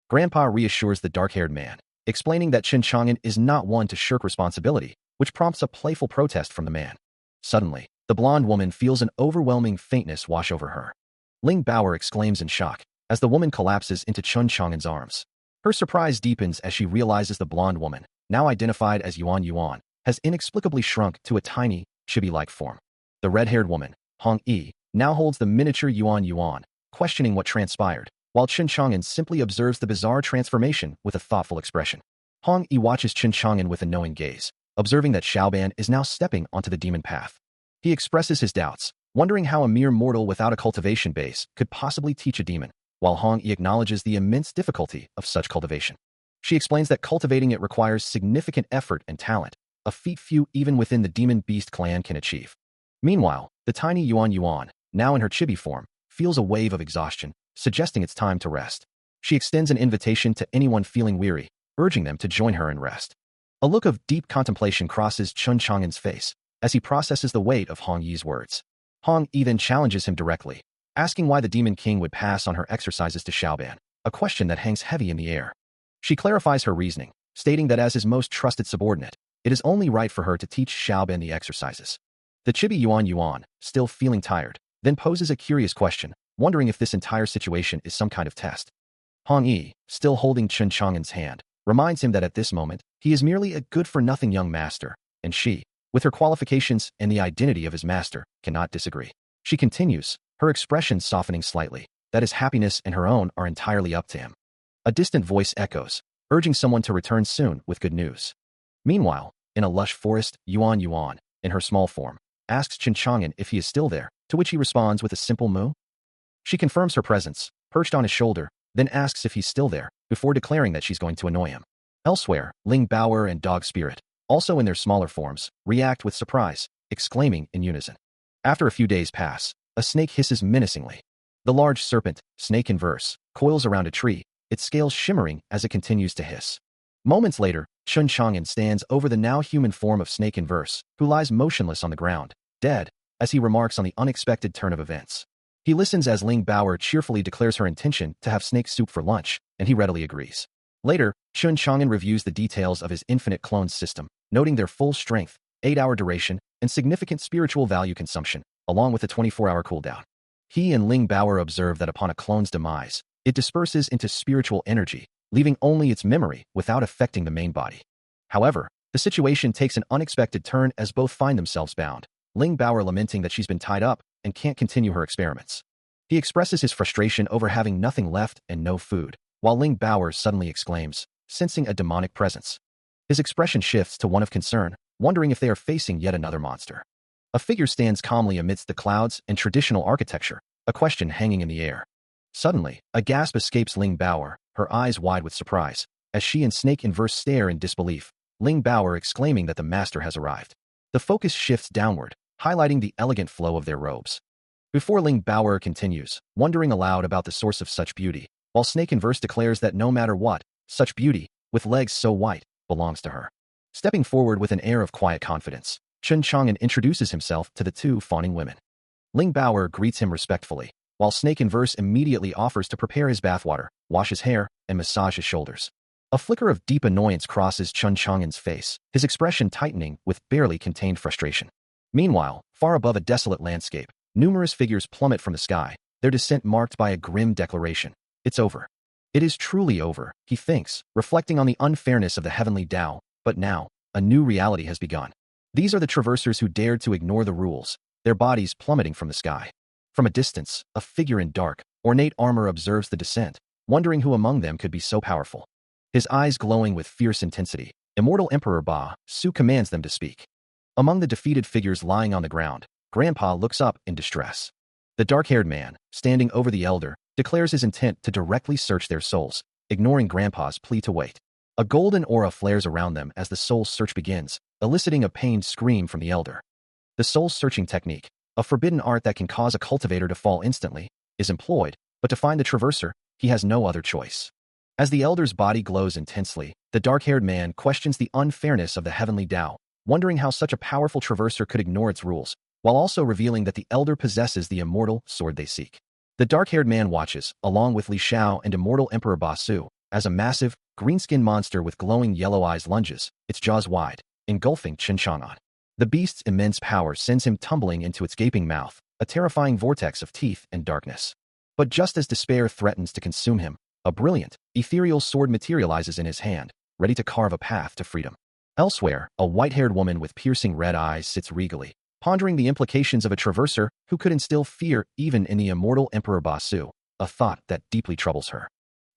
Grandpa reassures the dark-haired man, explaining that Chen Chang'an is not one to shirk responsibility, which prompts a playful protest from the man. Suddenly, The blonde woman feels an overwhelming faintness wash over her. Ling Bao exclaims in shock as the woman collapses into Chun Chang'an's arms. Her surprise deepens as she realizes the blonde woman, now identified as Yuan Yuan, has inexplicably shrunk to a tiny, chibi-like form. The red-haired woman, Hong Yi, now holds the miniature Yuan Yuan, questioning what transpired, while Chun Chang'an simply observes the bizarre transformation with a thoughtful expression. Hong Yi watches Chun Chang'an with a knowing gaze, observing that Xiaoban is now stepping onto the demon path. He expresses his doubts, wondering how a mere mortal without a cultivation base could possibly teach a demon, while Hong Yi acknowledges the immense difficulty of such cultivation. She explains that cultivating it requires significant effort and talent, a feat few even within the demon beast clan can achieve. Meanwhile, the tiny Yuan Yuan, now in her chibi form, feels a wave of exhaustion, suggesting it's time to rest. She extends an invitation to anyone feeling weary, urging them to join her and rest. A look of deep contemplation crosses Chun Chang'an's face as he processes the weight of Hong Yi's words. Hong Yi then challenges him directly, asking why the Demon King would pass on her exercises to Xiaoban, a question that hangs heavy in the air. She clarifies her reasoning, stating that as his most trusted subordinate, it is only right for her to teach Xiaoban the exercises. The chibi Yuan Yuan, still feeling tired, then poses a curious question, wondering if this entire situation is some kind of test. Hong Yi, still holding Chun Chang'an's hand, reminds him that at this moment, he is merely a good-for-nothing young master, and she, with her qualifications and the identity of his master, cannot disagree. She continues, her expression softening slightly, that his happiness and her own are entirely up to him. A distant voice echoes, urging someone to return soon with good news. Meanwhile, in a lush forest, Yuan Yuan, in her small form, asks Chun Chang'an if he is still there, to which he responds with a simple moo. She confirms her presence, perched on his shoulder, then asks if he's still there, before declaring that she's going to annoy him. Elsewhere, Ling Bao and Dog Spirit, also in their smaller forms, react with surprise, exclaiming in unison. After a few days pass, a snake hisses menacingly. The large serpent, snake in verse, coils around a tree, its scales shimmering as it continues to hiss. Moments later, Chun Chang'an stands over the now human form of snake in verse, who lies motionless on the ground, dead, as he remarks on the unexpected turn of events. He listens as Ling Bao cheerfully declares her intention to have snake soup for lunch, and he readily agrees. Later, Chun Chang'an reviews the details of his infinite clones system, noting their full strength, 8-hour duration, and significant spiritual value consumption, along with a 24-hour cooldown. He and Ling Bao observe that upon a clone's demise, it disperses into spiritual energy, leaving only its memory without affecting the main body. However, the situation takes an unexpected turn as both find themselves bound, Ling Bao lamenting that she's been tied up and can't continue her experiments. He expresses his frustration over having nothing left and no food, while Ling Bao suddenly exclaims, sensing a demonic presence. His expression shifts to one of concern, wondering if they are facing yet another monster. A figure stands calmly amidst the clouds and traditional architecture, a question hanging in the air. Suddenly, a gasp escapes Ling Bao, her eyes wide with surprise, as she and Snake in verse stare in disbelief, Ling Bao exclaiming that the master has arrived. The focus shifts downward, highlighting the elegant flow of their robes. Before Ling Bao continues, wondering aloud about the source of such beauty, while Snake in verse declares that no matter what, such beauty, with legs so white, belongs to her. Stepping forward with an air of quiet confidence, Chun Chang'an introduces himself to the two fawning women. Ling Bao greets him respectfully, while Snake in verse immediately offers to prepare his bathwater, wash his hair, and massage his shoulders. A flicker of deep annoyance crosses Chun Chang'an's face, his expression tightening with barely contained frustration. Meanwhile, far above a desolate landscape, numerous figures plummet from the sky, their descent marked by a grim declaration. It's over. It is truly over, he thinks, reflecting on the unfairness of the heavenly Tao, but now, a new reality has begun. These are the traversers who dared to ignore the rules, their bodies plummeting from the sky. From a distance, a figure in dark, ornate armor observes the descent, wondering who among them could be so powerful. His eyes glowing with fierce intensity, Immortal Emperor Ba Su commands them to speak. Among the defeated figures lying on the ground, Grandpa looks up in distress. The dark-haired man, standing over the elder, declares his intent to directly search their souls, ignoring Grandpa's plea to wait. A golden aura flares around them as the soul search begins, eliciting a pained scream from the elder. The soul-searching technique, a forbidden art that can cause a cultivator to fall instantly, is employed, but to find the traverser, he has no other choice. As the elder's body glows intensely, the dark-haired man questions the unfairness of the heavenly Tao, wondering how such a powerful traverser could ignore its rules, while also revealing that the elder possesses the immortal sword they seek. The dark-haired man watches, along with Li Xiao and Immortal Emperor Ba Su, as a massive, green-skinned monster with glowing yellow eyes lunges, its jaws wide, engulfing Chun Chang'an. The beast's immense power sends him tumbling into its gaping mouth, a terrifying vortex of teeth and darkness. But just as despair threatens to consume him, a brilliant, ethereal sword materializes in his hand, ready to carve a path to freedom. Elsewhere, a white-haired woman with piercing red eyes sits regally, pondering the implications of a traverser who could instill fear even in the immortal Emperor Basu, a thought that deeply troubles her.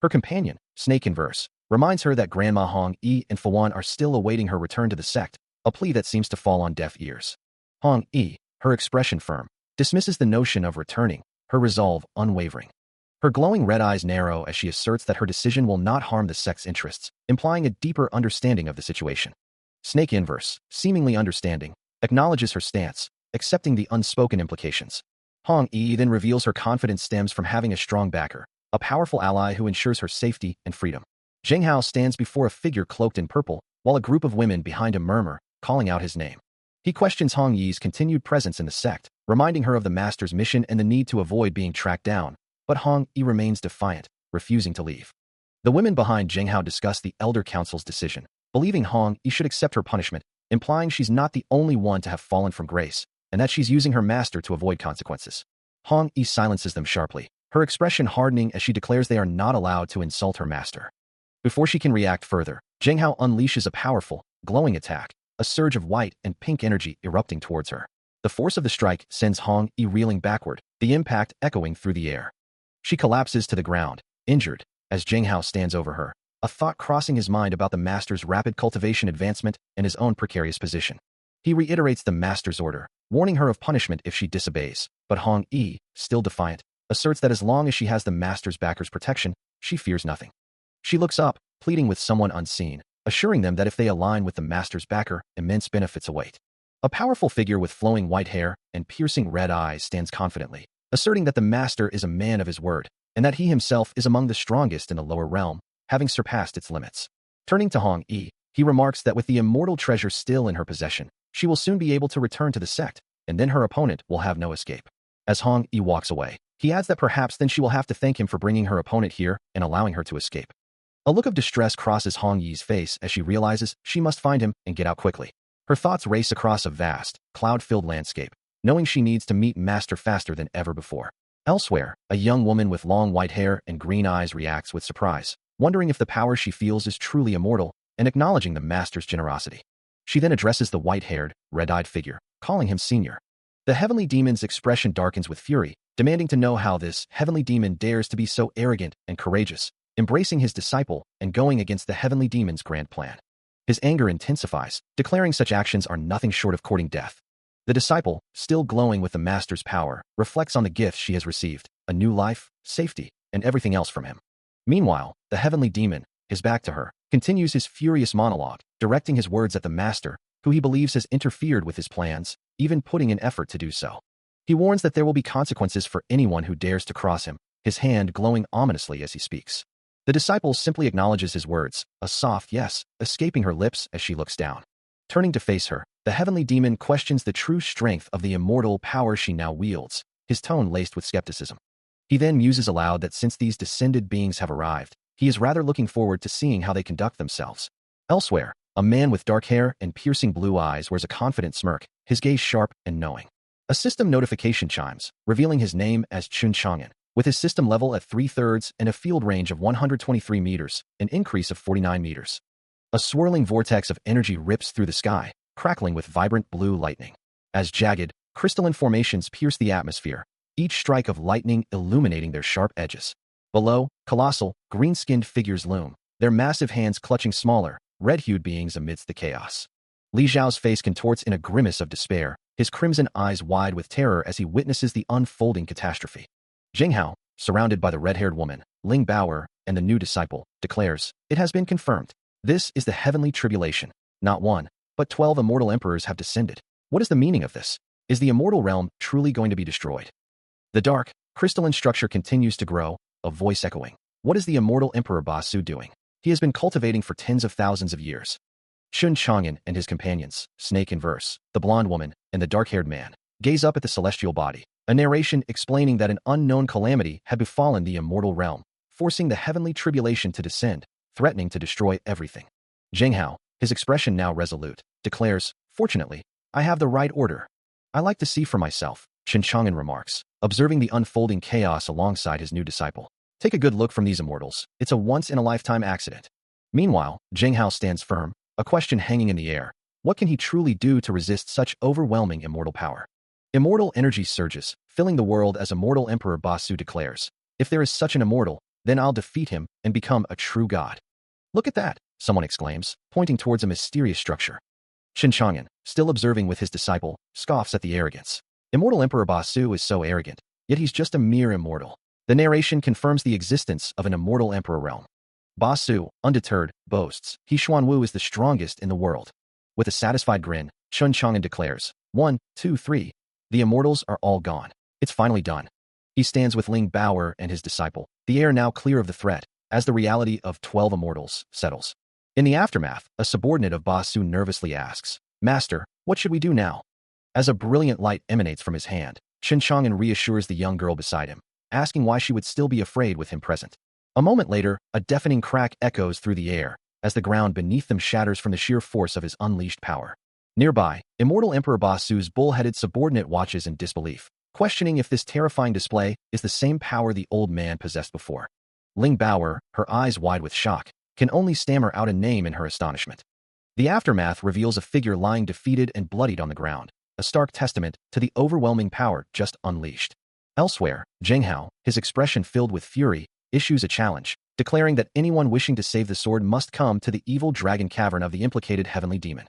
Her companion, Snake in Verse, reminds her that Grandma Hong Yi and Fawan are still awaiting her return to the sect, a plea that seems to fall on deaf ears. Hong Yi, her expression firm, dismisses the notion of returning, her resolve unwavering. Her glowing red eyes narrow as she asserts that her decision will not harm the sect's interests, implying a deeper understanding of the situation. Snake Inverse, seemingly understanding, acknowledges her stance, accepting the unspoken implications. Hong Yi then reveals her confidence stems from having a strong backer, a powerful ally who ensures her safety and freedom. Zheng Hao stands before a figure cloaked in purple, while a group of women behind him murmur, calling out his name. He questions Hong Yi's continued presence in the sect, reminding her of the master's mission and the need to avoid being tracked down, but Hong Yi remains defiant, refusing to leave. The women behind Zheng Hao discuss the Elder Council's decision, believing Hong Yi should accept her punishment, implying she's not the only one to have fallen from grace, and that she's using her master to avoid consequences. Hong Yi silences them sharply, her expression hardening as she declares they are not allowed to insult her master. Before she can react further, Zheng Hao unleashes a powerful, glowing attack, a surge of white and pink energy erupting towards her. The force of the strike sends Hong Yi reeling backward, the impact echoing through the air. She collapses to the ground, injured, as Zheng Hao stands over her, a thought crossing his mind about the master's rapid cultivation advancement and his own precarious position. He reiterates the master's order, warning her of punishment if she disobeys, but Hong Yi, still defiant, asserts that as long as she has the master's backer's protection, she fears nothing. She looks up, pleading with someone unseen, assuring them that if they align with the master's backer, immense benefits await. A powerful figure with flowing white hair and piercing red eyes stands confidently, asserting that the master is a man of his word, and that he himself is among the strongest in the lower realm, having surpassed its limits. Turning to Hong Yi, he remarks that with the immortal treasure still in her possession, she will soon be able to return to the sect, and then her opponent will have no escape. As Hong Yi walks away, he adds that perhaps then she will have to thank him for bringing her opponent here and allowing her to escape. A look of distress crosses Hong Yi's face as she realizes she must find him and get out quickly. Her thoughts race across a vast, cloud-filled landscape, knowing she needs to meet Master faster than ever before. Elsewhere, a young woman with long white hair and green eyes reacts with surprise, wondering if the power she feels is truly immortal, and acknowledging the Master's generosity. She then addresses the white-haired, red-eyed figure, calling him senior. The heavenly demon's expression darkens with fury, demanding to know how this heavenly demon dares to be so arrogant and courageous, embracing his disciple and going against the heavenly demon's grand plan. His anger intensifies, declaring such actions are nothing short of courting death. The disciple, still glowing with the master's power, reflects on the gifts she has received, a new life, safety, and everything else from him. Meanwhile, the heavenly demon, his back to her, continues his furious monologue, directing his words at the master, who he believes has interfered with his plans, even putting in effort to do so. He warns that there will be consequences for anyone who dares to cross him, his hand glowing ominously as he speaks. The disciple simply acknowledges his words, a soft yes, escaping her lips as she looks down. Turning to face her, the heavenly demon questions the true strength of the immortal power she now wields, his tone laced with skepticism. He then muses aloud that since these descended beings have arrived, he is rather looking forward to seeing how they conduct themselves. Elsewhere, a man with dark hair and piercing blue eyes wears a confident smirk, his gaze sharp and knowing. A system notification chimes, revealing his name as Chun Chang'an, with his system level at 3/3 and a field range of 123 meters, an increase of 49 meters. A swirling vortex of energy rips through the sky, crackling with vibrant blue lightning. As jagged, crystalline formations pierce the atmosphere, each strike of lightning illuminating their sharp edges. Below, colossal, green-skinned figures loom, their massive hands clutching smaller, red-hued beings amidst the chaos. Li Zhao's face contorts in a grimace of despair, his crimson eyes wide with terror as he witnesses the unfolding catastrophe. Zheng Hao, surrounded by the red-haired woman, Ling Baoer, and the new disciple, declares, "It has been confirmed. This is the heavenly tribulation. Not one, but 12 immortal emperors have descended. What is the meaning of this? Is the immortal realm truly going to be destroyed?" The dark, crystalline structure continues to grow, a voice echoing. What is the immortal Emperor Basu doing? He has been cultivating for tens of thousands of years. Chun Chang'an and his companions, Snake in Verse, the blonde woman, and the dark-haired man, gaze up at the celestial body, a narration explaining that an unknown calamity had befallen the immortal realm, forcing the heavenly tribulation to descend, threatening to destroy everything. Zheng Hao, his expression now resolute, declares, "Fortunately, I have the right order. I like to see for myself, Chen Chang'an remarks, observing the unfolding chaos alongside his new disciple. Take a good look from these immortals. It's a once-in-a-lifetime accident. Meanwhile, Zheng Hao stands firm, a question hanging in the air. What can he truly do to resist such overwhelming immortal power? Immortal energy surges, filling the world as Immortal Emperor Basu declares. If there is such an immortal, then I'll defeat him and become a true god. Look at that, someone exclaims, pointing towards a mysterious structure. Chen Chang'an, still observing with his disciple, scoffs at the arrogance. Immortal Emperor Basu is so arrogant, yet he's just a mere immortal. The narration confirms the existence of an immortal emperor realm. Basu, undeterred, boasts, He Xuanwu is the strongest in the world. With a satisfied grin, Chen Chang'an declares, 1, 2, 3. The immortals are all gone. It's finally done. He stands with Ling Baoer and his disciple, the air now clear of the threat, as the reality of 12 immortals settles. In the aftermath, a subordinate of Basu nervously asks, Master, what should we do now? As a brilliant light emanates from his hand, Chen Chang'an reassures the young girl beside him, asking why she would still be afraid with him present. A moment later, a deafening crack echoes through the air, as the ground beneath them shatters from the sheer force of his unleashed power. Nearby, Immortal Emperor Basu's bull-headed subordinate watches in disbelief, questioning if this terrifying display is the same power the old man possessed before. Ling Baoer, her eyes wide with shock, can only stammer out a name in her astonishment. The aftermath reveals a figure lying defeated and bloodied on the ground, a stark testament to the overwhelming power just unleashed. Elsewhere, Zheng Hao, his expression filled with fury, issues a challenge, declaring that anyone wishing to save the sword must come to the evil dragon cavern of the implicated heavenly demon.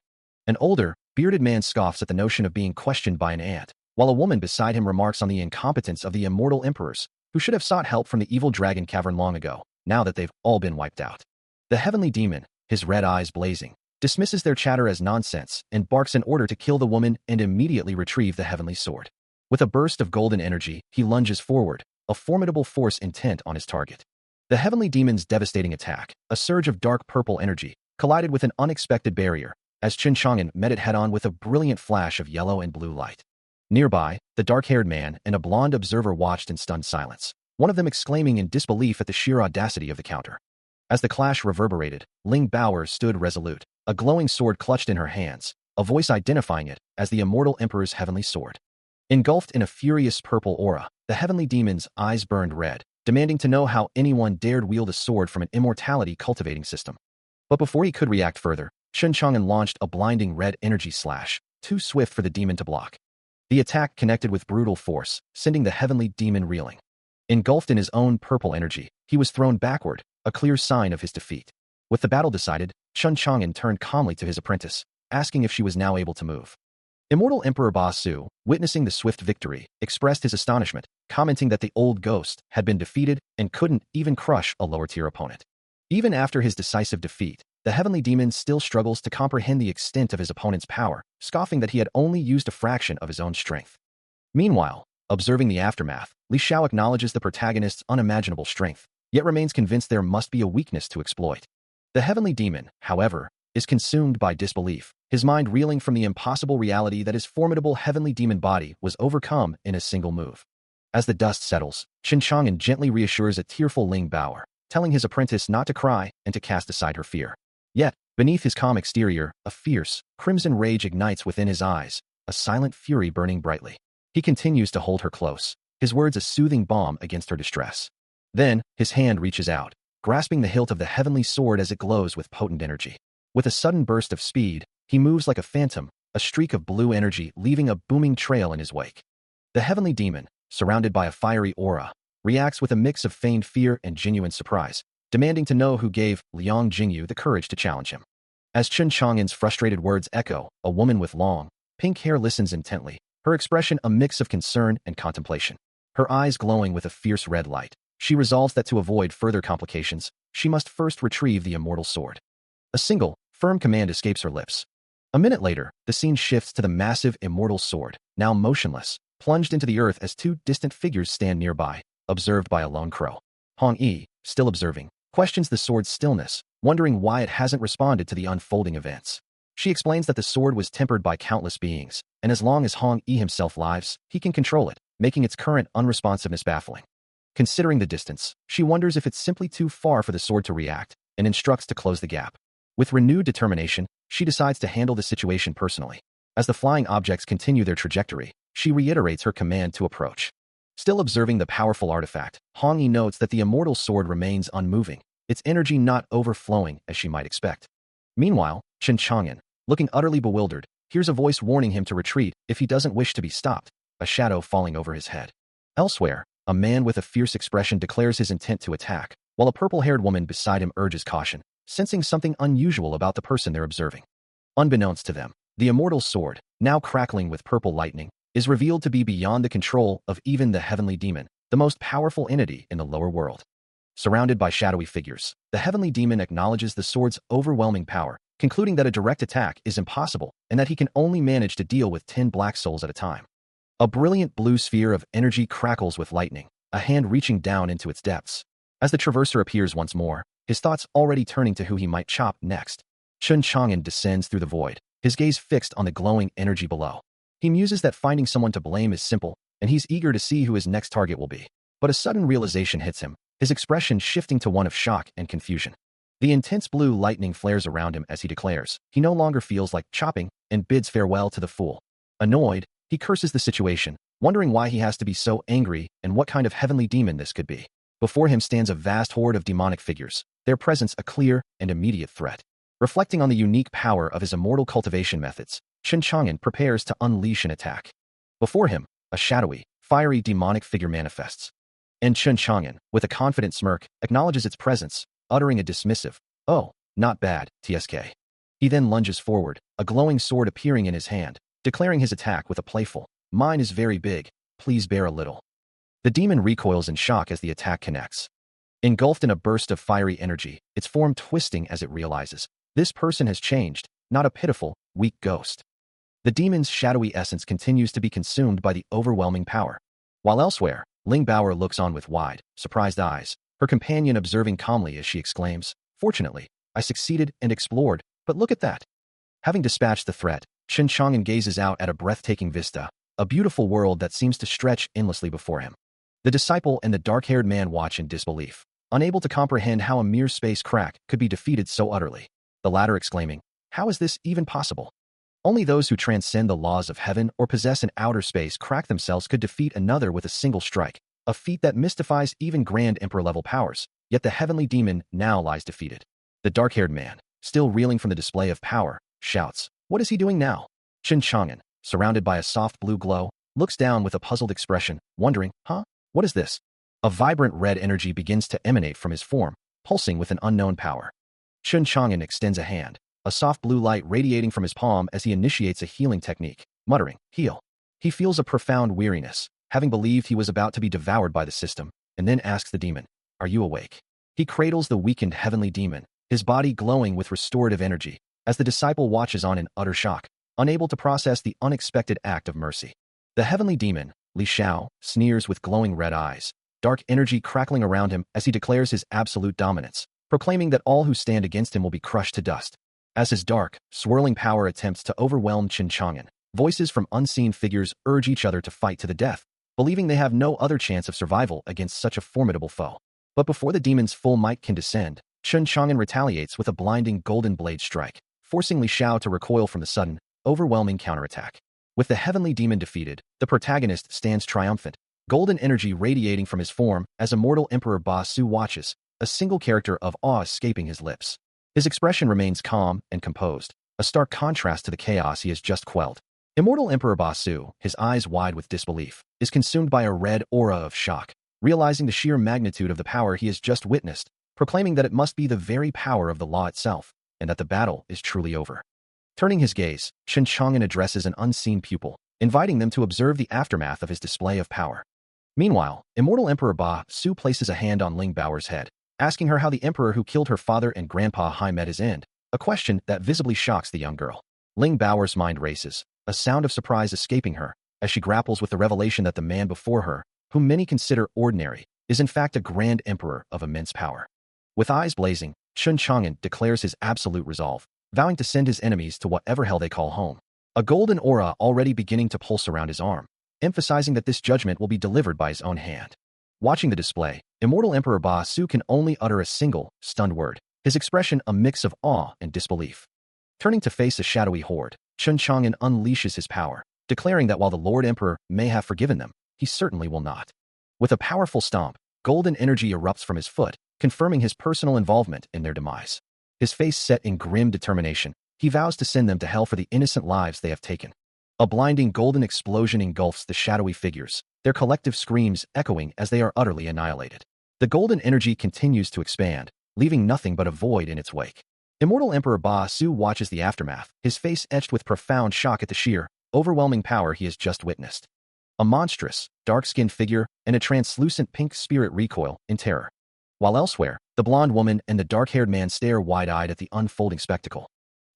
An older, bearded man scoffs at the notion of being questioned by an ant, while a woman beside him remarks on the incompetence of the immortal emperors, who should have sought help from the evil dragon cavern long ago, now that they've all been wiped out. The heavenly demon, his red eyes blazing, dismisses their chatter as nonsense and barks in order to kill the woman and immediately retrieve the heavenly sword. With a burst of golden energy, he lunges forward, a formidable force intent on his target. The heavenly demon's devastating attack, a surge of dark purple energy, collided with an unexpected barrier, as Chen Chang'an met it head-on with a brilliant flash of yellow and blue light. Nearby, the dark-haired man and a blonde observer watched in stunned silence, one of them exclaiming in disbelief at the sheer audacity of the counter. As the clash reverberated, Ling Baoer stood resolute, a glowing sword clutched in her hands, a voice identifying it as the immortal emperor's heavenly sword. Engulfed in a furious purple aura, the heavenly demon's eyes burned red, demanding to know how anyone dared wield a sword from an immortality-cultivating system. But before he could react further, Chen Chang'an launched a blinding red energy slash, too swift for the demon to block. The attack connected with brutal force, sending the heavenly demon reeling. Engulfed in his own purple energy, he was thrown backward, a clear sign of his defeat. With the battle decided, Chen Chang'an turned calmly to his apprentice, asking if she was now able to move. Immortal Emperor Basu, witnessing the swift victory, expressed his astonishment, commenting that the old ghost had been defeated and couldn't even crush a lower-tier opponent. Even after his decisive defeat, the heavenly demon still struggles to comprehend the extent of his opponent's power, scoffing that he had only used a fraction of his own strength. Meanwhile, observing the aftermath, Li Xiao acknowledges the protagonist's unimaginable strength, yet remains convinced there must be a weakness to exploit. The heavenly demon, however, is consumed by disbelief, his mind reeling from the impossible reality that his formidable heavenly demon body was overcome in a single move. As the dust settles, Chen Chang'an gently reassures a tearful Ling Baoer, telling his apprentice not to cry and to cast aside her fear. Yet, beneath his calm exterior, a fierce, crimson rage ignites within his eyes, a silent fury burning brightly. He continues to hold her close, his words a soothing balm against her distress. Then, his hand reaches out, grasping the hilt of the heavenly sword as it glows with potent energy. With a sudden burst of speed, he moves like a phantom, a streak of blue energy leaving a booming trail in his wake. The heavenly demon, surrounded by a fiery aura, reacts with a mix of feigned fear and genuine surprise, demanding to know who gave Liang Jingyu the courage to challenge him. As Chen Chang'an's frustrated words echo, a woman with long, pink hair listens intently, her expression a mix of concern and contemplation. Her eyes glowing with a fierce red light, she resolves that to avoid further complications, she must first retrieve the immortal sword. A single, firm command escapes her lips. A minute later, the scene shifts to the massive immortal sword, now motionless, plunged into the earth as two distant figures stand nearby, observed by a lone crow. Hong Yi, still observing, questions the sword's stillness, wondering why it hasn't responded to the unfolding events. She explains that the sword was tempered by countless beings, and as long as Hong Yi himself lives, he can control it, making its current unresponsiveness baffling. Considering the distance, she wonders if it's simply too far for the sword to react, and instructs to close the gap. With renewed determination, she decides to handle the situation personally. As the flying objects continue their trajectory, she reiterates her command to approach. Still observing the powerful artifact, Hong-yi notes that the immortal sword remains unmoving, its energy not overflowing as she might expect. Meanwhile, Chen Chang'an, looking utterly bewildered, hears a voice warning him to retreat if he doesn't wish to be stopped, a shadow falling over his head. Elsewhere, a man with a fierce expression declares his intent to attack, while a purple-haired woman beside him urges caution, sensing something unusual about the person they're observing. Unbeknownst to them, the immortal sword, now crackling with purple lightning, is revealed to be beyond the control of even the heavenly demon, the most powerful entity in the lower world. Surrounded by shadowy figures, the heavenly demon acknowledges the sword's overwhelming power, concluding that a direct attack is impossible and that he can only manage to deal with 10 black souls at a time. A brilliant blue sphere of energy crackles with lightning, a hand reaching down into its depths. As the traverser appears once more, his thoughts already turning to who he might chop next, Chen Chang'an descends through the void, his gaze fixed on the glowing energy below. He muses that finding someone to blame is simple, and he's eager to see who his next target will be. But a sudden realization hits him, his expression shifting to one of shock and confusion. The intense blue lightning flares around him as he declares he no longer feels like chopping and bids farewell to the fool. Annoyed, he curses the situation, wondering why he has to be so angry and what kind of heavenly demon this could be. Before him stands a vast horde of demonic figures, their presence a clear and immediate threat. Reflecting on the unique power of his immortal cultivation methods, Chen Chang'an prepares to unleash an attack. Before him, a shadowy, fiery demonic figure manifests. And Chen Chang'an, with a confident smirk, acknowledges its presence, uttering a dismissive, "Oh, not bad, TSK." He then lunges forward, a glowing sword appearing in his hand, declaring his attack with a playful, "Mine is very big, please bear a little." The demon recoils in shock as the attack connects. Engulfed in a burst of fiery energy, its form twisting as it realizes, this person has changed, not a pitiful, weak ghost. The demon's shadowy essence continues to be consumed by the overwhelming power. While elsewhere, Ling Bauer looks on with wide, surprised eyes, her companion observing calmly as she exclaims, "Fortunately, I succeeded and explored, but look at that." Having dispatched the threat, Chen Chang'an gazes out at a breathtaking vista, a beautiful world that seems to stretch endlessly before him. The disciple and the dark-haired man watch in disbelief, unable to comprehend how a mere space crack could be defeated so utterly, the latter exclaiming, "How is this even possible? Only those who transcend the laws of heaven or possess an outer space crack themselves could defeat another with a single strike, a feat that mystifies even Grand Emperor-level powers, yet the heavenly demon now lies defeated." The dark-haired man, still reeling from the display of power, shouts, "What is he doing now?" Chen Chang'an, surrounded by a soft blue glow, looks down with a puzzled expression, wondering, What is this?" A vibrant red energy begins to emanate from his form, pulsing with an unknown power. Chen Chang'an extends a hand, a soft blue light radiating from his palm as he initiates a healing technique, muttering, "Heal." He feels a profound weariness, having believed he was about to be devoured by the system, and then asks the demon, "Are you awake?" He cradles the weakened heavenly demon, his body glowing with restorative energy, as the disciple watches on in utter shock, unable to process the unexpected act of mercy. The heavenly demon, Li Xiao, sneers with glowing red eyes, dark energy crackling around him as he declares his absolute dominance, proclaiming that all who stand against him will be crushed to dust. As his dark, swirling power attempts to overwhelm Chen Chang'an, voices from unseen figures urge each other to fight to the death, believing they have no other chance of survival against such a formidable foe. But before the demon's full might can descend, Chen Chang'an retaliates with a blinding golden blade strike, forcing Li Xiao to recoil from the sudden, overwhelming counterattack. With the heavenly demon defeated, the protagonist stands triumphant, golden energy radiating from his form as immortal Emperor Ba Su watches, a single character of awe escaping his lips. His expression remains calm and composed, a stark contrast to the chaos he has just quelled. Immortal Emperor Ba Su, his eyes wide with disbelief, is consumed by a red aura of shock, realizing the sheer magnitude of the power he has just witnessed, proclaiming that it must be the very power of the law itself, and that the battle is truly over. Turning his gaze, Chen Chang'an addresses an unseen pupil, inviting them to observe the aftermath of his display of power. Meanwhile, Immortal Emperor Ba Su places a hand on Ling Bao's head, asking her how the emperor who killed her father and grandpa Hai met his end, a question that visibly shocks the young girl. Ling Bao's mind races, a sound of surprise escaping her, as she grapples with the revelation that the man before her, whom many consider ordinary, is in fact a grand emperor of immense power. With eyes blazing, Chen Chang'an declares his absolute resolve, vowing to send his enemies to whatever hell they call home. A golden aura already beginning to pulse around his arm, emphasizing that this judgment will be delivered by his own hand. Watching the display, Immortal Emperor Ba Su can only utter a single, stunned word, his expression a mix of awe and disbelief. Turning to face a shadowy horde, Chun Chang'an unleashes his power, declaring that while the Lord Emperor may have forgiven them, he certainly will not. With a powerful stomp, golden energy erupts from his foot, confirming his personal involvement in their demise. His face set in grim determination, he vows to send them to hell for the innocent lives they have taken. A blinding golden explosion engulfs the shadowy figures, their collective screams echoing as they are utterly annihilated. The golden energy continues to expand, leaving nothing but a void in its wake. Immortal Emperor Ba Su watches the aftermath, his face etched with profound shock at the sheer, overwhelming power he has just witnessed. A monstrous, dark-skinned figure and a translucent pink spirit recoil in terror. While elsewhere, the blonde woman and the dark-haired man stare wide-eyed at the unfolding spectacle.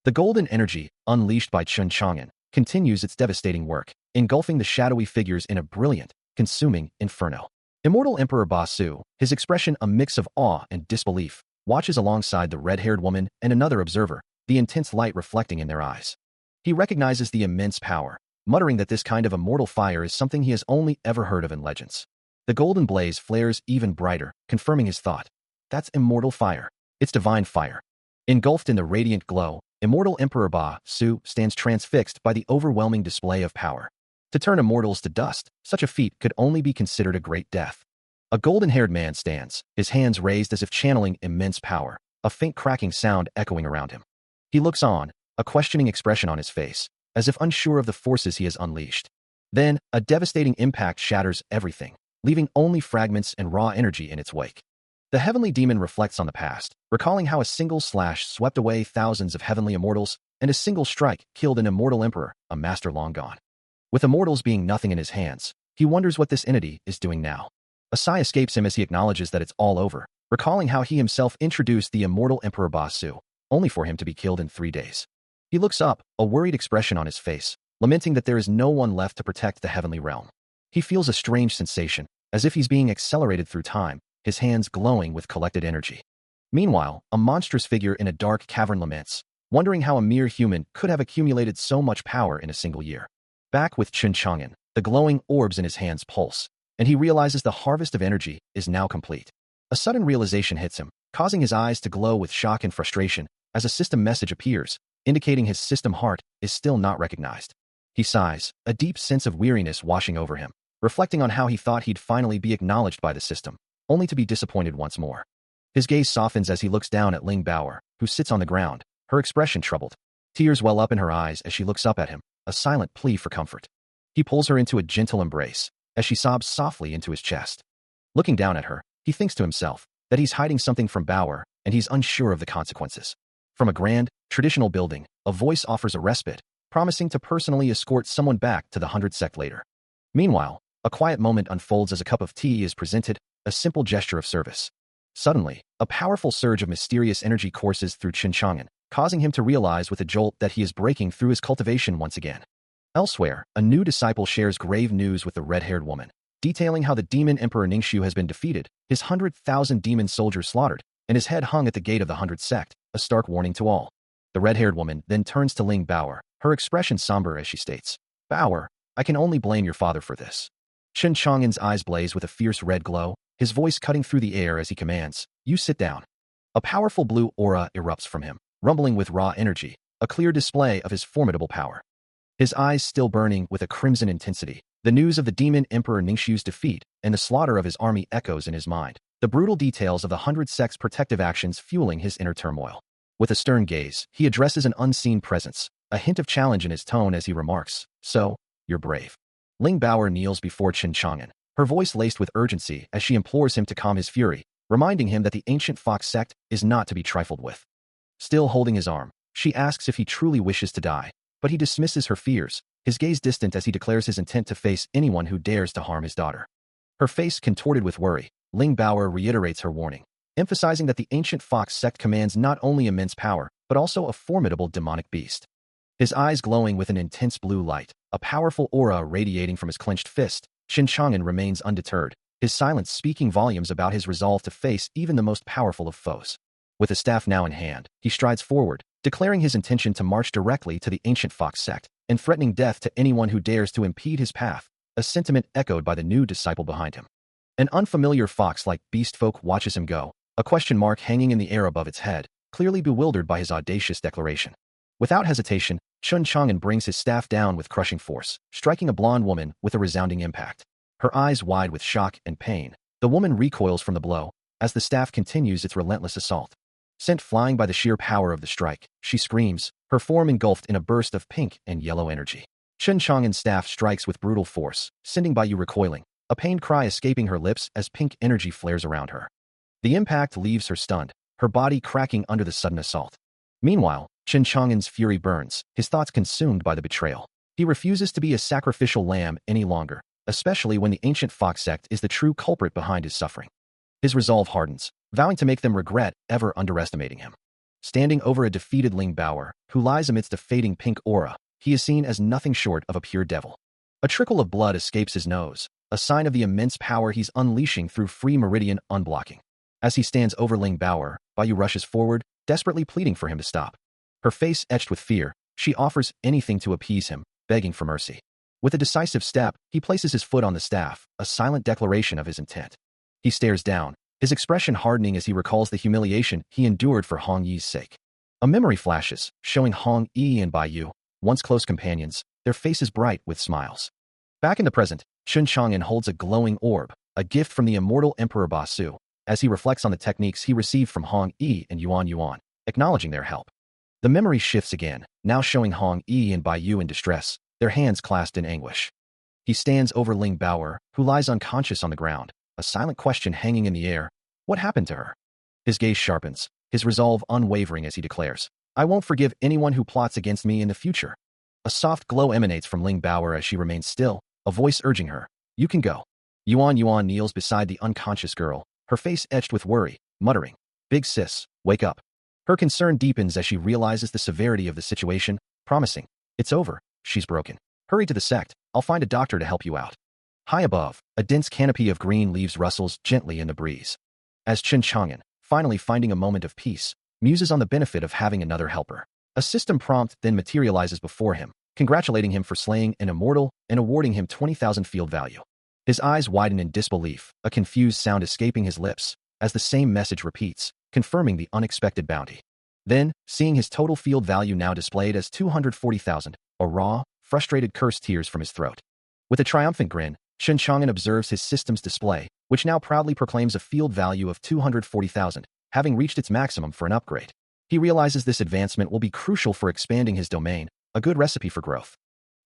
The golden energy, unleashed by Chun Chang'an, continues its devastating work, engulfing the shadowy figures in a brilliant, consuming inferno. Immortal Emperor Ba Su, his expression a mix of awe and disbelief, watches alongside the red-haired woman and another observer, the intense light reflecting in their eyes. He recognizes the immense power, muttering that this kind of immortal fire is something he has only ever heard of in legends. The golden blaze flares even brighter, confirming his thought. That's immortal fire. It's divine fire. Engulfed in the radiant glow, Immortal Emperor Ba Su stands transfixed by the overwhelming display of power. To turn immortals to dust, such a feat could only be considered a great death. A golden-haired man stands, his hands raised as if channeling immense power, a faint cracking sound echoing around him. He looks on, a questioning expression on his face, as if unsure of the forces he has unleashed. Then, a devastating impact shatters everything, leaving only fragments and raw energy in its wake. The heavenly demon reflects on the past, recalling how a single slash swept away thousands of heavenly immortals, and a single strike killed an immortal emperor, a master long gone. With immortals being nothing in his hands, he wonders what this entity is doing now. A sigh escapes him as he acknowledges that it's all over, recalling how he himself introduced the immortal Emperor Ba Su, only for him to be killed in 3 days. He looks up, a worried expression on his face, lamenting that there is no one left to protect the heavenly realm. He feels a strange sensation, as if he's being accelerated through time, his hands glowing with collected energy. Meanwhile, a monstrous figure in a dark cavern laments, wondering how a mere human could have accumulated so much power in a single year. Back with Chun Chang'an, the glowing orbs in his hands pulse, and he realizes the harvest of energy is now complete. A sudden realization hits him, causing his eyes to glow with shock and frustration as a system message appears, indicating his system heart is still not recognized. He sighs, a deep sense of weariness washing over him, reflecting on how he thought he'd finally be acknowledged by the system, only to be disappointed once more. His gaze softens as he looks down at Ling Bauer, who sits on the ground, her expression troubled. Tears well up in her eyes as she looks up at him, a silent plea for comfort. He pulls her into a gentle embrace, as she sobs softly into his chest. Looking down at her, he thinks to himself that he's hiding something from Bauer, and he's unsure of the consequences. From a grand, traditional building, a voice offers a respite, promising to personally escort someone back to the 100 sect later. Meanwhile, a quiet moment unfolds as a cup of tea is presented, a simple gesture of service. Suddenly, a powerful surge of mysterious energy courses through Chun Chang'an, causing him to realize with a jolt that he is breaking through his cultivation once again. Elsewhere, a new disciple shares grave news with the red-haired woman, detailing how the demon Emperor Ningxu has been defeated, his 100,000 demon soldiers slaughtered, and his head hung at the gate of the 100 sect, a stark warning to all. The red-haired woman then turns to Ling Bauer, her expression somber as she states, "Bauer, I can only blame your father for this." Chun Chang'an's eyes blaze with a fierce red glow, his voice cutting through the air as he commands, "You sit down." A powerful blue aura erupts from him, rumbling with raw energy, a clear display of his formidable power. His eyes still burning with a crimson intensity, the news of the demon Emperor Ningxu's defeat and the slaughter of his army echoes in his mind, the brutal details of the 100 sect's protective actions fueling his inner turmoil. With a stern gaze, he addresses an unseen presence, a hint of challenge in his tone as he remarks, "So, you're brave." Ling Bauer kneels before Chun Chang'an, her voice laced with urgency as she implores him to calm his fury, reminding him that the ancient Fox sect is not to be trifled with. Still holding his arm, she asks if he truly wishes to die, but he dismisses her fears, his gaze distant as he declares his intent to face anyone who dares to harm his daughter. Her face contorted with worry, Ling Bauer reiterates her warning, emphasizing that the ancient Fox sect commands not only immense power, but also a formidable demonic beast. His eyes glowing with an intense blue light, a powerful aura radiating from his clenched fist, Chun Chang'an remains undeterred, his silence speaking volumes about his resolve to face even the most powerful of foes. With his staff now in hand, he strides forward, declaring his intention to march directly to the ancient Fox sect, and threatening death to anyone who dares to impede his path, a sentiment echoed by the new disciple behind him. An unfamiliar fox-like beastfolk watches him go, a question mark hanging in the air above its head, clearly bewildered by his audacious declaration. Without hesitation, Chun Chang'an brings his staff down with crushing force, striking a blonde woman with a resounding impact. Her eyes wide with shock and pain, the woman recoils from the blow as the staff continues its relentless assault. Sent flying by the sheer power of the strike, she screams, her form engulfed in a burst of pink and yellow energy. Chun Chang'an's staff strikes with brutal force, sending Baiyu recoiling, a pained cry escaping her lips as pink energy flares around her. The impact leaves her stunned, her body cracking under the sudden assault. Meanwhile, Chun Chang'an's fury burns, his thoughts consumed by the betrayal. He refuses to be a sacrificial lamb any longer, especially when the ancient fox sect is the true culprit behind his suffering. His resolve hardens, vowing to make them regret ever underestimating him. Standing over a defeated Ling Baoer, who lies amidst a fading pink aura, he is seen as nothing short of a pure devil. A trickle of blood escapes his nose, a sign of the immense power he's unleashing through free meridian unblocking. As he stands over Ling Baoer, Baiyu rushes forward, desperately pleading for him to stop. Her face etched with fear, she offers anything to appease him, begging for mercy. With a decisive step, he places his foot on the staff, a silent declaration of his intent. He stares down, his expression hardening as he recalls the humiliation he endured for Hong Yi's sake. A memory flashes, showing Hong Yi and Baiyu, once close companions, their faces bright with smiles. Back in the present, Chun Chang'an holds a glowing orb, a gift from the immortal Emperor Ba Su, as he reflects on the techniques he received from Hong Yi and Yuan Yuan, acknowledging their help. The memory shifts again, now showing Hong Yi and Baiyu in distress, their hands clasped in anguish. He stands over Ling Baoer, who lies unconscious on the ground, a silent question hanging in the air. What happened to her? His gaze sharpens, his resolve unwavering as he declares, I won't forgive anyone who plots against me in the future. A soft glow emanates from Ling Baoer as she remains still, a voice urging her, you can go. Yuan Yuan kneels beside the unconscious girl, her face etched with worry, muttering, Big sis, wake up. Her concern deepens as she realizes the severity of the situation, promising, it's over, she's broken. Hurry to the sect, I'll find a doctor to help you out. High above, a dense canopy of green leaves rustles gently in the breeze. As Chun Chang'an, finally finding a moment of peace, muses on the benefit of having another helper. A system prompt then materializes before him, congratulating him for slaying an immortal and awarding him 20,000 field value. His eyes widen in disbelief, a confused sound escaping his lips, as the same message repeats, confirming the unexpected bounty. Then, seeing his total field value now displayed as 240,000, a raw, frustrated curse tears from his throat. With a triumphant grin, Chun Chang'an observes his system's display, which now proudly proclaims a field value of 240,000, having reached its maximum for an upgrade. He realizes this advancement will be crucial for expanding his domain, a good recipe for growth.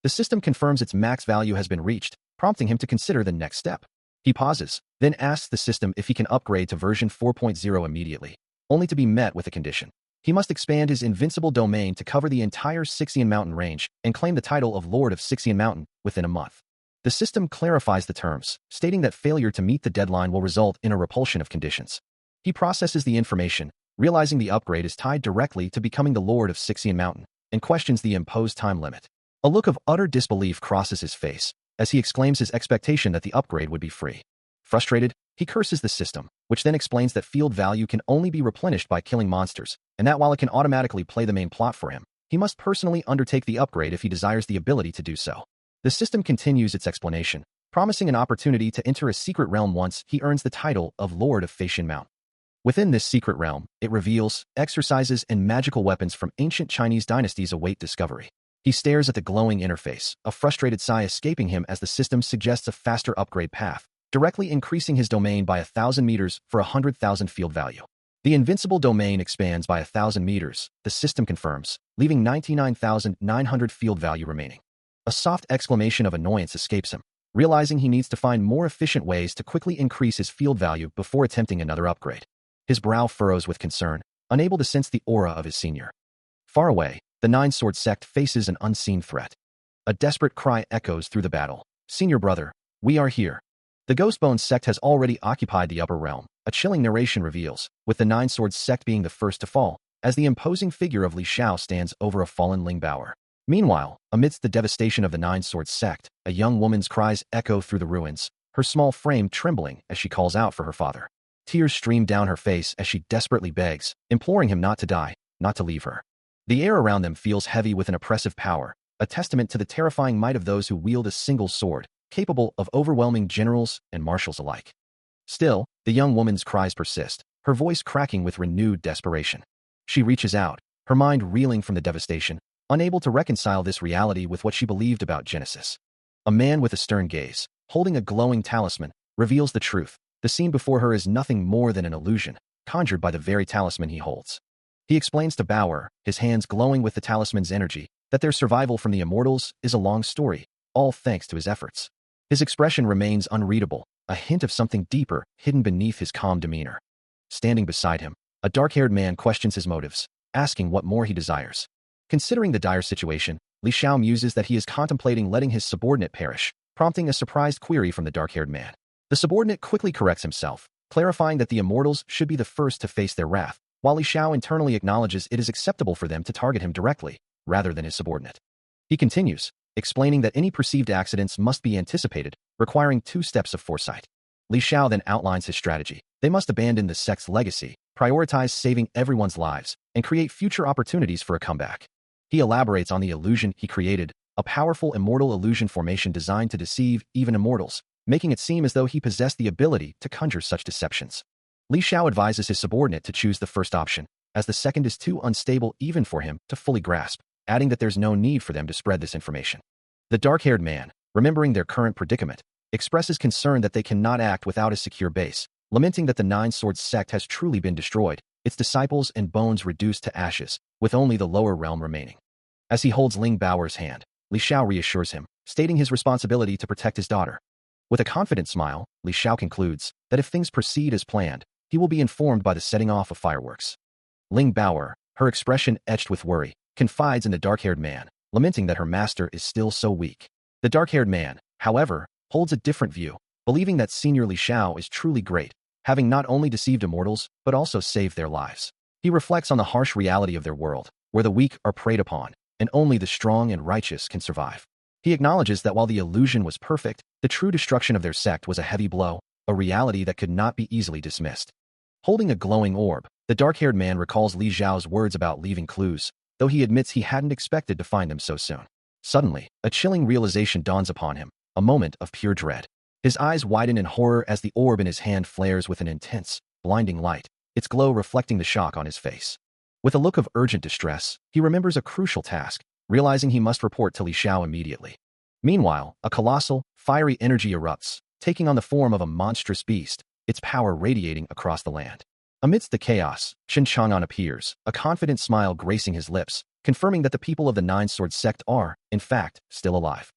The system confirms its max value has been reached, prompting him to consider the next step. He pauses, then asks the system if he can upgrade to version 4.0 immediately, only to be met with a condition. He must expand his Invincible domain to cover the entire Sixian Mountain range and claim the title of Lord of Sixian Mountain within a month. The system clarifies the terms, stating that failure to meet the deadline will result in a repulsion of conditions. He processes the information, realizing the upgrade is tied directly to becoming the Lord of Sixian Mountain, and questions the imposed time limit. A look of utter disbelief crosses his face, as he exclaims his expectation that the upgrade would be free. Frustrated, he curses the system, which then explains that field value can only be replenished by killing monsters, and that while it can automatically play the main plot for him, he must personally undertake the upgrade if he desires the ability to do so. The system continues its explanation, promising an opportunity to enter a secret realm once he earns the title of Lord of Facian Mountain. Within this secret realm, it reveals, exercises and magical weapons from ancient Chinese dynasties await discovery. He stares at the glowing interface, a frustrated sigh escaping him as the system suggests a faster upgrade path, directly increasing his domain by 1,000 meters for 100,000 field value. The Invincible domain expands by 1,000 meters, the system confirms, leaving 99,900 field value remaining. A soft exclamation of annoyance escapes him, realizing he needs to find more efficient ways to quickly increase his field value before attempting another upgrade. His brow furrows with concern, unable to sense the aura of his senior. Far away, the Nine-Sword sect faces an unseen threat. A desperate cry echoes through the battle. Senior brother, we are here. The Ghostbone sect has already occupied the upper realm, a chilling narration reveals, with the Nine-Sword sect being the first to fall, as the imposing figure of Li Shao stands over a fallen Ling Baoer. Meanwhile, amidst the devastation of the Nine-Sword sect, a young woman's cries echo through the ruins, her small frame trembling as she calls out for her father. Tears stream down her face as she desperately begs, imploring him not to die, not to leave her. The air around them feels heavy with an oppressive power, a testament to the terrifying might of those who wield a single sword, capable of overwhelming generals and marshals alike. Still, the young woman's cries persist, her voice cracking with renewed desperation. She reaches out, her mind reeling from the devastation, unable to reconcile this reality with what she believed about Genesis. A man with a stern gaze, holding a glowing talisman, reveals the truth. The scene before her is nothing more than an illusion, conjured by the very talisman he holds. He explains to Bauer, his hands glowing with the talisman's energy, that their survival from the immortals is a long story, all thanks to his efforts. His expression remains unreadable, a hint of something deeper hidden beneath his calm demeanor. Standing beside him, a dark-haired man questions his motives, asking what more he desires. Considering the dire situation, Li Xiao muses that he is contemplating letting his subordinate perish, prompting a surprised query from the dark-haired man. The subordinate quickly corrects himself, clarifying that the immortals should be the first to face their wrath, while Li Xiao internally acknowledges it is acceptable for them to target him directly, rather than his subordinate. He continues, explaining that any perceived accidents must be anticipated, requiring 2 steps of foresight. Li Xiao then outlines his strategy. They must abandon the sect's legacy, prioritize saving everyone's lives, and create future opportunities for a comeback. He elaborates on the illusion he created, a powerful immortal illusion formation designed to deceive even immortals, making it seem as though he possessed the ability to conjure such deceptions. Li Xiao advises his subordinate to choose the first option, as the second is too unstable even for him to fully grasp, adding that there's no need for them to spread this information. The dark-haired man, remembering their current predicament, expresses concern that they cannot act without a secure base, lamenting that the Nine Swords sect has truly been destroyed, its disciples and bones reduced to ashes, with only the lower realm remaining. As he holds Ling Baoer's hand, Li Xiao reassures him, stating his responsibility to protect his daughter. With a confident smile, Li Xiao concludes that if things proceed as planned, he will be informed by the setting off of fireworks. Ling Baoer, her expression etched with worry, confides in the dark-haired man, lamenting that her master is still so weak. The dark-haired man, however, holds a different view, believing that Senior Li Xiao is truly great, having not only deceived immortals, but also saved their lives. He reflects on the harsh reality of their world, where the weak are preyed upon, and only the strong and righteous can survive. He acknowledges that while the illusion was perfect, the true destruction of their sect was a heavy blow, a reality that could not be easily dismissed. Holding a glowing orb, the dark-haired man recalls Li Xiao's words about leaving clues, though he admits he hadn't expected to find them so soon. Suddenly, a chilling realization dawns upon him, a moment of pure dread. His eyes widen in horror as the orb in his hand flares with an intense, blinding light, its glow reflecting the shock on his face. With a look of urgent distress, he remembers a crucial task, realizing he must report to Li Xiao immediately. Meanwhile, a colossal, fiery energy erupts, taking on the form of a monstrous beast, its power radiating across the land. Amidst the chaos, Chen Chang'an appears, a confident smile gracing his lips, confirming that the people of the Nine Swords sect are, in fact, still alive.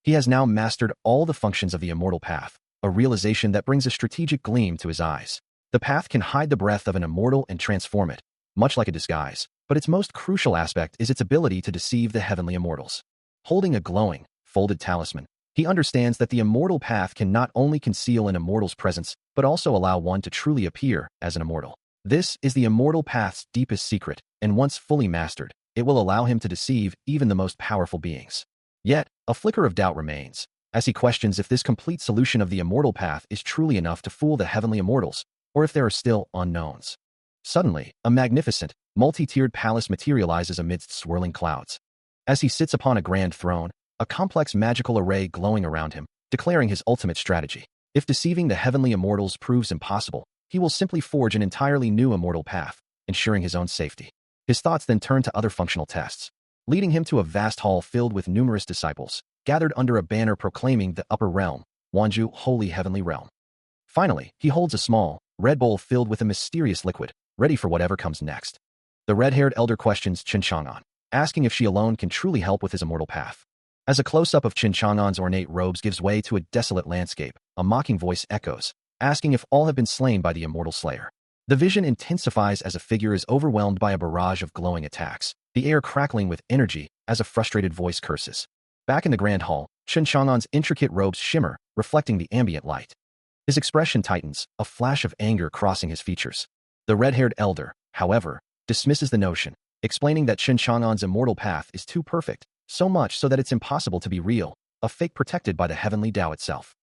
He has now mastered all the functions of the immortal path, a realization that brings a strategic gleam to his eyes. The path can hide the breath of an immortal and transform it, much like a disguise, but its most crucial aspect is its ability to deceive the heavenly immortals. Holding a glowing, folded talisman, he understands that the immortal path can not only conceal an immortal's presence, but also allow one to truly appear as an immortal. This is the immortal path's deepest secret, and once fully mastered, it will allow him to deceive even the most powerful beings. Yet, a flicker of doubt remains, as he questions if this complete solution of the immortal path is truly enough to fool the heavenly immortals, or if there are still unknowns. Suddenly, a magnificent, multi-tiered palace materializes amidst swirling clouds. As he sits upon a grand throne, a complex magical array glowing around him, declaring his ultimate strategy. If deceiving the heavenly immortals proves impossible, he will simply forge an entirely new immortal path, ensuring his own safety. His thoughts then turn to other functional tests, leading him to a vast hall filled with numerous disciples, gathered under a banner proclaiming the upper realm, Wanju, Holy Heavenly Realm. Finally, he holds a small, red bowl filled with a mysterious liquid, ready for whatever comes next. The red-haired elder questions Chen Chang'an, asking if she alone can truly help with his immortal path. As a close-up of Chen Chang'an's ornate robes gives way to a desolate landscape, a mocking voice echoes, asking if all have been slain by the immortal slayer. The vision intensifies as a figure is overwhelmed by a barrage of glowing attacks, the air crackling with energy as a frustrated voice curses. Back in the grand hall, Chen Chang'an's intricate robes shimmer, reflecting the ambient light. His expression tightens, a flash of anger crossing his features. The red-haired elder, however, dismisses the notion, explaining that Chen Chang'an's immortal path is too perfect, so much so that it's impossible to be real, a fake protected by the heavenly Tao itself.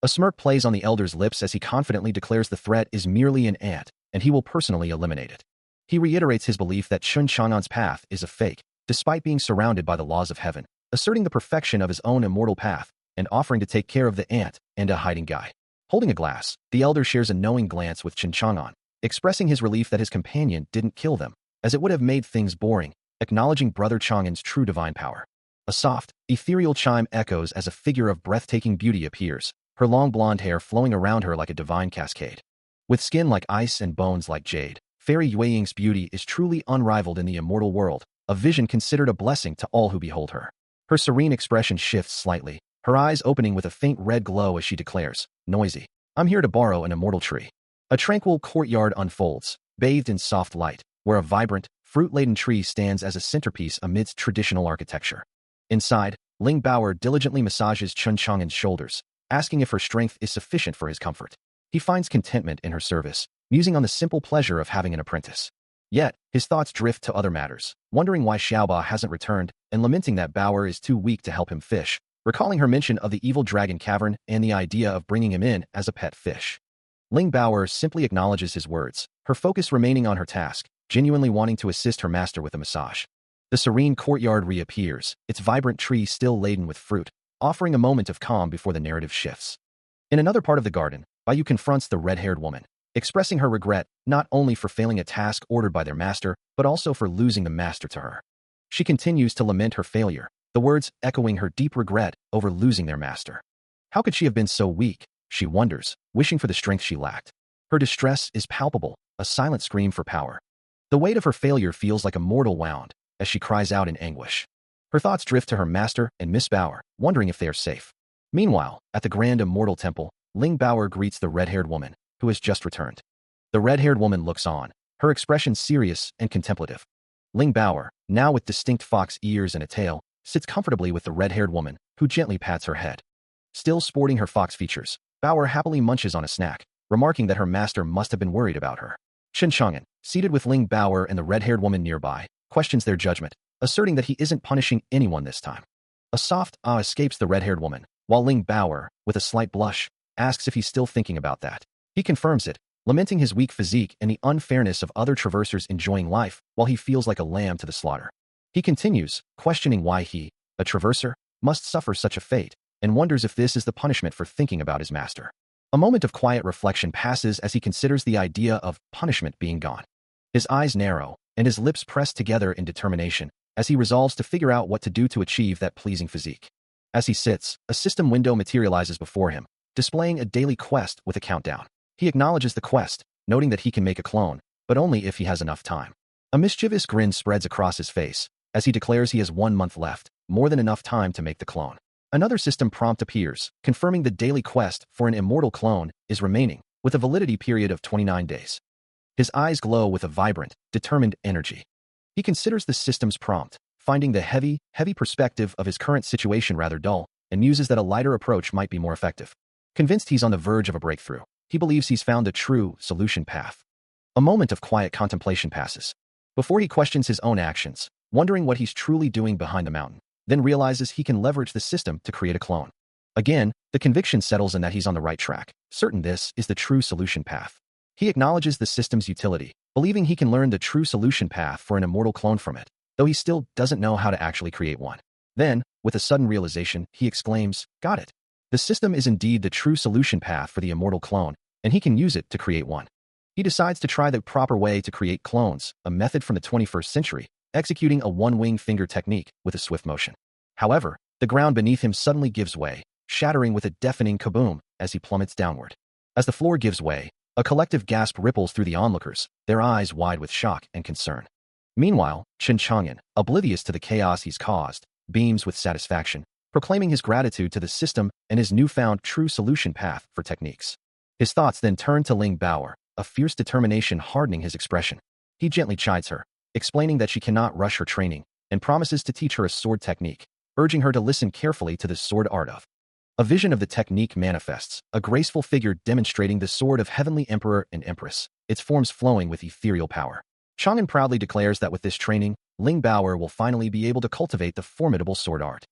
A smirk plays on the elder's lips as he confidently declares the threat is merely an ant, and he will personally eliminate it. He reiterates his belief that Chen Chang'an's path is a fake, despite being surrounded by the laws of heaven, asserting the perfection of his own immortal path, and offering to take care of the ant and a hiding guy. Holding a glass, the elder shares a knowing glance with Chen Chang'an, expressing his relief that his companion didn't kill them, as it would have made things boring, acknowledging Brother Chang'an's true divine power. A soft, ethereal chime echoes as a figure of breathtaking beauty appears, her long blonde hair flowing around her like a divine cascade. With skin like ice and bones like jade, Fairy Yueying's beauty is truly unrivaled in the immortal world, a vision considered a blessing to all who behold her. Her serene expression shifts slightly, her eyes opening with a faint red glow as she declares, "Noisy, I'm here to borrow an immortal tree." A tranquil courtyard unfolds, bathed in soft light, where a vibrant, fruit-laden tree stands as a centerpiece amidst traditional architecture. Inside, Ling Baoer diligently massages Chen Chang'an's shoulders, asking if her strength is sufficient for his comfort. He finds contentment in her service, musing on the simple pleasure of having an apprentice. Yet, his thoughts drift to other matters, wondering why Xiaoba hasn't returned and lamenting that Baoer is too weak to help him fish, recalling her mention of the evil dragon cavern and the idea of bringing him in as a pet fish. Ling Baoer simply acknowledges his words, her focus remaining on her task, genuinely wanting to assist her master with a massage. The serene courtyard reappears, its vibrant tree still laden with fruit, offering a moment of calm before the narrative shifts. In another part of the garden, Bayu confronts the red-haired woman, expressing her regret not only for failing a task ordered by their master, but also for losing the master to her. She continues to lament her failure, the words echoing her deep regret over losing their master. How could she have been so weak, she wonders, wishing for the strength she lacked. Her distress is palpable, a silent scream for power. The weight of her failure feels like a mortal wound, as she cries out in anguish. Her thoughts drift to her master and Miss Baoer, wondering if they are safe. Meanwhile, at the Grand Immortal Temple, Ling Baoer greets the red-haired woman, who has just returned. The red-haired woman looks on, her expression serious and contemplative. Ling Baoer, now with distinct fox ears and a tail, sits comfortably with the red-haired woman, who gently pats her head. Still sporting her fox features, Baoer happily munches on a snack, remarking that her master must have been worried about her. Chen Chang'an, seated with Ling Baoer and the red-haired woman nearby, questions their judgment, asserting that he isn't punishing anyone this time. A soft ah escapes the red-haired woman, while Ling Baoer, with a slight blush, asks if he's still thinking about that. He confirms it, lamenting his weak physique and the unfairness of other traversers enjoying life while he feels like a lamb to the slaughter. He continues, questioning why he, a traverser, must suffer such a fate, and wonders if this is the punishment for thinking about his master. A moment of quiet reflection passes as he considers the idea of punishment being gone. His eyes narrow, and his lips press together in determination, as he resolves to figure out what to do to achieve that pleasing physique. As he sits, a system window materializes before him, displaying a daily quest with a countdown. He acknowledges the quest, noting that he can make a clone, but only if he has enough time. A mischievous grin spreads across his face, as he declares he has 1 month left, more than enough time to make the clone. Another system prompt appears, confirming the daily quest for an immortal clone is remaining, with a validity period of 29 days. His eyes glow with a vibrant, determined energy. He considers the system's prompt, finding the heavy perspective of his current situation rather dull, and muses that a lighter approach might be more effective. Convinced he's on the verge of a breakthrough, he believes he's found the true solution path. A moment of quiet contemplation passes, before he questions his own actions, wondering what he's truly doing behind the mountain, then realizes he can leverage the system to create a clone. Again, the conviction settles in that he's on the right track, certain this is the true solution path. He acknowledges the system's utility, believing he can learn the true solution path for an immortal clone from it, though he still doesn't know how to actually create one. Then, with a sudden realization, he exclaims, "Got it! The system is indeed the true solution path for the immortal clone, and he can use it to create one." He decides to try the proper way to create clones, a method from the 21st century, executing a one-wing finger technique with a swift motion. However, the ground beneath him suddenly gives way, shattering with a deafening kaboom as he plummets downward. As the floor gives way, a collective gasp ripples through the onlookers, their eyes wide with shock and concern. Meanwhile, Chen Chang'an, oblivious to the chaos he's caused, beams with satisfaction, proclaiming his gratitude to the system and his newfound true solution path for techniques. His thoughts then turn to Ling Baoer, a fierce determination hardening his expression. He gently chides her, explaining that she cannot rush her training, and promises to teach her a sword technique, urging her to listen carefully to the sword art of. A vision of the technique manifests, a graceful figure demonstrating the sword of Heavenly Emperor and Empress, its forms flowing with ethereal power. Chang'an proudly declares that with this training, Ling Baoer will finally be able to cultivate the formidable sword art.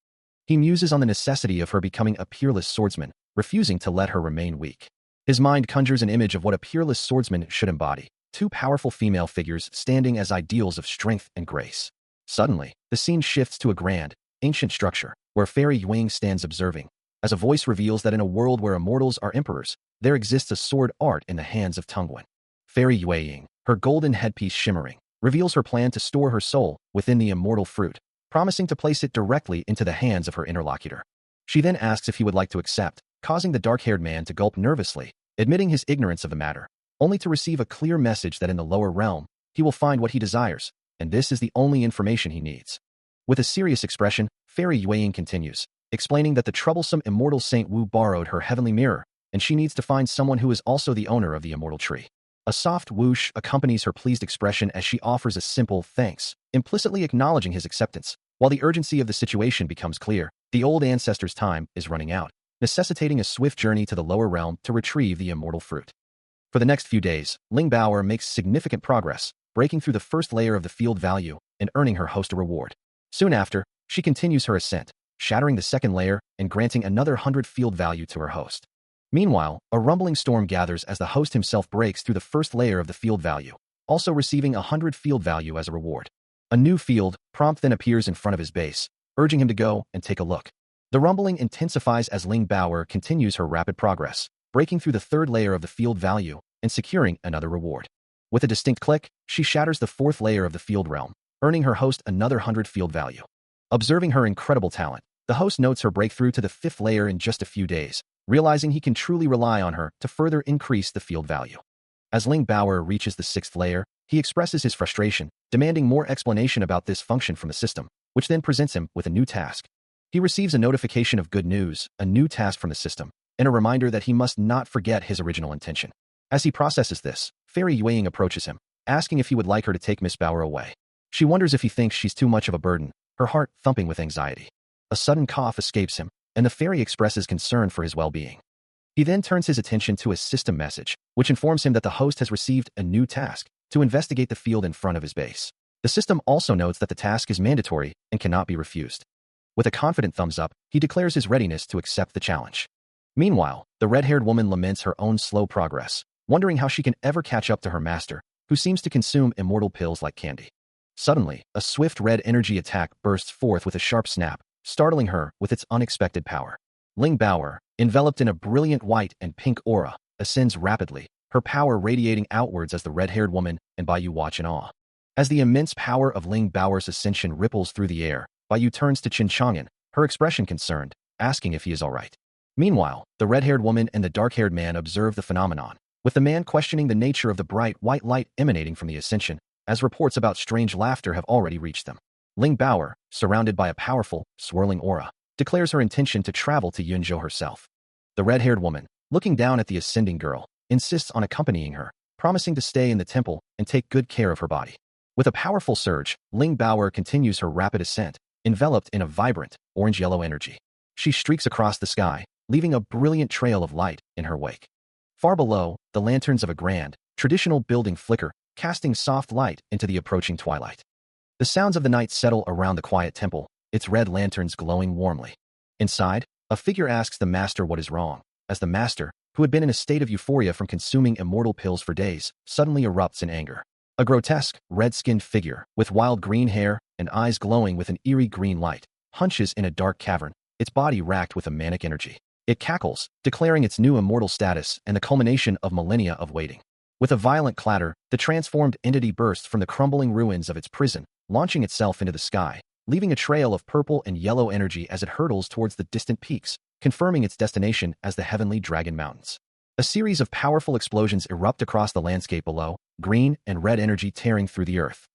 He muses on the necessity of her becoming a peerless swordsman, refusing to let her remain weak. His mind conjures an image of what a peerless swordsman should embody, two powerful female figures standing as ideals of strength and grace. Suddenly, the scene shifts to a grand, ancient structure, where Fairy Yueying stands observing, as a voice reveals that in a world where immortals are emperors, there exists a sword art in the hands of Tongwen. Fairy Yueying, her golden headpiece shimmering, reveals her plan to store her soul within the immortal fruit, promising to place it directly into the hands of her interlocutor. She then asks if he would like to accept, causing the dark-haired man to gulp nervously, admitting his ignorance of the matter, only to receive a clear message that in the lower realm, he will find what he desires, and this is the only information he needs. With a serious expression, Fairy Yueying continues, explaining that the troublesome immortal Saint Wu borrowed her heavenly mirror, and she needs to find someone who is also the owner of the immortal tree. A soft whoosh accompanies her pleased expression as she offers a simple thanks, implicitly acknowledging his acceptance. While the urgency of the situation becomes clear, the old ancestor's time is running out, necessitating a swift journey to the lower realm to retrieve the immortal fruit. For the next few days, Ling Baoer makes significant progress, breaking through the first layer of the field value and earning her host a reward. Soon after, she continues her ascent, shattering the second layer and granting another 100 field value to her host. Meanwhile, a rumbling storm gathers as the host himself breaks through the first layer of the field value, also receiving 100 field value as a reward. A new field prompt then appears in front of his base, urging him to go and take a look. The rumbling intensifies as Ling Baoer continues her rapid progress, breaking through the third layer of the field value and securing another reward. With a distinct click, she shatters the fourth layer of the field realm, earning her host another 100 field value. Observing her incredible talent, the host notes her breakthrough to the fifth layer in just a few days, realizing he can truly rely on her to further increase the field value. As Ling Baoer reaches the sixth layer, he expresses his frustration, demanding more explanation about this function from the system, which then presents him with a new task. He receives a notification of good news, a new task from the system, and a reminder that he must not forget his original intention. As he processes this, Fairy Yueying approaches him, asking if he would like her to take Miss Baoer away. She wonders if he thinks she's too much of a burden, her heart thumping with anxiety. A sudden cough escapes him, and the fairy expresses concern for his well-being. He then turns his attention to a system message, which informs him that the host has received a new task to investigate the field in front of his base. The system also notes that the task is mandatory and cannot be refused. With a confident thumbs up, he declares his readiness to accept the challenge. Meanwhile, the red-haired woman laments her own slow progress, wondering how she can ever catch up to her master, who seems to consume immortal pills like candy. Suddenly, a swift red energy attack bursts forth with a sharp snap, startling her with its unexpected power. Ling Baoer, enveloped in a brilliant white and pink aura, ascends rapidly, her power radiating outwards as the red-haired woman and Baiyu watch in awe. As the immense power of Ling Baoer's ascension ripples through the air, Baiyu turns to Qin Chang'an, her expression concerned, asking if he is all right. Meanwhile, the red-haired woman and the dark-haired man observe the phenomenon, with the man questioning the nature of the bright white light emanating from the ascension, as reports about strange laughter have already reached them. Ling Baoer, surrounded by a powerful, swirling aura, declares her intention to travel to Yunzhou herself. The red-haired woman, looking down at the ascending girl, insists on accompanying her, promising to stay in the temple and take good care of her body. With a powerful surge, Ling Baoer continues her rapid ascent, enveloped in a vibrant, orange-yellow energy. She streaks across the sky, leaving a brilliant trail of light in her wake. Far below, the lanterns of a grand, traditional building flicker, casting soft light into the approaching twilight. The sounds of the night settle around the quiet temple, its red lanterns glowing warmly. Inside, a figure asks the master what is wrong, as the master, who had been in a state of euphoria from consuming immortal pills for days, suddenly erupts in anger. A grotesque, red-skinned figure, with wild green hair and eyes glowing with an eerie green light, hunches in a dark cavern, its body racked with a manic energy. It cackles, declaring its new immortal status and the culmination of millennia of waiting. With a violent clatter, the transformed entity bursts from the crumbling ruins of its prison, launching itself into the sky, leaving a trail of purple and yellow energy as it hurtles towards the distant peaks, confirming its destination as the heavenly Dragon Mountains. A series of powerful explosions erupt across the landscape below, green and red energy tearing through the earth.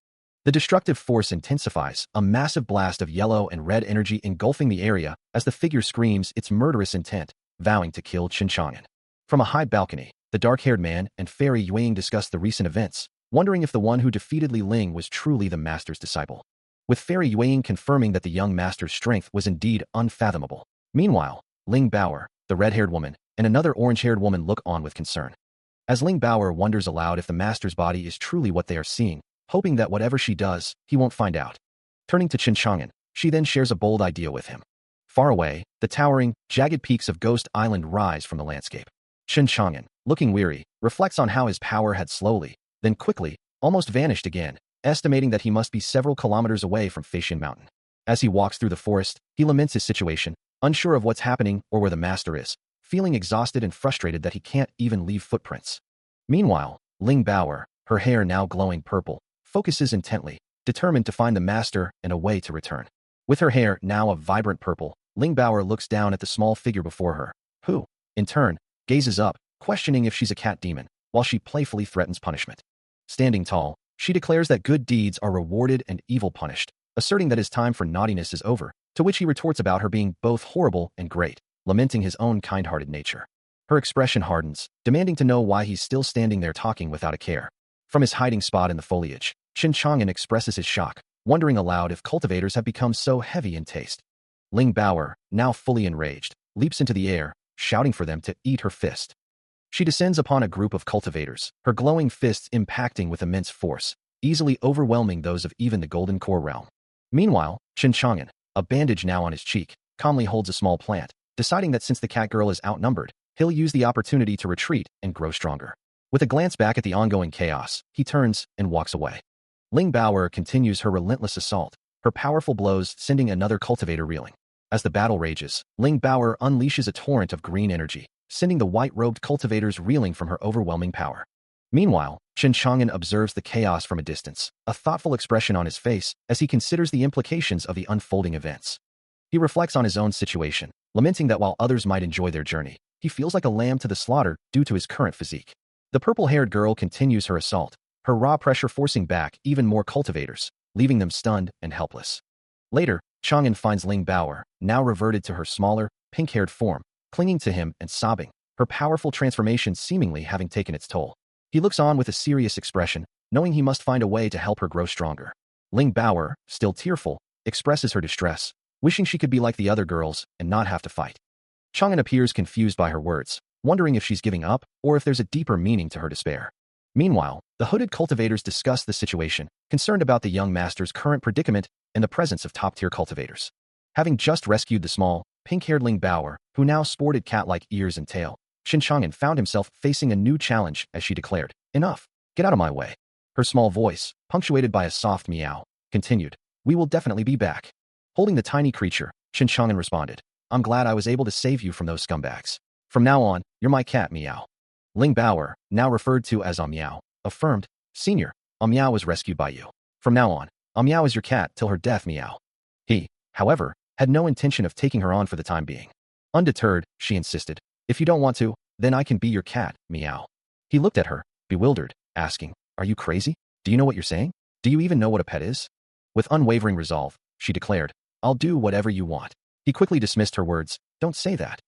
The destructive force intensifies, a massive blast of yellow and red energy engulfing the area as the figure screams its murderous intent, vowing to kill Qin Chang'an. From a high balcony, the dark-haired man and Fairy Yueying discuss the recent events, wondering if the one who defeated Li Ling was truly the master's disciple. With Fairy Yueying confirming that the young master's strength was indeed unfathomable. Meanwhile, Ling Baoer, the red-haired woman, and another orange-haired woman look on with concern. As Ling Baoer wonders aloud if the master's body is truly what they are seeing, hoping that whatever she does, he won't find out. Turning to Qin Chang'an, she then shares a bold idea with him. Far away, the towering, jagged peaks of Ghost Island rise from the landscape. Qin Chang'an, looking weary, reflects on how his power had slowly, then quickly, almost vanished again, estimating that he must be several kilometers away from Feishan Mountain. As he walks through the forest, he laments his situation, unsure of what's happening or where the master is, feeling exhausted and frustrated that he can't even leave footprints. Meanwhile, Ling Baoer, her hair now glowing purple, focuses intently, determined to find the master and a way to return. With her hair now a vibrant purple, Ling Bao looks down at the small figure before her, who, in turn, gazes up, questioning if she's a cat demon, while she playfully threatens punishment. Standing tall, she declares that good deeds are rewarded and evil punished, asserting that his time for naughtiness is over, to which he retorts about her being both horrible and great, lamenting his own kind-hearted nature. Her expression hardens, demanding to know why he's still standing there talking without a care. From his hiding spot in the foliage, Qin Chang'an expresses his shock, wondering aloud if cultivators have become so heavy in taste. Ling Bao, now fully enraged, leaps into the air, shouting for them to eat her fist. She descends upon a group of cultivators, her glowing fists impacting with immense force, easily overwhelming those of even the Golden Core realm. Meanwhile, Qin Chang'an, a bandage now on his cheek, calmly holds a small plant, deciding that since the cat girl is outnumbered, he'll use the opportunity to retreat and grow stronger. With a glance back at the ongoing chaos, he turns and walks away. Ling Bao continues her relentless assault, her powerful blows sending another cultivator reeling. As the battle rages, Ling Bao unleashes a torrent of green energy, sending the white-robed cultivators reeling from her overwhelming power. Meanwhile, Qin Chang'an observes the chaos from a distance, a thoughtful expression on his face as he considers the implications of the unfolding events. He reflects on his own situation, lamenting that while others might enjoy their journey, he feels like a lamb to the slaughter due to his current physique. The purple-haired girl continues her assault, her raw pressure forcing back even more cultivators, leaving them stunned and helpless. Later, Chang'an finds Ling Bao, now reverted to her smaller, pink-haired form, clinging to him and sobbing, her powerful transformation seemingly having taken its toll. He looks on with a serious expression, knowing he must find a way to help her grow stronger. Ling Bao, still tearful, expresses her distress, wishing she could be like the other girls and not have to fight. Chang'an appears confused by her words, wondering if she's giving up or if there's a deeper meaning to her despair. Meanwhile, the hooded cultivators discuss the situation, concerned about the young master's current predicament and the presence of top-tier cultivators. Having just rescued the small, pink-haired Ling Bao, who now sported cat-like ears and tail, Qin Chang'an found himself facing a new challenge as she declared, "Enough! Get out of my way." Her small voice, punctuated by a soft meow, continued, "We will definitely be back." Holding the tiny creature, Qin Chang'an responded, "I'm glad I was able to save you from those scumbags. From now on, you're my cat, Meow." Ling Bao, now referred to as Meow, affirmed, "Senior, Meow was rescued by you. From now on, Meow is your cat till her death, Meow." He, however, had no intention of taking her on for the time being. Undeterred, she insisted, "If you don't want to, then I can be your cat, Meow." He looked at her, bewildered, asking, "Are you crazy? Do you know what you're saying? Do you even know what a pet is?" With unwavering resolve, she declared, "I'll do whatever you want." He quickly dismissed her words, "Don't say that."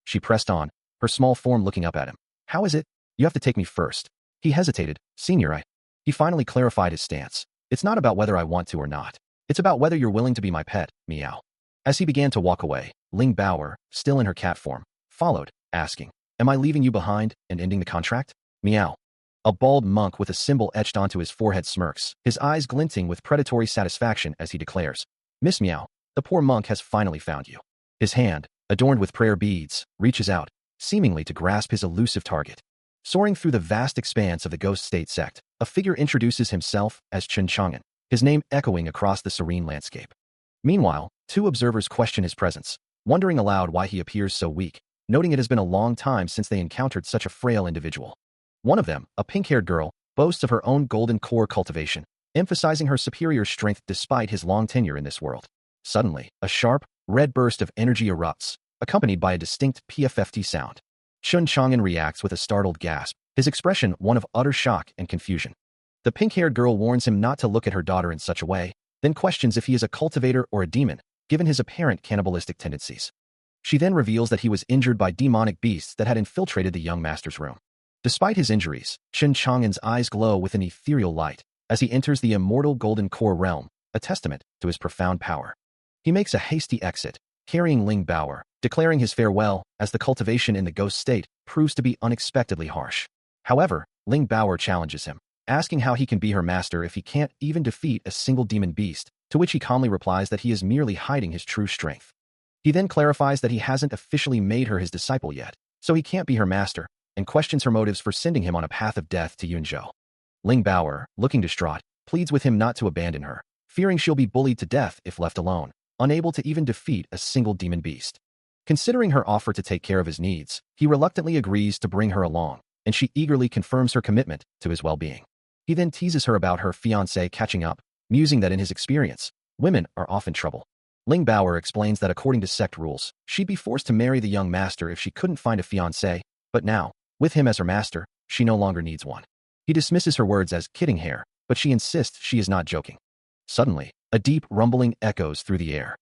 She pressed on, her small form looking up at him. "How is it? You have to take me first." He hesitated, "Senior, He finally clarified his stance. "It's not about whether I want to or not. It's about whether you're willing to be my pet, Meow." As he began to walk away, Ling Bao, still in her cat form, followed, asking, "Am I leaving you behind and ending the contract?" Meow. A bald monk with a symbol etched onto his forehead smirks, his eyes glinting with predatory satisfaction as he declares, "Miss Meow, the poor monk has finally found you." His hand, adorned with prayer beads, reaches out, seemingly to grasp his elusive target. Soaring through the vast expanse of the Ghost State sect, a figure introduces himself as Qin Chang'an, his name echoing across the serene landscape. Meanwhile, two observers question his presence, wondering aloud why he appears so weak, noting it has been a long time since they encountered such a frail individual. One of them, a pink-haired girl, boasts of her own golden core cultivation, emphasizing her superior strength despite his long tenure in this world. Suddenly, a sharp, red burst of energy erupts, accompanied by a distinct PFFT sound. Qin Chang'an reacts with a startled gasp, his expression one of utter shock and confusion. The pink-haired girl warns him not to look at her daughter in such a way, then questions if he is a cultivator or a demon, given his apparent cannibalistic tendencies. She then reveals that he was injured by demonic beasts that had infiltrated the young master's room. Despite his injuries, Qin Chang'an's eyes glow with an ethereal light as he enters the immortal Golden Core realm, a testament to his profound power. He makes a hasty exit, carrying Ling Bao, declaring his farewell as the cultivation in the ghost state proves to be unexpectedly harsh. However, Ling Bao challenges him, asking how he can be her master if he can't even defeat a single demon beast, to which he calmly replies that he is merely hiding his true strength. He then clarifies that he hasn't officially made her his disciple yet, so he can't be her master, and questions her motives for sending him on a path of death to Yunzhou. Ling Bao, looking distraught, pleads with him not to abandon her, fearing she'll be bullied to death if left alone, unable to even defeat a single demon beast. Considering her offer to take care of his needs, he reluctantly agrees to bring her along, and she eagerly confirms her commitment to his well-being. He then teases her about her fiancé catching up, musing that in his experience, women are often trouble. Ling Bauer explains that according to sect rules, she'd be forced to marry the young master if she couldn't find a fiancé, but now, with him as her master, she no longer needs one. He dismisses her words as kidding hair, but she insists she is not joking. Suddenly, a deep rumbling echoes through the air.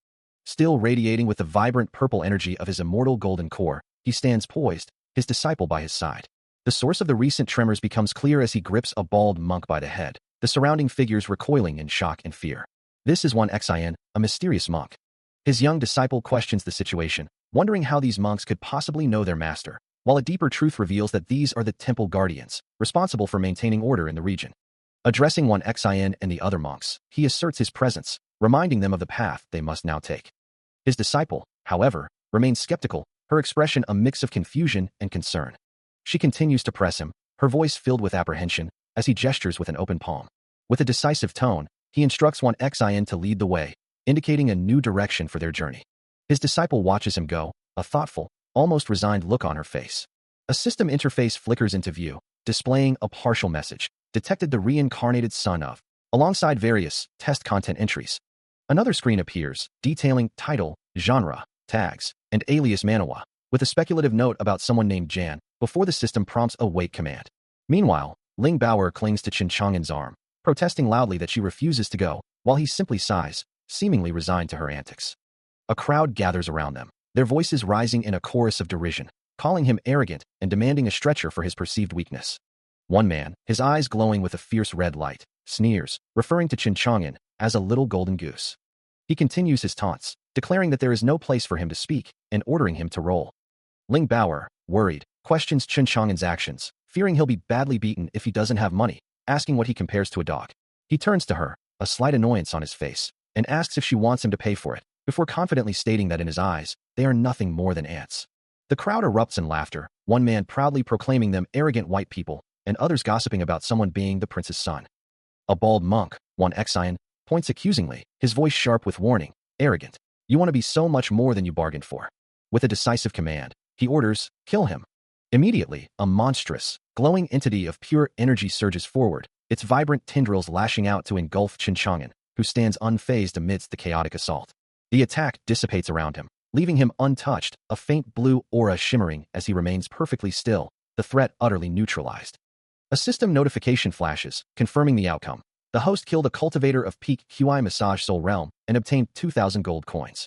Still radiating with the vibrant purple energy of his immortal golden core, he stands poised, his disciple by his side. The source of the recent tremors becomes clear as he grips a bald monk by the head, the surrounding figures recoiling in shock and fear. This is one Xian, a mysterious monk. His young disciple questions the situation, wondering how these monks could possibly know their master, while a deeper truth reveals that these are the temple guardians, responsible for maintaining order in the region. Addressing one Xian and the other monks, he asserts his presence, reminding them of the path they must now take. His disciple, however, remains skeptical, her expression a mix of confusion and concern. She continues to press him, her voice filled with apprehension, as he gestures with an open palm. With a decisive tone, he instructs one Xian to lead the way, indicating a new direction for their journey. His disciple watches him go, a thoughtful, almost resigned look on her face. A system interface flickers into view, displaying a partial message, detected the reincarnated son of, alongside various test content entries. Another screen appears, detailing title, genre, tags, and alias Manhwa, with a speculative note about someone named Jan, before the system prompts a wait command. Meanwhile, Ling Bauer clings to Chen Chang'an's arm, protesting loudly that she refuses to go, while he simply sighs, seemingly resigned to her antics. A crowd gathers around them, their voices rising in a chorus of derision, calling him arrogant and demanding a stretcher for his perceived weakness. One man, his eyes glowing with a fierce red light, sneers, referring to Chen Chang'an as a little golden goose. He continues his taunts, declaring that there is no place for him to speak, and ordering him to roll. Ling Bauer, worried, questions Chen Chang'an's actions, fearing he'll be badly beaten if he doesn't have money, asking what he compares to a dog. He turns to her, a slight annoyance on his face, and asks if she wants him to pay for it, before confidently stating that in his eyes, they are nothing more than ants. The crowd erupts in laughter, one man proudly proclaiming them arrogant white people, and others gossiping about someone being the prince's son. A bald monk, one Xian, points accusingly, his voice sharp with warning, arrogant. You want to be so much more than you bargained for. With a decisive command, he orders, kill him. Immediately, a monstrous, glowing entity of pure energy surges forward, its vibrant tendrils lashing out to engulf Chen Chang'an, who stands unfazed amidst the chaotic assault. The attack dissipates around him, leaving him untouched, a faint blue aura shimmering as he remains perfectly still, the threat utterly neutralized. A system notification flashes, confirming the outcome. The host killed a cultivator of peak QI Massage Soul Realm and obtained 2,000 gold coins.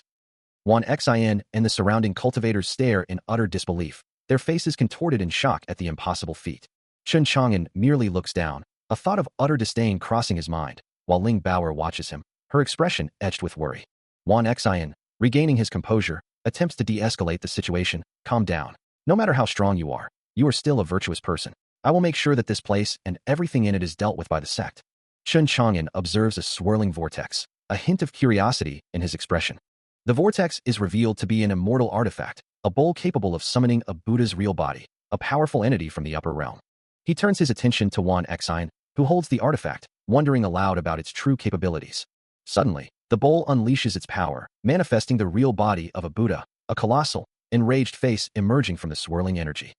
One Xian and the surrounding cultivators stare in utter disbelief, their faces contorted in shock at the impossible feat. Chen Chang'an merely looks down, a thought of utter disdain crossing his mind, while Ling Bauer watches him, her expression etched with worry. Wan Xian, regaining his composure, attempts to de-escalate the situation. Calm down. No matter how strong you are still a virtuous person. I will make sure that this place and everything in it is dealt with by the sect. Chen Chang'an observes a swirling vortex, a hint of curiosity in his expression. The vortex is revealed to be an immortal artifact, a bowl capable of summoning a Buddha's real body, a powerful entity from the upper realm. He turns his attention to Wan Xian, who holds the artifact, wondering aloud about its true capabilities. Suddenly, the bowl unleashes its power, manifesting the real body of a Buddha, a colossal, enraged face emerging from the swirling energy.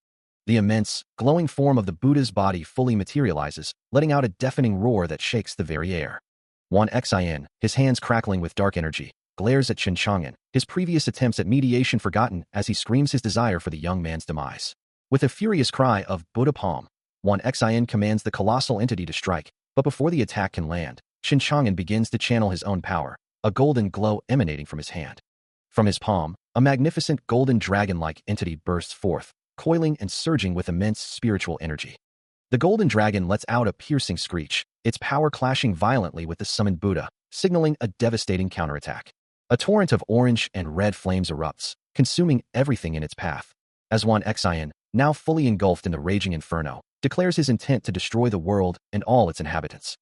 The immense, glowing form of the Buddha's body fully materializes, letting out a deafening roar that shakes the very air. Wan Xian, his hands crackling with dark energy, glares at Chen Chang'an, his previous attempts at mediation forgotten as he screams his desire for the young man's demise. With a furious cry of Buddha Palm, Wan Xian commands the colossal entity to strike, but before the attack can land, Chen Chang'an begins to channel his own power, a golden glow emanating from his hand. From his palm, a magnificent golden dragon-like entity bursts forth, coiling and surging with immense spiritual energy. The golden dragon lets out a piercing screech, its power clashing violently with the summoned Buddha, signaling a devastating counterattack. A torrent of orange and red flames erupts, consuming everything in its path. As Wan Xian, now fully engulfed in the raging inferno, declares his intent to destroy the world and all its inhabitants.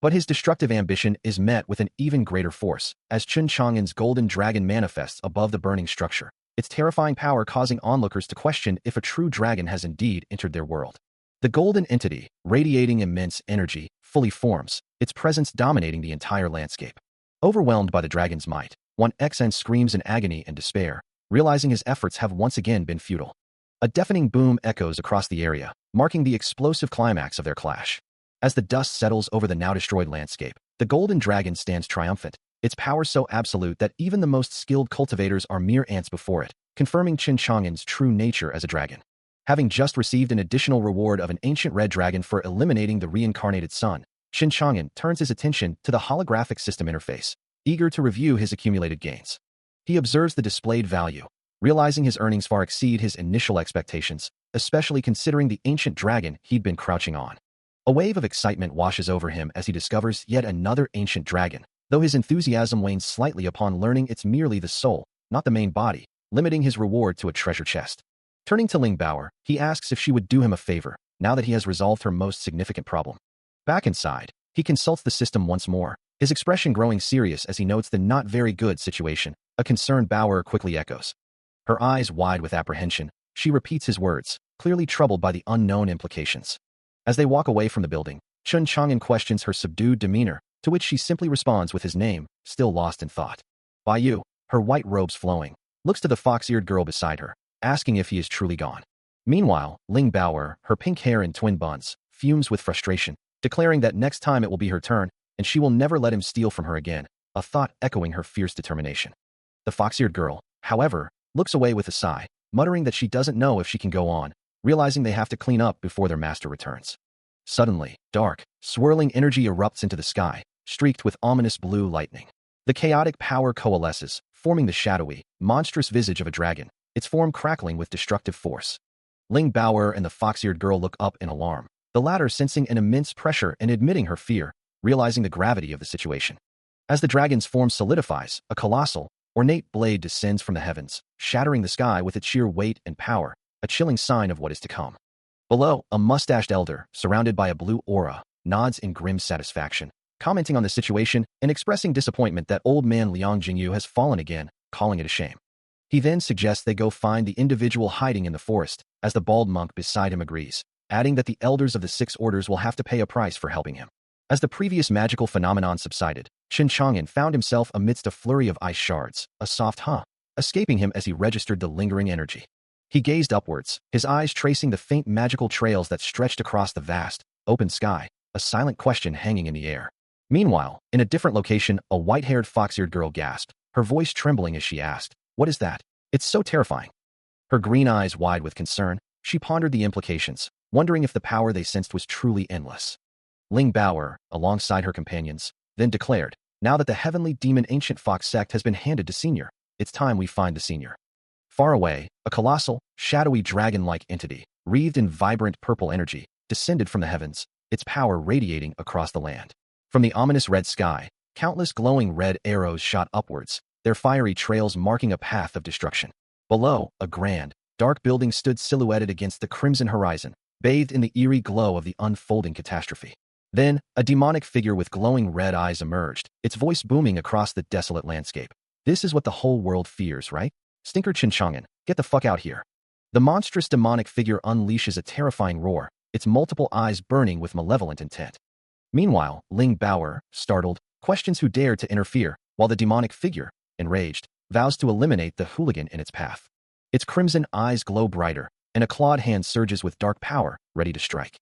But his destructive ambition is met with an even greater force, as Chen Chang'an's golden dragon manifests above the burning structure, its terrifying power causing onlookers to question if a true dragon has indeed entered their world. The golden entity, radiating immense energy, fully forms, its presence dominating the entire landscape. Overwhelmed by the dragon's might, Wan Xian screams in agony and despair, realizing his efforts have once again been futile. A deafening boom echoes across the area, marking the explosive climax of their clash. As the dust settles over the now-destroyed landscape, the golden dragon stands triumphant, its power so absolute that even the most skilled cultivators are mere ants before it, confirming Qin Chang'an's true nature as a dragon. Having just received an additional reward of an ancient red dragon for eliminating the reincarnated sun, Qin Chang'an turns his attention to the holographic system interface, eager to review his accumulated gains. He observes the displayed value, realizing his earnings far exceed his initial expectations, especially considering the ancient dragon he'd been crouching on. A wave of excitement washes over him as he discovers yet another ancient dragon, though his enthusiasm wanes slightly upon learning it's merely the soul, not the main body, limiting his reward to a treasure chest. Turning to Ling Baoer, he asks if she would do him a favor, now that he has resolved her most significant problem. Back inside, he consults the system once more, his expression growing serious as he notes the not very good situation. A concerned Baoer quickly echoes. Her eyes wide with apprehension, she repeats his words, clearly troubled by the unknown implications. As they walk away from the building, Qin Chang'an questions her subdued demeanor, to which she simply responds with his name, still lost in thought. Bai Yu, her white robes flowing, looks to the fox-eared girl beside her, asking if he is truly gone. Meanwhile, Ling Baoer, her pink hair in twin buns, fumes with frustration, declaring that next time it will be her turn, and she will never let him steal from her again, a thought echoing her fierce determination. The fox-eared girl, however, looks away with a sigh, muttering that she doesn't know if she can go on, realizing they have to clean up before their master returns. Suddenly, dark, swirling energy erupts into the sky, streaked with ominous blue lightning. The chaotic power coalesces, forming the shadowy, monstrous visage of a dragon, its form crackling with destructive force. Ling Baoer and the fox-eared girl look up in alarm, the latter sensing an immense pressure and admitting her fear, realizing the gravity of the situation. As the dragon's form solidifies, a colossal, ornate blade descends from the heavens, shattering the sky with its sheer weight and power, a chilling sign of what is to come. Below, a mustached elder, surrounded by a blue aura, nods in grim satisfaction, commenting on the situation and expressing disappointment that old man Liang Jingyu has fallen again, calling it a shame. He then suggests they go find the individual hiding in the forest, as the bald monk beside him agrees, adding that the elders of the 6 orders will have to pay a price for helping him. As the previous magical phenomenon subsided, Qin Chang'an found himself amidst a flurry of ice shards, a soft escaping him as he registered the lingering energy. He gazed upwards, his eyes tracing the faint magical trails that stretched across the vast, open sky, a silent question hanging in the air. Meanwhile, in a different location, a white-haired fox-eared girl gasped, her voice trembling as she asked, "What is that? It's so terrifying." Her green eyes wide with concern, she pondered the implications, wondering if the power they sensed was truly endless. Ling Baoer, alongside her companions, then declared, "Now that the heavenly demon ancient fox sect has been handed to Senior, it's time we find the Senior." Far away, a colossal, shadowy dragon-like entity, wreathed in vibrant purple energy, descended from the heavens, its power radiating across the land. From the ominous red sky, countless glowing red arrows shot upwards, their fiery trails marking a path of destruction. Below, a grand, dark building stood silhouetted against the crimson horizon, bathed in the eerie glow of the unfolding catastrophe. Then, a demonic figure with glowing red eyes emerged, its voice booming across the desolate landscape. "This is what the whole world fears, right? Stinker Qin Chang'an, get the fuck out here." The monstrous demonic figure unleashes a terrifying roar, its multiple eyes burning with malevolent intent. Meanwhile, Ling Baoer, startled, questions who dared to interfere, while the demonic figure, enraged, vows to eliminate the hooligan in its path. Its crimson eyes glow brighter, and a clawed hand surges with dark power, ready to strike.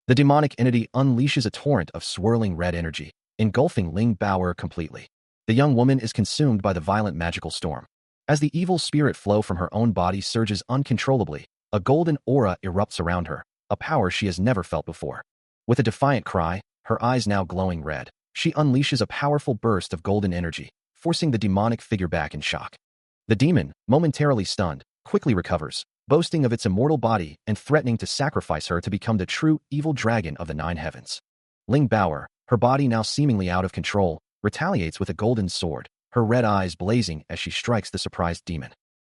The demonic entity unleashes a torrent of swirling red energy, engulfing Ling Baoer completely. The young woman is consumed by the violent magical storm. As the evil spirit flow from her own body surges uncontrollably, a golden aura erupts around her, a power she has never felt before. With a defiant cry, her eyes now glowing red, she unleashes a powerful burst of golden energy, forcing the demonic figure back in shock. The demon, momentarily stunned, quickly recovers, boasting of its immortal body and threatening to sacrifice her to become the true evil dragon of the 9 heavens. Ling Baoer, her body now seemingly out of control, retaliates with a golden sword, her red eyes blazing as she strikes the surprised demon.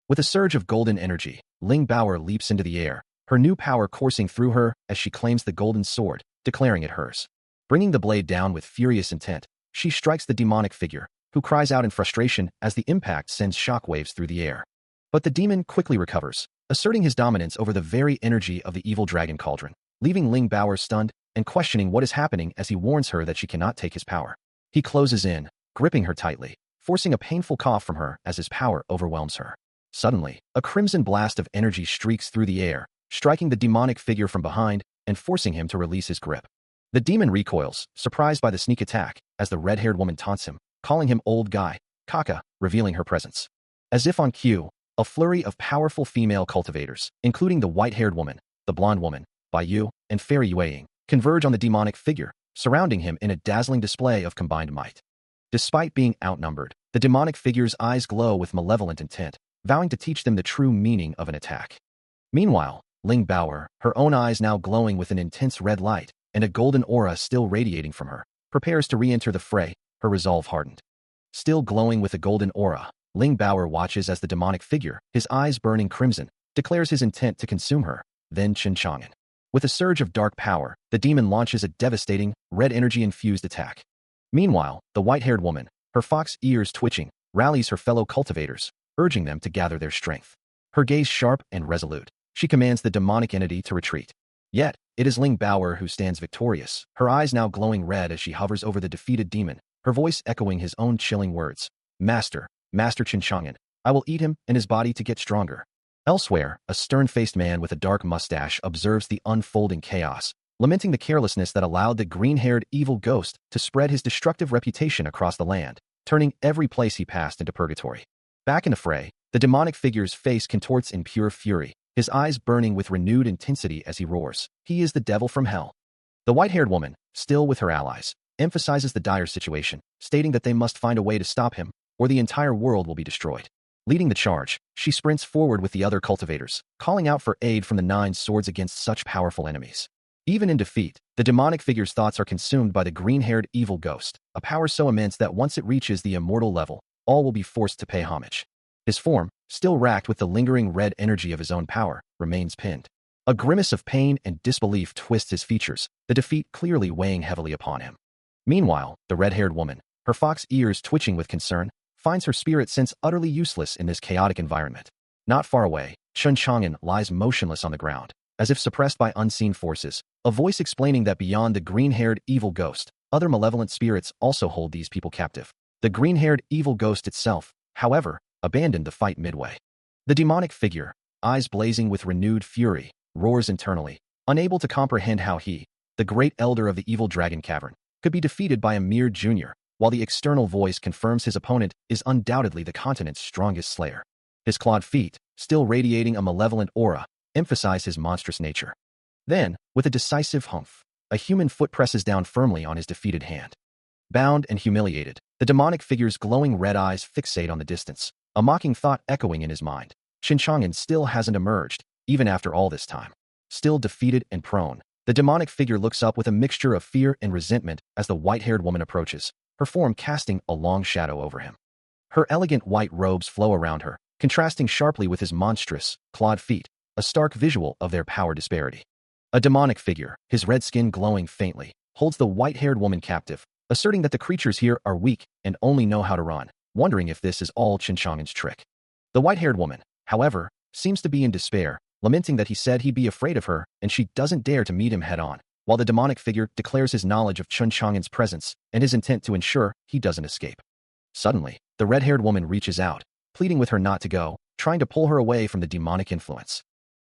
With a surge of golden energy, Ling Baoer leaps into the air, her new power coursing through her as she claims the golden sword, declaring it hers. Bringing the blade down with furious intent, she strikes the demonic figure, who cries out in frustration as the impact sends shockwaves through the air. But the demon quickly recovers, asserting his dominance over the very energy of the evil dragon cauldron, leaving Ling Baoer stunned and questioning what is happening as he warns her that she cannot take his power. He closes in, gripping her tightly, forcing a painful cough from her as his power overwhelms her. Suddenly, a crimson blast of energy streaks through the air, striking the demonic figure from behind and forcing him to release his grip. The demon recoils, surprised by the sneak attack, as the red-haired woman taunts him, calling him old guy, Kaka, revealing her presence. As if on cue, a flurry of powerful female cultivators, including the white-haired woman, the blonde woman, Bai Yu, and Fairy Yueying, converge on the demonic figure, surrounding him in a dazzling display of combined might. Despite being outnumbered, the demonic figure's eyes glow with malevolent intent, vowing to teach them the true meaning of an attack. Meanwhile, Ling Bauer, her own eyes now glowing with an intense red light, and a golden aura still radiating from her, prepares to re-enter the fray, her resolve hardened. Still glowing with a golden aura, Ling Bauer watches as the demonic figure, his eyes burning crimson, declares his intent to consume her, then Chen Chang'an. With a surge of dark power, the demon launches a devastating, red energy-infused attack. Meanwhile, the white-haired woman, her fox ears twitching, rallies her fellow cultivators, urging them to gather their strength. Her gaze sharp and resolute, she commands the demonic entity to retreat. Yet, it is Ling Bauer who stands victorious, her eyes now glowing red as she hovers over the defeated demon, her voice echoing his own chilling words. Master Chen Chang'an, I will eat him and his body to get stronger. Elsewhere, a stern-faced man with a dark mustache observes the unfolding chaos, lamenting the carelessness that allowed the green-haired evil ghost to spread his destructive reputation across the land, turning every place he passed into purgatory. Back in the fray, the demonic figure's face contorts in pure fury, his eyes burning with renewed intensity as he roars. He is the devil from hell. The white-haired woman, still with her allies, emphasizes the dire situation, stating that they must find a way to stop him, or the entire world will be destroyed. Leading the charge, she sprints forward with the other cultivators, calling out for aid from the 9 swords against such powerful enemies. Even in defeat, the demonic figure's thoughts are consumed by the green-haired evil ghost, a power so immense that once it reaches the immortal level, all will be forced to pay homage. His form, still racked with the lingering red energy of his own power, remains pinned. A grimace of pain and disbelief twists his features, the defeat clearly weighing heavily upon him. Meanwhile, the red-haired woman, her fox ears twitching with concern, finds her spirit sense utterly useless in this chaotic environment. Not far away, Chen Chang'an lies motionless on the ground, as if suppressed by unseen forces, a voice explaining that beyond the green-haired evil ghost, other malevolent spirits also hold these people captive. The green-haired evil ghost itself, however, abandoned the fight midway. The demonic figure, eyes blazing with renewed fury, roars internally, unable to comprehend how he, the great elder of the evil dragon cavern, could be defeated by a mere junior, while the external voice confirms his opponent is undoubtedly the continent's strongest slayer. His clawed feet, still radiating a malevolent aura, emphasize his monstrous nature. Then, with a decisive humph, a human foot presses down firmly on his defeated hand. Bound and humiliated, the demonic figure's glowing red eyes fixate on the distance, a mocking thought echoing in his mind. Chen Chang'an still hasn't emerged, even after all this time. Still defeated and prone, the demonic figure looks up with a mixture of fear and resentment as the white-haired woman approaches, her form casting a long shadow over him. Her elegant white robes flow around her, contrasting sharply with his monstrous, clawed feet, a stark visual of their power disparity. A demonic figure, his red skin glowing faintly, holds the white-haired woman captive, asserting that the creatures here are weak and only know how to run, wondering if this is all Chen Chang'an's trick. The white-haired woman, however, seems to be in despair, lamenting that he said he'd be afraid of her and she doesn't dare to meet him head-on, while the demonic figure declares his knowledge of Chen Chang'an's presence and his intent to ensure he doesn't escape. Suddenly, the red-haired woman reaches out, pleading with her not to go, trying to pull her away from the demonic influence.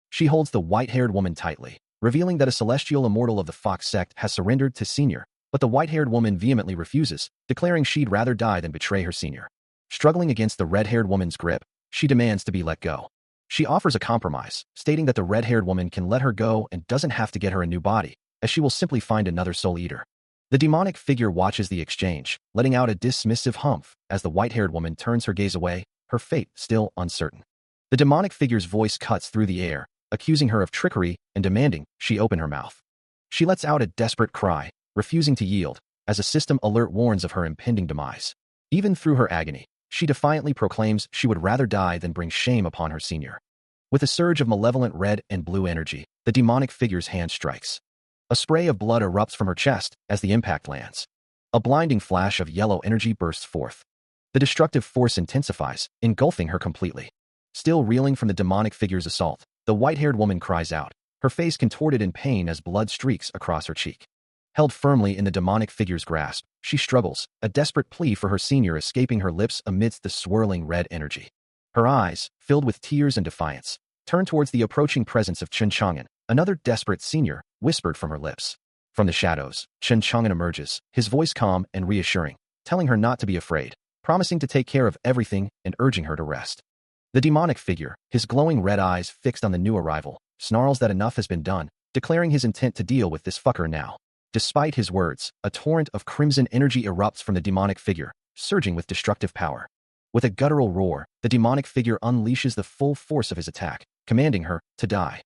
She holds the white-haired woman tightly, revealing that a celestial immortal of the Fox sect has surrendered to Senior, but the white-haired woman vehemently refuses, declaring she'd rather die than betray her Senior. Struggling against the red-haired woman's grip, she demands to be let go. She offers a compromise, stating that the red-haired woman can let her go and doesn't have to get her a new body, as she will simply find another soul eater. The demonic figure watches the exchange, letting out a dismissive humph as the white-haired woman turns her gaze away, her fate still uncertain. The demonic figure's voice cuts through the air, accusing her of trickery and demanding she open her mouth. She lets out a desperate cry, refusing to yield, as a system alert warns of her impending demise. Even through her agony, she defiantly proclaims she would rather die than bring shame upon her Senior. With a surge of malevolent red and blue energy, the demonic figure's hand strikes. A spray of blood erupts from her chest as the impact lands. A blinding flash of yellow energy bursts forth. The destructive force intensifies, engulfing her completely. Still reeling from the demonic figure's assault, the white-haired woman cries out, her face contorted in pain as blood streaks across her cheek. Held firmly in the demonic figure's grasp, she struggles, a desperate plea for her Senior escaping her lips amidst the swirling red energy. Her eyes, filled with tears and defiance, turn towards the approaching presence of Chen Chang'an, another desperate Senior, whispered from her lips. From the shadows, Chen Chang'an emerges, his voice calm and reassuring, telling her not to be afraid, promising to take care of everything and urging her to rest. The demonic figure, his glowing red eyes fixed on the new arrival, snarls that enough has been done, declaring his intent to deal with this fucker now. Despite his words, a torrent of crimson energy erupts from the demonic figure, surging with destructive power. With a guttural roar, the demonic figure unleashes the full force of his attack, commanding her to die.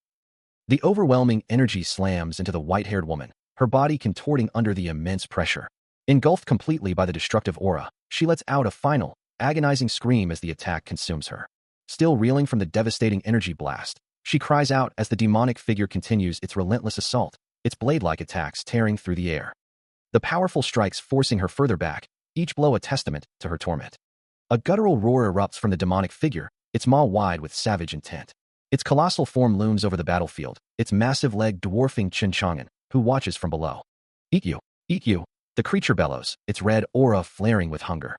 The overwhelming energy slams into the white-haired woman, her body contorting under the immense pressure. Engulfed completely by the destructive aura, she lets out a final, agonizing scream as the attack consumes her. Still reeling from the devastating energy blast, she cries out as the demonic figure continues its relentless assault, its blade-like attacks tearing through the air. The powerful strikes forcing her further back, each blow a testament to her torment. A guttural roar erupts from the demonic figure, its maw wide with savage intent. Its colossal form looms over the battlefield, its massive leg dwarfing Chen Chang'an, who watches from below. Eat you! Eat you! The creature bellows, its red aura flaring with hunger.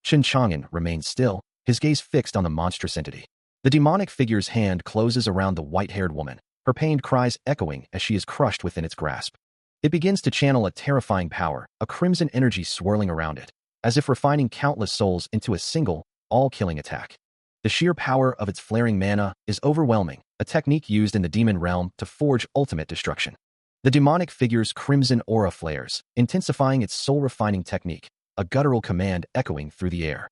Chen Chang'an remains still, his gaze fixed on the monstrous entity. The demonic figure's hand closes around the white-haired woman, her pained cries echoing as she is crushed within its grasp. It begins to channel a terrifying power, a crimson energy swirling around it, as if refining countless souls into a single, all-killing attack. The sheer power of its flaring mana is overwhelming, a technique used in the demon realm to forge ultimate destruction. The demonic figure's crimson aura flares, intensifying its soul-refining technique, a guttural command echoing through the air.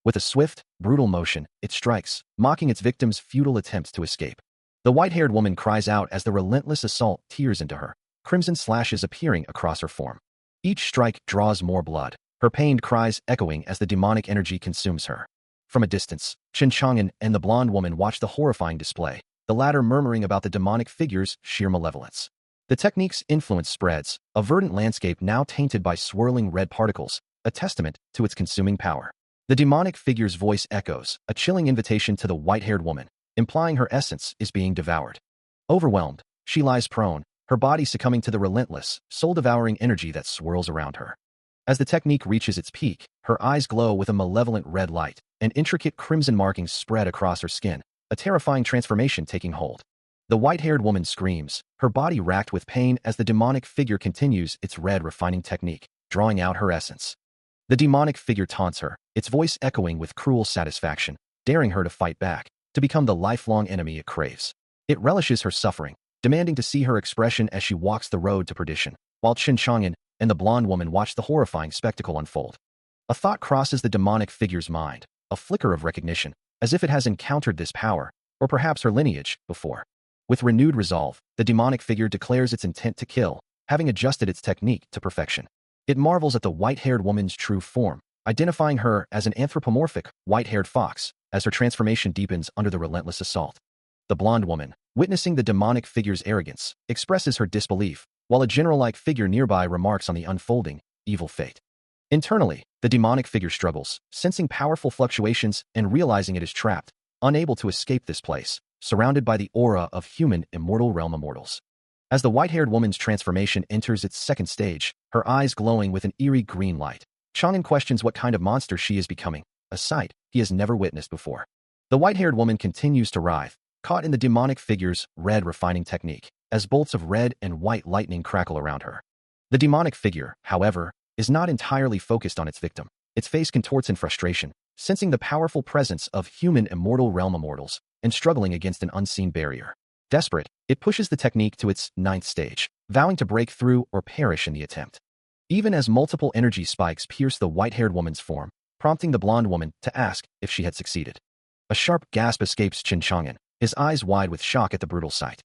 With a swift, brutal motion, it strikes, mocking its victim's futile attempts to escape. The white-haired woman cries out as the relentless assault tears into her, crimson slashes appearing across her form. Each strike draws more blood, her pained cries echoing as the demonic energy consumes her. From a distance, Chen Chang'an and the blonde woman watch the horrifying display, the latter murmuring about the demonic figure's sheer malevolence. The technique's influence spreads, a verdant landscape now tainted by swirling red particles, a testament to its consuming power. The demonic figure's voice echoes, a chilling invitation to the white-haired woman, implying her essence is being devoured. Overwhelmed, she lies prone, her body succumbing to the relentless, soul-devouring energy that swirls around her. As the technique reaches its peak, her eyes glow with a malevolent red light, and intricate crimson markings spread across her skin, a terrifying transformation taking hold. The white-haired woman screams, her body racked with pain as the demonic figure continues its red refining technique, drawing out her essence. The demonic figure taunts her, its voice echoing with cruel satisfaction, daring her to fight back, to become the lifelong enemy it craves. It relishes her suffering, demanding to see her expression as she walks the road to perdition, while Chen Chang'an and the blonde woman watch the horrifying spectacle unfold. A thought crosses the demonic figure's mind, a flicker of recognition, as if it has encountered this power, or perhaps her lineage, before. With renewed resolve, the demonic figure declares its intent to kill, having adjusted its technique to perfection. It marvels at the white-haired woman's true form, identifying her as an anthropomorphic, white-haired fox, as her transformation deepens under the relentless assault. The blonde woman, witnessing the demonic figure's arrogance, expresses her disbelief, while a general-like figure nearby remarks on the unfolding, evil fate. Internally, the demonic figure struggles, sensing powerful fluctuations and realizing it is trapped, unable to escape this place, surrounded by the aura of human immortal realm immortals. As the white-haired woman's transformation enters its second stage, her eyes glowing with an eerie green light, Chang'an questions what kind of monster she is becoming, a sight he has never witnessed before. The white-haired woman continues to writhe, caught in the demonic figure's red refining technique, as bolts of red and white lightning crackle around her. The demonic figure, however, is not entirely focused on its victim. Its face contorts in frustration, sensing the powerful presence of human immortal realm immortals, and struggling against an unseen barrier. Desperate, it pushes the technique to its ninth stage, vowing to break through or perish in the attempt. Even as multiple energy spikes pierce the white-haired woman's form, prompting the blonde woman to ask if she had succeeded. A sharp gasp escapes Chen Chang'an, his eyes wide with shock at the brutal sight.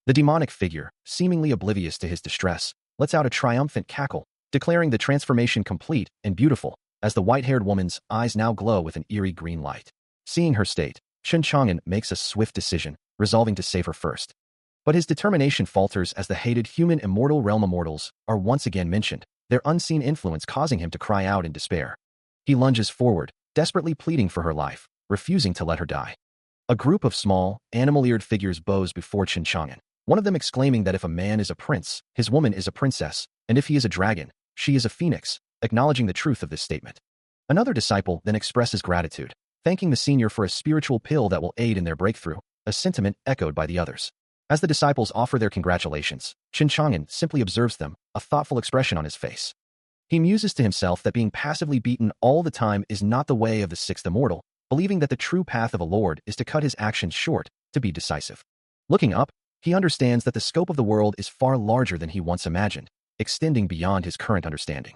The demonic figure, seemingly oblivious to his distress, lets out a triumphant cackle, declaring the transformation complete and beautiful, as the white-haired woman's eyes now glow with an eerie green light. Seeing her state, Chen Chang'an makes a swift decision, resolving to save her first. But his determination falters as the hated human immortal realm immortals are once again mentioned, their unseen influence causing him to cry out in despair. He lunges forward, desperately pleading for her life, refusing to let her die. A group of small, animal-eared figures bows before Chen Chang'an, one of them exclaiming that if a man is a prince, his woman is a princess, and if he is a dragon, she is a phoenix, acknowledging the truth of this statement. Another disciple then expresses gratitude, thanking the senior for a spiritual pill that will aid in their breakthrough, a sentiment echoed by the others. As the disciples offer their congratulations, Chen Chang'an simply observes them, a thoughtful expression on his face. He muses to himself that being passively beaten all the time is not the way of the sixth immortal, believing that the true path of a lord is to cut his actions short, to be decisive. Looking up, he understands that the scope of the world is far larger than he once imagined, extending beyond his current understanding.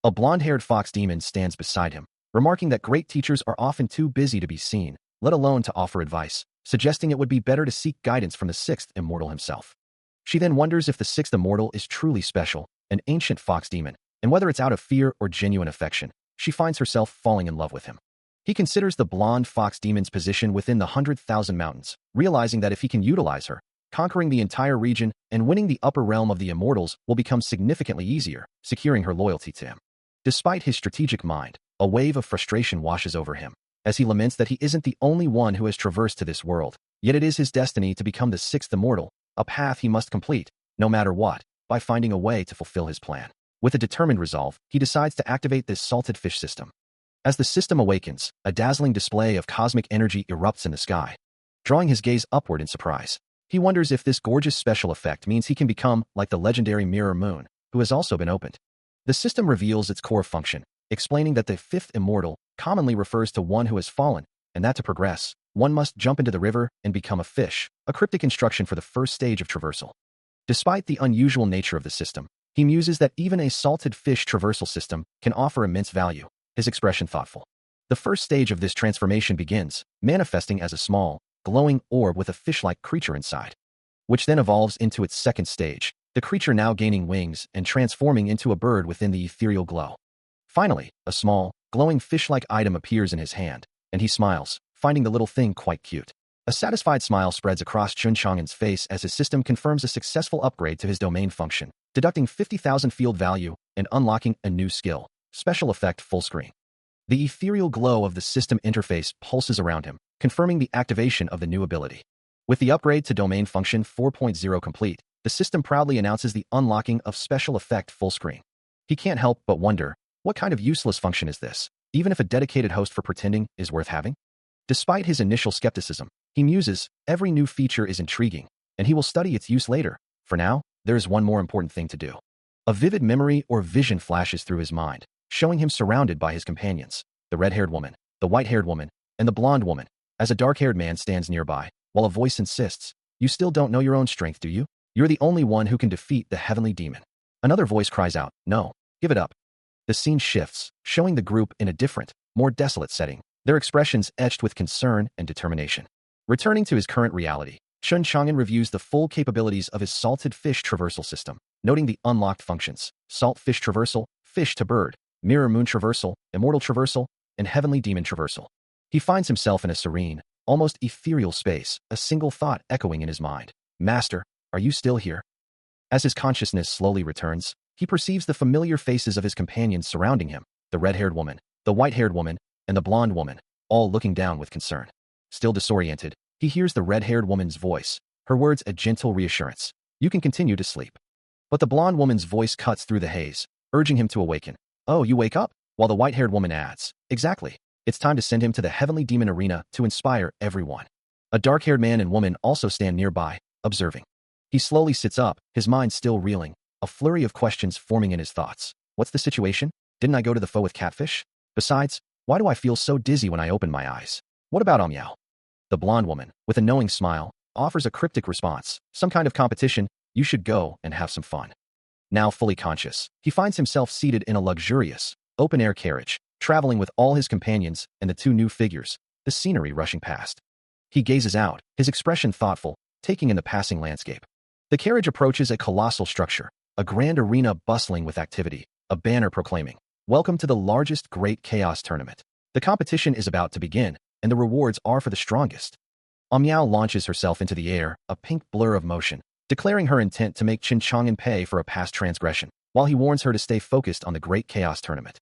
A blonde-haired fox demon stands beside him, remarking that great teachers are often too busy to be seen, let alone to offer advice, suggesting it would be better to seek guidance from the sixth immortal himself. She then wonders if the sixth immortal is truly special, an ancient fox demon, and whether it's out of fear or genuine affection, she finds herself falling in love with him. He considers the blonde fox demon's position within the 100,000 mountains, realizing that if he can utilize her, conquering the entire region and winning the upper realm of the immortals will become significantly easier, securing her loyalty to him. Despite his strategic mind, a wave of frustration washes over him, as he laments that he isn't the only one who has traversed to this world, yet it is his destiny to become the sixth immortal, a path he must complete, no matter what, by finding a way to fulfill his plan. With a determined resolve, he decides to activate this salted fish system. As the system awakens, a dazzling display of cosmic energy erupts in the sky. Drawing his gaze upward in surprise, he wonders if this gorgeous special effect means he can become like the legendary mirror moon, who has also been opened. The system reveals its core function, explaining that the fifth immortal commonly refers to one who has fallen, and that to progress, one must jump into the river and become a fish, a cryptic instruction for the first stage of traversal. Despite the unusual nature of the system, he muses that even a salted fish traversal system can offer immense value, his expression thoughtful. The first stage of this transformation begins, manifesting as a small, glowing orb with a fish-like creature inside, which then evolves into its second stage, the creature now gaining wings and transforming into a bird within the ethereal glow. Finally, a small, glowing fish-like item appears in his hand, and he smiles, finding the little thing quite cute. A satisfied smile spreads across Chen Chang'an's face as his system confirms a successful upgrade to his domain function, deducting 50,000 field value and unlocking a new skill, special effect full screen. The ethereal glow of the system interface pulses around him, confirming the activation of the new ability. With the upgrade to domain function 4.0 complete, the system proudly announces the unlocking of special effect full screen. He can't help but wonder, what kind of useless function is this, even if a dedicated host for pretending is worth having? Despite his initial skepticism, he muses, every new feature is intriguing, and he will study its use later. For now, there is one more important thing to do. A vivid memory or vision flashes through his mind, showing him surrounded by his companions, the red-haired woman, the white-haired woman, and the blonde woman, as a dark-haired man stands nearby, while a voice insists, "You still don't know your own strength, do you? You're the only one who can defeat the heavenly demon." Another voice cries out, "No, give it up." The scene shifts, showing the group in a different, more desolate setting, their expressions etched with concern and determination. Returning to his current reality, Chen Chang'an reviews the full capabilities of his salted fish traversal system, noting the unlocked functions, salt fish traversal, fish to bird, mirror moon traversal, immortal traversal, and heavenly demon traversal. He finds himself in a serene, almost ethereal space, a single thought echoing in his mind. "Master, are you still here?" As his consciousness slowly returns, he perceives the familiar faces of his companions surrounding him, the red-haired woman, the white-haired woman, and the blonde woman, all looking down with concern. Still disoriented, he hears the red-haired woman's voice, her words a gentle reassurance. "You can continue to sleep." But the blonde woman's voice cuts through the haze, urging him to awaken. "Oh, you wake up?" While the white-haired woman adds, "Exactly. It's time to send him to the heavenly demon arena to inspire everyone." A dark-haired man and woman also stand nearby, observing. He slowly sits up, his mind still reeling, a flurry of questions forming in his thoughts. What's the situation? Didn't I go to the foe with catfish? Besides, why do I feel so dizzy when I open my eyes? What about Meow? The blonde woman, with a knowing smile, offers a cryptic response. Some kind of competition, you should go and have some fun. Now fully conscious, he finds himself seated in a luxurious, open-air carriage, traveling with all his companions and the two new figures, the scenery rushing past. He gazes out, his expression thoughtful, taking in the passing landscape. The carriage approaches a colossal structure, a grand arena bustling with activity, a banner proclaiming, "Welcome to the largest Great Chaos Tournament." The competition is about to begin, and the rewards are for the strongest. Meow launches herself into the air, a pink blur of motion, declaring her intent to make Chen Chang'an pay for a past transgression, while he warns her to stay focused on the Great Chaos Tournament.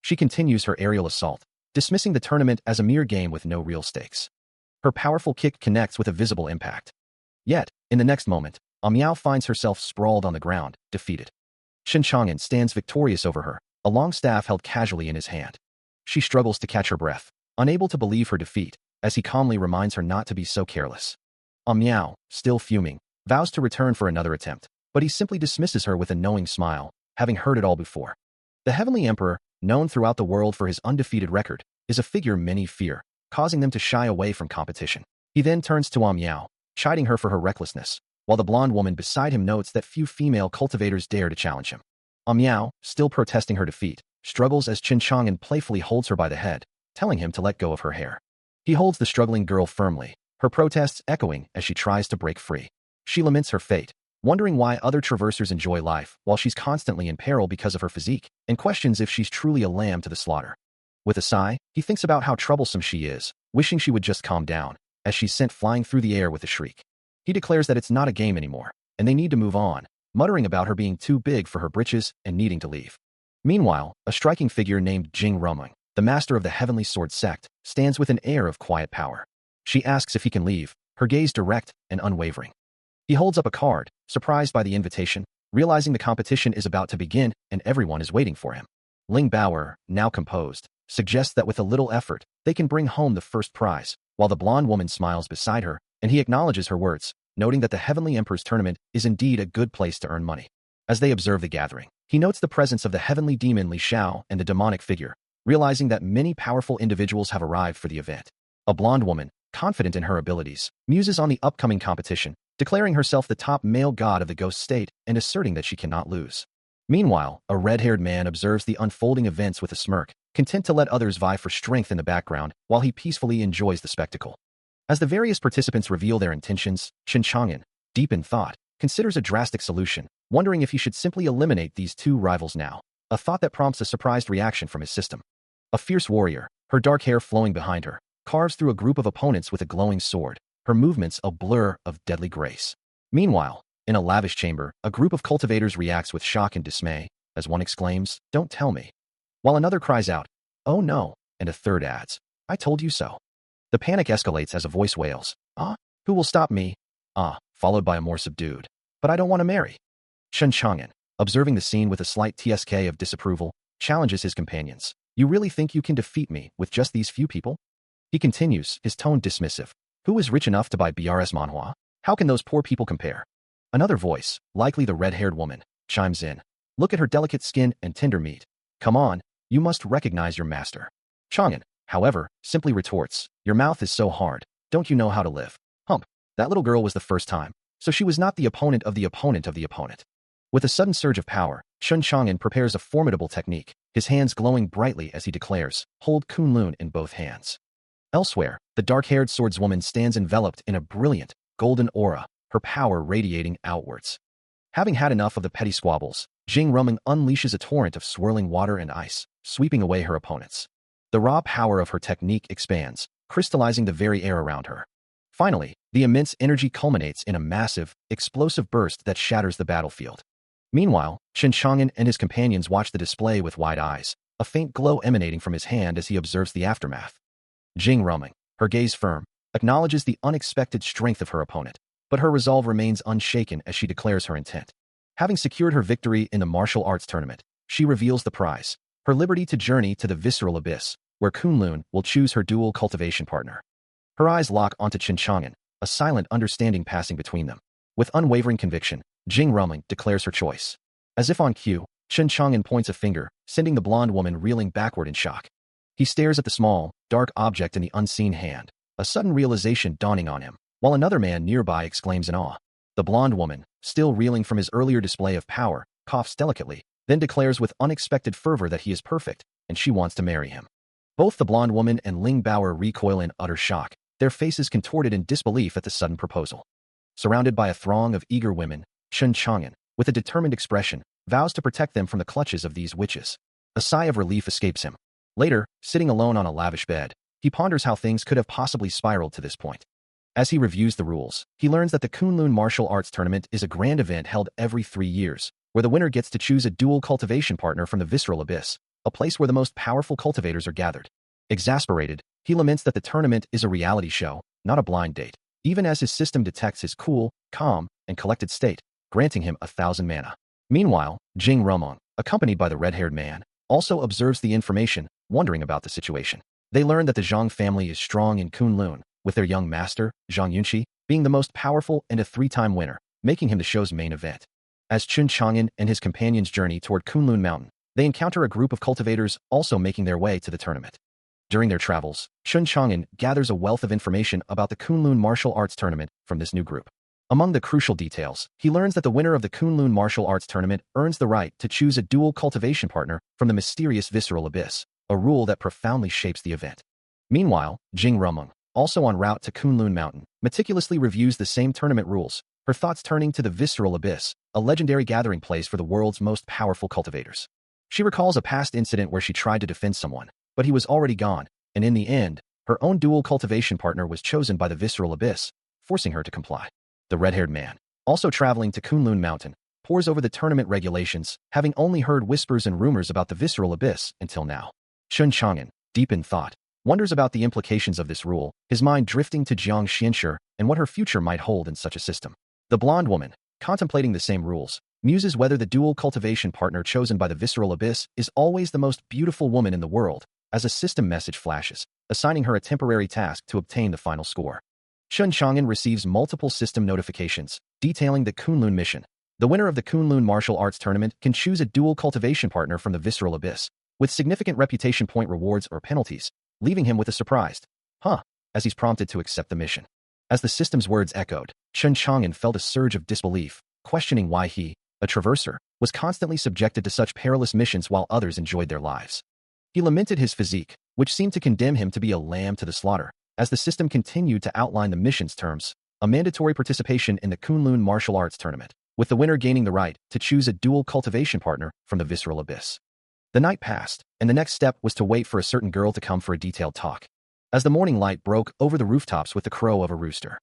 She continues her aerial assault, dismissing the tournament as a mere game with no real stakes. Her powerful kick connects with a visible impact. Yet, in the next moment, Meow finds herself sprawled on the ground, defeated. Chen Chang'an stands victorious over her, a long staff held casually in his hand. She struggles to catch her breath, unable to believe her defeat, as he calmly reminds her not to be so careless. Meow, still fuming, vows to return for another attempt, but he simply dismisses her with a knowing smile, having heard it all before. The Heavenly Emperor, known throughout the world for his undefeated record, is a figure many fear, causing them to shy away from competition. He then turns to Miao, chiding her for her recklessness, while the blonde woman beside him notes that few female cultivators dare to challenge him. Miao, still protesting her defeat, struggles as Chen Chang'an playfully holds her by the head, telling him to let go of her hair. He holds the struggling girl firmly, her protests echoing as she tries to break free. She laments her fate, wondering why other traversers enjoy life while she's constantly in peril because of her physique, and questions if she's truly a lamb to the slaughter. With a sigh, he thinks about how troublesome she is, wishing she would just calm down, as she's sent flying through the air with a shriek. He declares that it's not a game anymore, and they need to move on, muttering about her being too big for her britches and needing to leave. Meanwhile, a striking figure named Jing Romeng, the master of the Heavenly Sword sect, stands with an air of quiet power. She asks if he can leave, her gaze direct and unwavering. He holds up a card, surprised by the invitation, realizing the competition is about to begin and everyone is waiting for him. Ling Bauer, now composed, suggests that with a little effort, they can bring home the first prize, while the blonde woman smiles beside her, and he acknowledges her words, noting that the Heavenly Emperor's tournament is indeed a good place to earn money. As they observe the gathering, he notes the presence of the heavenly demon Li Xiao and the demonic figure, realizing that many powerful individuals have arrived for the event. A blonde woman, confident in her abilities, muses on the upcoming competition, declaring herself the top male god of the ghost state and asserting that she cannot lose. Meanwhile, a red-haired man observes the unfolding events with a smirk, content to let others vie for strength in the background while he peacefully enjoys the spectacle. As the various participants reveal their intentions, Chen Chang'an, deep in thought, considers a drastic solution, wondering if he should simply eliminate these two rivals now, a thought that prompts a surprised reaction from his system. A fierce warrior, her dark hair flowing behind her, carves through a group of opponents with a glowing sword, her movements a blur of deadly grace. Meanwhile, in a lavish chamber, a group of cultivators reacts with shock and dismay, as one exclaims, "Don't tell me," while another cries out, "Oh no," and a third adds, "I told you so." The panic escalates as a voice wails, "Ah, who will stop me?" "Ah," followed by a more subdued, "But I don't want to marry." Chen Chang'an, observing the scene with a slight TSK of disapproval, challenges his companions. "You really think you can defeat me with just these few people?" He continues, his tone dismissive. "Who is rich enough to buy BRS Manhwa? How can those poor people compare?" Another voice, likely the red-haired woman, chimes in. "Look at her delicate skin and tender meat. Come on, you must recognize your master." Chang'an, however, simply retorts, "Your mouth is so hard, don't you know how to live?" Hump, that little girl was the first time, so she was not the opponent of the opponent of the opponent. With a sudden surge of power, Chen Chang'an prepares a formidable technique, his hands glowing brightly as he declares, "Hold Kunlun in both hands." Elsewhere, the dark-haired swordswoman stands enveloped in a brilliant, golden aura, her power radiating outwards. Having had enough of the petty squabbles, Jing Rumeng unleashes a torrent of swirling water and ice, sweeping away her opponents. The raw power of her technique expands, crystallizing the very air around her. Finally, the immense energy culminates in a massive, explosive burst that shatters the battlefield. Meanwhile, Chen Chang'an and his companions watch the display with wide eyes, a faint glow emanating from his hand as he observes the aftermath. Jing Rumeng, her gaze firm, acknowledges the unexpected strength of her opponent, but her resolve remains unshaken as she declares her intent. Having secured her victory in the martial arts tournament, she reveals the prize, her liberty to journey to the visceral abyss, where Kunlun will choose her dual cultivation partner. Her eyes lock onto Chen Chang'an, a silent understanding passing between them. With unwavering conviction, Jing Rumeng declares her choice. As if on cue, Chen Chang'an points a finger, sending the blonde woman reeling backward in shock. He stares at the small, dark object in the unseen hand, a sudden realization dawning on him, while another man nearby exclaims in awe. The blonde woman, still reeling from his earlier display of power, coughs delicately, then declares with unexpected fervor that he is perfect, and she wants to marry him. Both the blonde woman and Ling Bauer recoil in utter shock, their faces contorted in disbelief at the sudden proposal. Surrounded by a throng of eager women, Chen Chang'an, with a determined expression, vows to protect them from the clutches of these witches. A sigh of relief escapes him. Later, sitting alone on a lavish bed, he ponders how things could have possibly spiraled to this point. As he reviews the rules, he learns that the Kunlun Martial Arts Tournament is a grand event held every 3 years, where the winner gets to choose a dual cultivation partner from the visceral abyss, a place where the most powerful cultivators are gathered. Exasperated, he laments that the tournament is a reality show, not a blind date, even as his system detects his cool, calm, and collected state, granting him 1,000 mana. Meanwhile, Jing Rumeng, accompanied by the red-haired man, also observes the information, wondering about the situation. They learn that the Zhang family is strong in Kunlun, with their young master, Zhang Yunqi, being the most powerful and a 3-time winner, making him the show's main event. As Chun Chang'an and his companions journey toward Kunlun Mountain, they encounter a group of cultivators also making their way to the tournament. During their travels, Chun Chang'an gathers a wealth of information about the Kunlun martial arts tournament from this new group. Among the crucial details, he learns that the winner of the Kunlun martial arts tournament earns the right to choose a dual cultivation partner from the mysterious visceral abyss, a rule that profoundly shapes the event. Meanwhile, Jing Rumung, also en route to Kunlun Mountain, meticulously reviews the same tournament rules, her thoughts turning to the visceral abyss, a legendary gathering place for the world's most powerful cultivators. She recalls a past incident where she tried to defend someone, but he was already gone, and in the end, her own dual cultivation partner was chosen by the visceral abyss, forcing her to comply. The red-haired man, also traveling to Kunlun Mountain, pores over the tournament regulations, having only heard whispers and rumors about the visceral abyss until now. Chun Chang'an, deep in thought, wonders about the implications of this rule, his mind drifting to Jiang Xianshi and what her future might hold in such a system. The blonde woman, contemplating the same rules, muses whether the dual cultivation partner chosen by the visceral abyss is always the most beautiful woman in the world, as a system message flashes, assigning her a temporary task to obtain the final score. Chun Chang'an receives multiple system notifications, detailing the Kunlun mission. The winner of the Kunlun martial arts tournament can choose a dual cultivation partner from the visceral abyss, with significant reputation point rewards or penalties, leaving him with a surprised, as he's prompted to accept the mission. As the system's words echoed, Chun Chang'an felt a surge of disbelief, questioning why he, a traverser, was constantly subjected to such perilous missions while others enjoyed their lives. He lamented his physique, which seemed to condemn him to be a lamb to the slaughter, as the system continued to outline the mission's terms, a mandatory participation in the Kunlun martial arts tournament, with the winner gaining the right to choose a dual cultivation partner from the visceral abyss. The night passed, and the next step was to wait for a certain girl to come for a detailed talk. As the morning light broke over the rooftops with the crow of a rooster.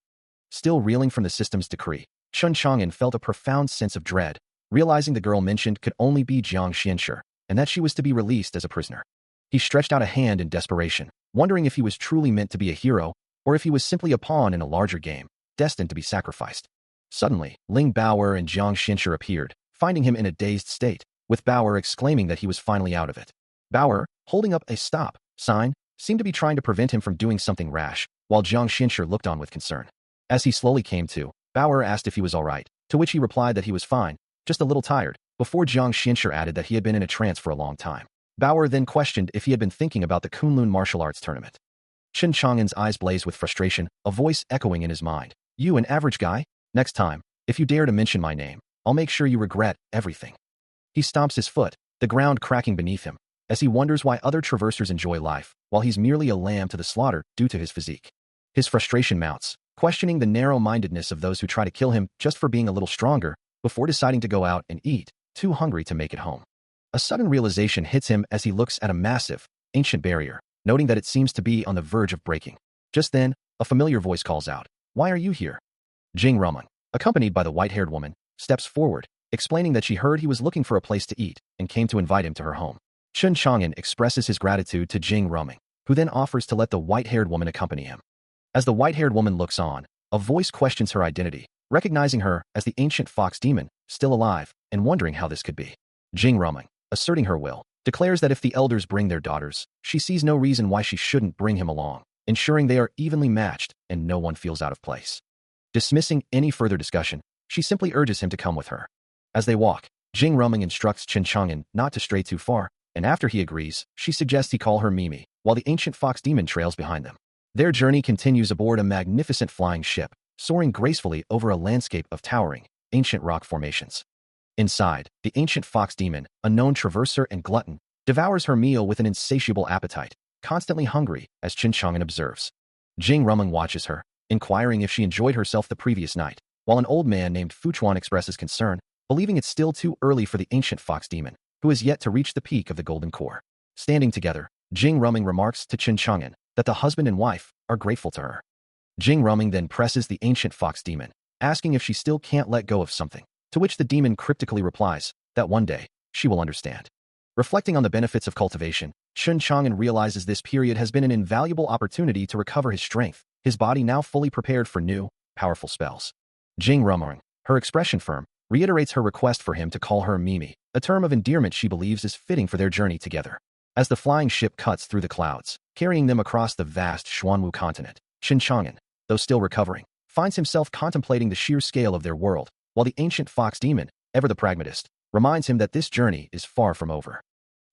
Still reeling from the system's decree, Chun Chang'an felt a profound sense of dread, realizing the girl mentioned could only be Jiang Xianshi, and that she was to be released as a prisoner. He stretched out a hand in desperation, wondering if he was truly meant to be a hero, or if he was simply a pawn in a larger game, destined to be sacrificed. Suddenly, Ling Bao'er and Jiang Xianshi appeared, finding him in a dazed state, with Bao'er exclaiming that he was finally out of it. Bao'er, holding up a stop sign, seemed to be trying to prevent him from doing something rash, while Jiang Xianshi looked on with concern. As he slowly came to, Bao'er asked if he was all right, to which he replied that he was fine, just a little tired, before Jiang Xianshi added that he had been in a trance for a long time. Bao'er then questioned if he had been thinking about the Kunlun martial arts tournament. Chun Chang'an's eyes blazed with frustration, a voice echoing in his mind. You an average guy? Next time, if you dare to mention my name, I'll make sure you regret everything. He stomps his foot, the ground cracking beneath him, as he wonders why other traversers enjoy life, while he's merely a lamb to the slaughter due to his physique. His frustration mounts, questioning the narrow-mindedness of those who try to kill him just for being a little stronger, before deciding to go out and eat, too hungry to make it home. A sudden realization hits him as he looks at a massive, ancient barrier, noting that it seems to be on the verge of breaking. Just then, a familiar voice calls out, "Why are you here?" Jing Rumung, accompanied by the white-haired woman, steps forward, explaining that she heard he was looking for a place to eat and came to invite him to her home. Chun Chang'an expresses his gratitude to Jing Rumung, who then offers to let the white-haired woman accompany him. As the white-haired woman looks on, a voice questions her identity, recognizing her as the ancient fox demon, still alive, and wondering how this could be. Jing Rumung, asserting her will, declares that if the elders bring their daughters, she sees no reason why she shouldn't bring him along, ensuring they are evenly matched and no one feels out of place. Dismissing any further discussion, she simply urges him to come with her. As they walk, Jing Rumung instructs Chun Chang'an not to stray too far, and after he agrees, she suggests he call her Mimi, while the ancient fox demon trails behind them. Their journey continues aboard a magnificent flying ship, soaring gracefully over a landscape of towering, ancient rock formations. Inside, the ancient fox demon, a known traverser and glutton, devours her meal with an insatiable appetite, constantly hungry, as Chun Chang'an observes. Jing Rumung watches her, inquiring if she enjoyed herself the previous night, while an old man named Fuchuan expresses concern, believing it's still too early for the ancient fox demon, who has yet to reach the peak of the golden core. Standing together, Jing Rumung remarks to Chun Chang'an that the husband and wife are grateful to her. Jing Rumung then presses the ancient fox demon, asking if she still can't let go of something, to which the demon cryptically replies that one day, she will understand. Reflecting on the benefits of cultivation, Chun Chang'an realizes this period has been an invaluable opportunity to recover his strength, his body now fully prepared for new, powerful spells. Jing Rumung, her expression firm, reiterates her request for him to call her Mimi, a term of endearment she believes is fitting for their journey together. As the flying ship cuts through the clouds, carrying them across the vast Xuanwu continent, Chun Chang'an, though still recovering, finds himself contemplating the sheer scale of their world, while the ancient fox demon, ever the pragmatist, reminds him that this journey is far from over.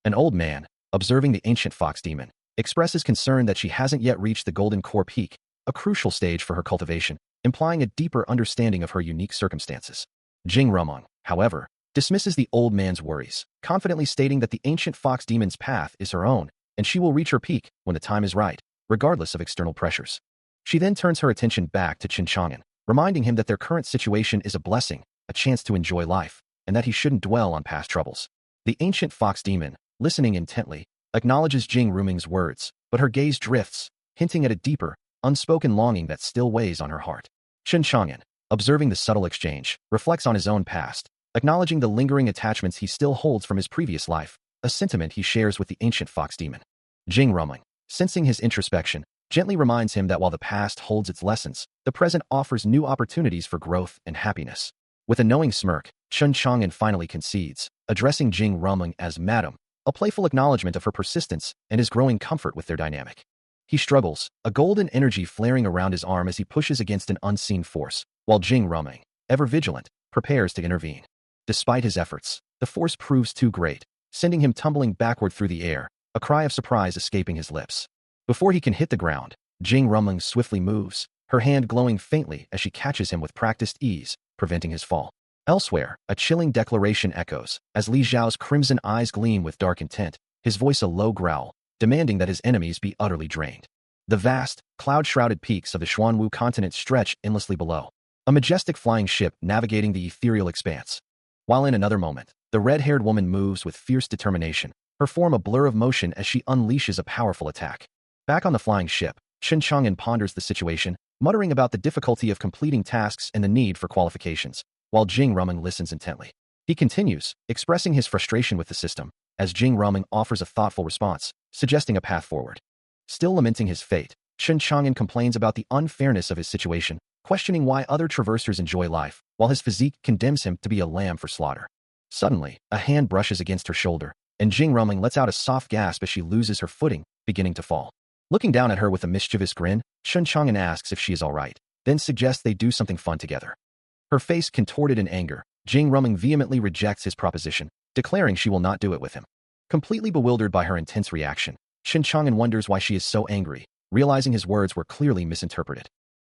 An old man, observing the ancient fox demon, expresses concern that she hasn't yet reached the golden core peak, a crucial stage for her cultivation, implying a deeper understanding of her unique circumstances. Jing Rumong, however, dismisses the old man's worries, confidently stating that the ancient fox demon's path is her own, and she will reach her peak when the time is right, regardless of external pressures. She then turns her attention back to Chen Chang'an, reminding him that their current situation is a blessing, a chance to enjoy life, and that he shouldn't dwell on past troubles. The ancient fox demon, listening intently, acknowledges Jing Ruming's words, but her gaze drifts, hinting at a deeper, unspoken longing that still weighs on her heart. Chen Chang'an, observing the subtle exchange, reflects on his own past, acknowledging the lingering attachments he still holds from his previous life, a sentiment he shares with the ancient fox demon. Jing Ruming, sensing his introspection, gently reminds him that while the past holds its lessons, the present offers new opportunities for growth and happiness. With a knowing smirk, Chen Chang'an finally concedes, addressing Jing Ruming as Madam, a playful acknowledgement of her persistence and his growing comfort with their dynamic. He struggles, a golden energy flaring around his arm as he pushes against an unseen force, while Jing Ruming, ever vigilant, prepares to intervene. Despite his efforts, the force proves too great, sending him tumbling backward through the air, a cry of surprise escaping his lips. Before he can hit the ground, Jing Ruming swiftly moves, her hand glowing faintly as she catches him with practiced ease, preventing his fall. Elsewhere, a chilling declaration echoes, as Li Zhao's crimson eyes gleam with dark intent, his voice a low growl, demanding that his enemies be utterly drained. The vast, cloud-shrouded peaks of the Xuanwu continent stretch endlessly below, a majestic flying ship navigating the ethereal expanse. While in another moment, the red-haired woman moves with fierce determination, her form a blur of motion as she unleashes a powerful attack. Back on the flying ship, Chen Chang'an ponders the situation, muttering about the difficulty of completing tasks and the need for qualifications, while Jing Ruming listens intently. He continues, expressing his frustration with the system, as Jing Ruming offers a thoughtful response, suggesting a path forward. Still lamenting his fate, Chen Chang'an complains about the unfairness of his situation, questioning why other traversers enjoy life, while his physique condemns him to be a lamb for slaughter. Suddenly, a hand brushes against her shoulder, and Jing Ruming lets out a soft gasp as she loses her footing, beginning to fall. Looking down at her with a mischievous grin, Chen Chang'an asks if she is all right, then suggests they do something fun together. Her face contorted in anger, Jing Ruming vehemently rejects his proposition, declaring she will not do it with him. Completely bewildered by her intense reaction, Chen Chang'an wonders why she is so angry, realizing his words were clearly misinterpreted.